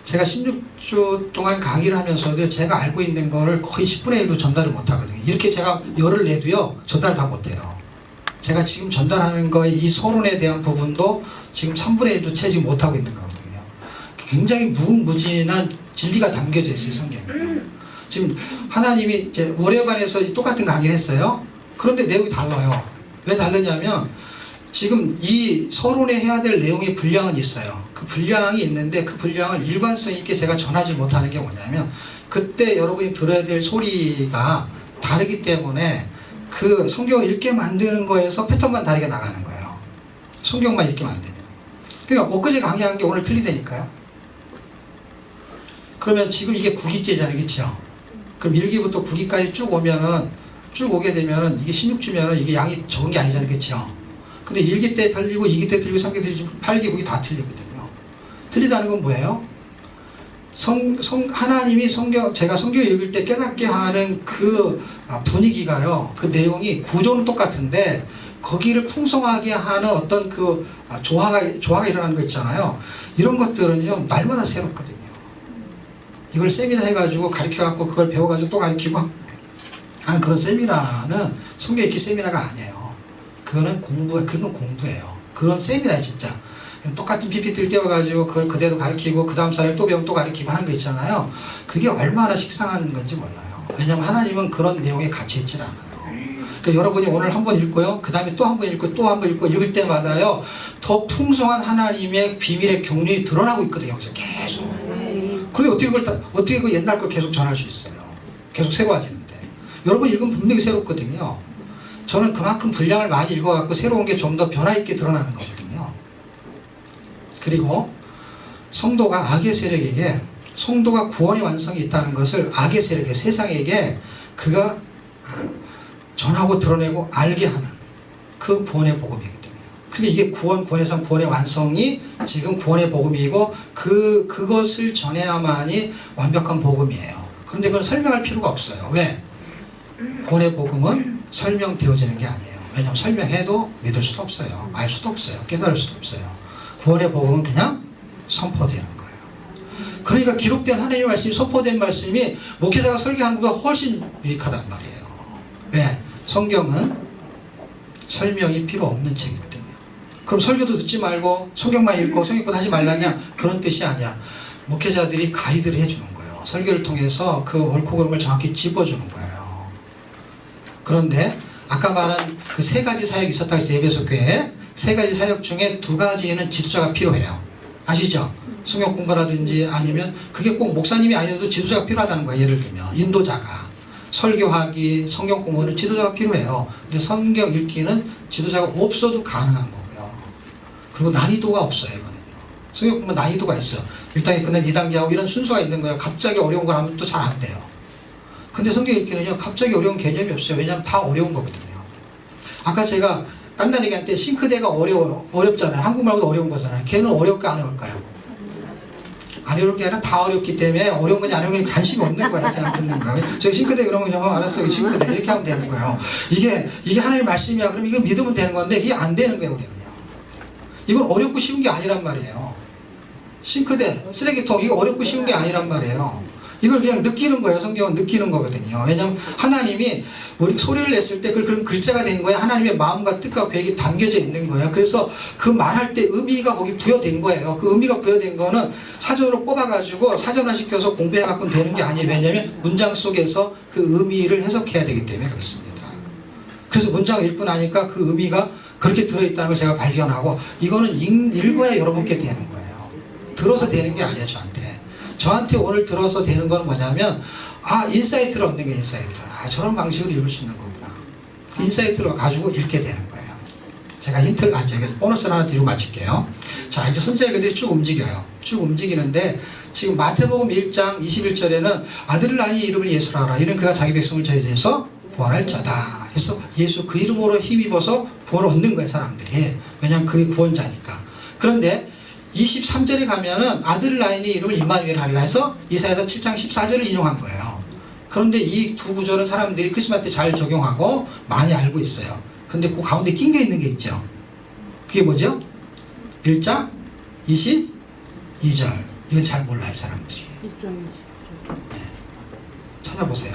제가 16주 동안 강의를 하면서도 제가 알고 있는 거를 거의 10분의 1도 전달을 못 하거든요. 이렇게 제가 열을 내도요 전달을 다 못 해요. 제가 지금 전달하는 거의 이 서론에 대한 부분도 지금 3분의 1도 채지 못하고 있는 거거든요. 굉장히 무궁무진한 진리가 담겨져 있어요, 성경에. 지금 하나님이 이제 월요반에서 똑같은 강의를 했어요. 그런데 내용이 달라요. 왜 다르냐면 지금 이 서론에 해야 될 내용의 분량은 있어요. 그 분량이 있는데 그 분량을 일관성 있게 제가 전하지 못하는 게 뭐냐면 그때 여러분이 들어야 될 소리가 다르기 때문에 그 성경을 읽게 만드는 거에서 패턴만 다르게 나가는 거예요. 성경만 읽게 만들면. 그러니까 엊그제 강의한 게 오늘 틀리다니까요. 그러면 지금 이게 9기째잖아요. 그렇죠? 그럼 1기부터 9기까지 쭉 오면은 쭉 오게 되면은 이게 16주면은 이게 양이 적은 게 아니잖아요. 그렇죠? 근데 1기 때 틀리고 2기 때 틀리고 3기 때 틀리고 8기, 9기 다 틀리거든요. 틀리다는 건 뭐예요? 하나님이 제가 성경 읽을 때 깨닫게 하는 그 분위기가요, 그 내용이 구조는 똑같은데 거기를 풍성하게 하는 어떤 그 조화가 일어나는 거 있잖아요. 이런 것들은요, 날마다 새롭거든요. 이걸 세미나 해가지고 가르쳐갖고 그걸 배워가지고 또 가르치고 하는 그런 세미나는 성경 읽기 세미나가 아니에요. 그건 공부예요. 그런 세미나에 진짜. 똑같은 PPT를 띄워가지고 그걸 그대로 가르치고 그 다음 사람이 또 배우면 또 가르치고 하는 거 있잖아요. 그게 얼마나 식상한 건지 몰라요. 왜냐하면 하나님은 그런 내용에 갇혀 있질 않아요. 그러니까 여러분이 오늘 한 번 읽고요, 그 다음에 또 한 번 읽고 또 한 번 읽고 읽을 때마다요, 더 풍성한 하나님의 비밀의 경륜이 드러나고 있거든요. 여기서 계속. 그런데 어떻게 그 옛날 걸 계속 전할 수 있어요? 계속 새로워지는데. 여러분 읽으면 분명히 새롭거든요. 저는 그만큼 분량을 많이 읽어갖고 새로운 게 좀 더 변화 있게 드러나는 거거든요. 그리고 성도가 악의 세력에게, 성도가 구원의 완성이 있다는 것을 악의 세력에, 세상에게 그가 전하고 드러내고 알게 하는 그 구원의 복음이거든요. 그게 이게 구원에서 구원의 완성이 지금 구원의 복음이고 그것을 전해야만이 완벽한 복음이에요. 그런데 그건 설명할 필요가 없어요. 왜? 구원의 복음은 설명되어지는 게 아니에요. 왜냐하면 설명해도 믿을 수도 없어요. 알 수도 없어요. 깨달을 수도 없어요. 구원의 복음은 그냥 선포되는 거예요. 그러니까 기록된 하나님의 말씀이, 선포된 말씀이 목회자가 설교하는 것보다 훨씬 유익하단 말이에요. 왜? 성경은 설명이 필요 없는 책이거든요. 그럼 설교도 듣지 말고 성경만 읽고 성경만 하지 말라냐? 그런 뜻이 아니야. 목회자들이 가이드를 해주는 거예요. 설교를 통해서 그 옳고 그른 걸 정확히 짚어주는 거예요. 그런데 아까 말한 그 세 가지 사역이 있었다 했죠. 에베소 교회에. 세 가지 사역 중에 두 가지에는 지도자가 필요해요. 아시죠? 성경 공부라든지 아니면 그게 꼭 목사님이 아니어도 지도자가 필요하다는 거예요. 예를 들면 인도자가. 설교하기, 성경 공부는 지도자가 필요해요. 근데 성경 읽기는 지도자가 없어도 가능한 거고요. 그리고 난이도가 없어요. 이거는요. 성경 공부는 난이도가 있어요. 1단계 끝나면 2단계 하고 이런 순서가 있는 거예요. 갑자기 어려운 걸 하면 또 잘 안 돼요. 근데 성경 읽기는요, 갑자기 어려운 개념이 없어요. 왜냐하면 다 어려운 거거든요. 아까 제가 간단하게 할 때 싱크대가 어렵잖아요. 한국말보다 어려운 거잖아요. 걔는 어려울까 안 어려울까요? 안 어려운 게 아니라 다 어렵기 때문에 어려운 건지 안 어려운 건지 관심이 없는 거예요. 그냥 듣는 거예요. 저기 싱크대 그러면요, 알았어, 싱크대 이렇게 하면 되는 거예요. 이게 하나님의 말씀이야. 그럼 이거 믿으면 되는 건데 이게 안 되는 거예요. 우리는요. 이건 어렵고 쉬운 게 아니란 말이에요. 싱크대, 쓰레기통, 이거 어렵고 쉬운 게 아니란 말이에요. 이걸 그냥 느끼는 거예요. 성경은 느끼는 거거든요. 왜냐하면 하나님이 우리 소리를 냈을 때 그런 글자가 된 거예요. 하나님의 마음과 뜻과 계획이 담겨져 있는 거예요. 그래서 그 말할 때 의미가 거기 부여된 거예요. 그 의미가 부여된 거는 사전으로 뽑아가지고 사전화시켜서 공부해갖고 되는 게 아니에요. 왜냐하면 문장 속에서 그 의미를 해석해야 되기 때문에 그렇습니다. 그래서 문장을 읽고 나니까 그 의미가 그렇게 들어있다는 걸 제가 발견하고, 이거는 읽어야 여러분께 되는 거예요. 들어서 되는 게 아니에요. 저한테 오늘 들어서 되는 건 뭐냐면, 인사이트를 얻는 게 인사이트. 저런 방식으로 읽을 수 있는 거구나. 인사이트를 가지고 읽게 되는 거예요. 제가 힌트를 보너스를 하나 드리고 마칠게요. 자, 이제 선지자들이 쭉 움직여요. 쭉 움직이는데, 지금 마태복음 1장 21절에는 아들을 낳으니 이름을 예수라 하라. 이는 그가 자기 백성을 저희 대해서 구원할 자다. 그래서 예수 그 이름으로 힘입어서 구원을 얻는 거예요, 사람들이. 왜냐하면 그게 구원자니까. 그런데 23절에 가면은 아들을 낳으니 이름을 임마누엘 하리라 해서 이사야서 7장 14절을 인용한 거예요. 그런데 이 두 구절은 사람들이 크리스마스 때 잘 적용하고 많이 알고 있어요. 근데 그 가운데 낑겨 있는 게 있죠. 그게 뭐죠? 1장 22절. 이건 잘 몰라요, 사람들이. 네. 찾아보세요.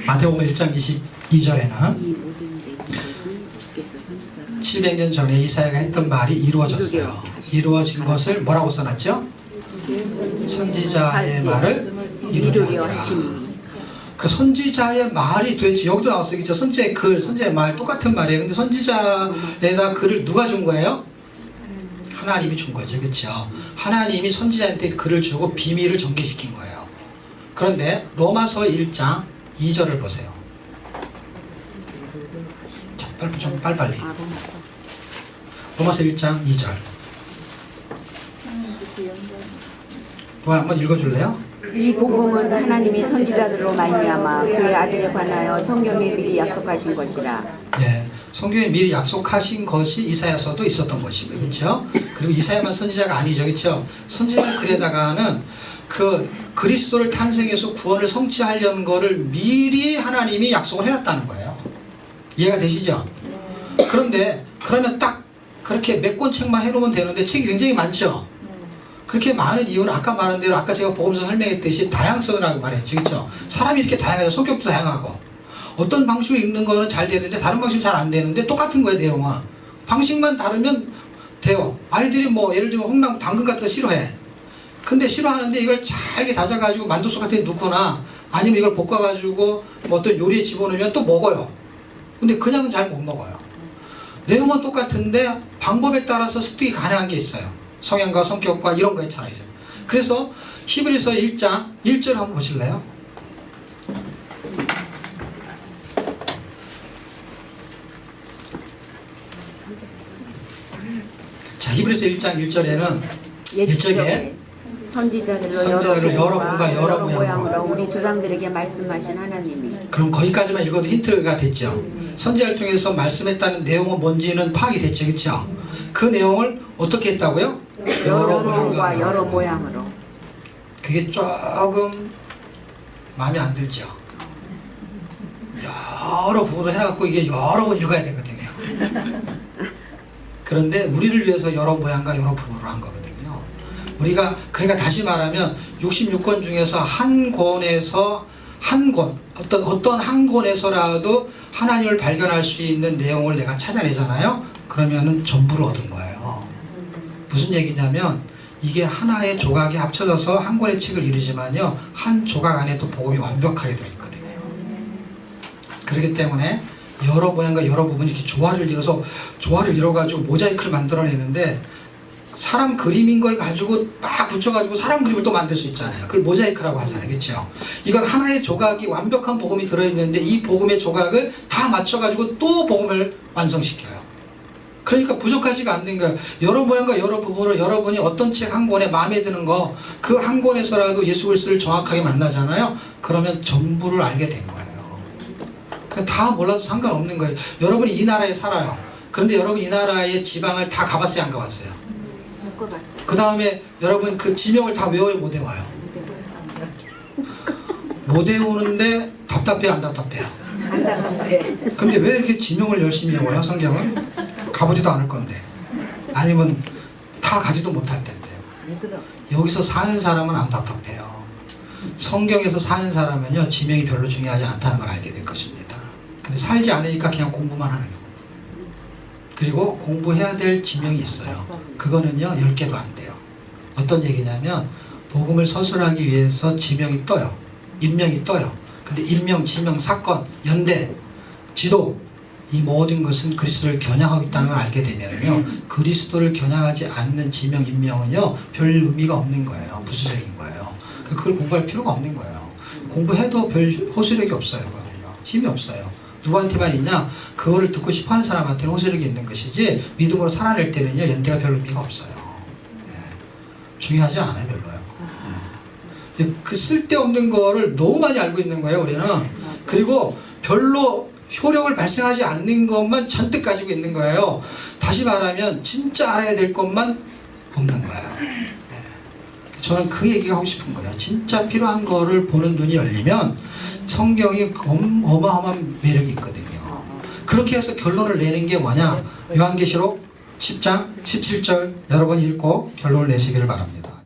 마태복음 1장 22절에는 700년 전에 이사야가 했던 말이 이루어졌어요. 이루어진 것을 뭐라고 써놨죠? 선지자의 말을 이루리라. 그 선지자의 말이 도대체 여기도 나왔어요. 그죠? 선지자의 글, 선지자의 말 똑같은 말이에요. 근데 선지자에다 글을 누가 준 거예요? 하나님이 준 거죠. 그렇죠? 하나님이 선지자한테 글을 주고 비밀을 전개시킨 거예요. 그런데 로마서 1장 2절을 보세요. 자, 빨리. 로마서 1장 2절. 뭐 한번 읽어줄래요? 이 복음은 하나님이 선지자들로 말미암아 그의 아들에 관하여 성경에 미리 약속하신 것이라. 네, 성경에 미리 약속하신 것이 이사야서도 있었던 것이고요, 그렇죠? 그리고 이사야만 선지자가 아니죠, 그렇죠? 선지자 글에다가는 그 그리스도를 탄생해서 구원을 성취하려는 거를 미리 하나님이 약속을 해놨다는 거예요. 이해가 되시죠? 그런데 그러면 딱 그렇게 몇 권 책만 해놓으면 되는데 책이 굉장히 많죠. 그렇게 많은 이유는 아까 말한 대로 아까 제가 복음서 설명했듯이 다양성이라고 말했죠. 그렇죠? 사람이 이렇게 다양하죠. 성격도 다양하고 어떤 방식으로 읽는 거는 잘 되는데 다른 방식은 잘 안 되는데 똑같은 거예요. 내용은 방식만 다르면 돼요. 아이들이 뭐 예를 들면 홍당 당근 같은 거 싫어해. 근데 싫어하는데 이걸 잘게 다져가지고 만두속 같은 데 넣거나 아니면 이걸 볶아가지고 뭐 어떤 요리에 집어넣으면 또 먹어요. 근데 그냥은 잘 못 먹어요. 내용은 똑같은데 방법에 따라서 습득이 가능한 게 있어요. 성향과 성격과 이런 거에 차이가 있어요. 그래서 히브리서 1장 1절 한번 보실래요? 자, 히브리서 1장 1절에는 옛적에 선지자들로 여러 분과 여러 모양으로 우리 조상들에게 말씀하신 하나님이. 그럼 거기까지만 읽어도 힌트가 됐죠. 선지자를 통해서 말씀했다는 내용은 뭔지는 파악이 됐죠, 그렇죠? 그 내용을 어떻게 했다고요? 여러 모양과 여러 모양으로. 그게 조금 마음에 안 들죠. 여러 부분을 해갖고 이게 여러 번 읽어야 되거든요. 그런데 우리를 위해서 여러 모양과 여러 부분으로 한 거거든요. 우리가 그러니까 다시 말하면 66권 중에서 한 권에서 한 권, 어떤 한 권에서라도 하나님을 발견할 수 있는 내용을 내가 찾아내잖아요. 그러면은 전부를 얻은 거예요. 무슨 얘기냐면 이게 하나의 조각이 합쳐져서 한 권의 책을 이루지만요, 한 조각 안에 또 복음이 완벽하게 들어있거든요. 그렇기 때문에 여러 모양과 여러 부분이 이렇게 조화를 이뤄가지고 모자이크를 만들어내는데, 사람 그림인 걸 가지고 막 붙여가지고 사람 그림을 또 만들 수 있잖아요. 그걸 모자이크라고 하잖아요. 그렇죠? 이건 하나의 조각이 완벽한 복음이 들어있는데 이 복음의 조각을 다 맞춰가지고 또 복음을 완성시켜요. 그러니까 부족하지가 않는 거예요. 여러 모양과 여러 부분으로 여러분이 어떤 책 한 권에 마음에 드는 거, 그 한 권에서라도 예수 그리스도를 정확하게 만나잖아요. 그러면 전부를 알게 된 거예요. 그냥 다 몰라도 상관없는 거예요. 여러분이 이 나라에 살아요. 그런데 여러분 이 나라의 지방을 다 가봤어요, 안 가봤어요? 그 다음에 여러분 그 지명을 다 외워요, 못 외워요? 못 외우는데 답답해요, 안 답답해요? 안 답답해. 근데 왜 이렇게 지명을 열심히 외워요, 성경은? 가보지도 않을 건데. 아니면 다 가지도 못할 텐데요. 여기서 사는 사람은 안 답답해요. 성경에서 사는 사람은요, 지명이 별로 중요하지 않다는 걸 알게 될 것입니다. 근데 살지 않으니까 그냥 공부만 하는 거예요. 그리고 공부해야 될 지명이 있어요. 그거는요 10개도 안 돼요. 어떤 얘기냐면 복음을 서술하기 위해서 지명이 떠요. 인명이 떠요. 근데 인명, 지명, 사건, 연대, 지도, 이 모든 것은 그리스도를 겨냥하고 있다는 걸 알게 되면요, 그리스도를 겨냥하지 않는 지명, 인명은요 별 의미가 없는 거예요. 부수적인 거예요. 그걸 공부할 필요가 없는 거예요. 공부해도 별 호소력이 없어요. 그거는요. 힘이 없어요. 누구한테만 있냐? 그거를 듣고 싶어하는 사람한테는 호소력이 있는 것이지, 믿음으로 살아낼 때는요 연대가 별 의미가 없어요. 중요하지 않아요, 별로요. 그 쓸데없는 거를 너무 많이 알고 있는 거예요, 우리는. 그리고 별로 효력을 발생하지 않는 것만 잔뜩 가지고 있는 거예요. 다시 말하면 진짜 알아야 될 것만 없는 거예요. 저는 그 얘기가 하고 싶은 거예요. 진짜 필요한 거를 보는 눈이 열리면 성경이 어마어마한 매력이 있거든요. 그렇게 해서 결론을 내는 게 뭐냐? 요한계시록 10장 17절 여러분 읽고 결론을 내시기를 바랍니다.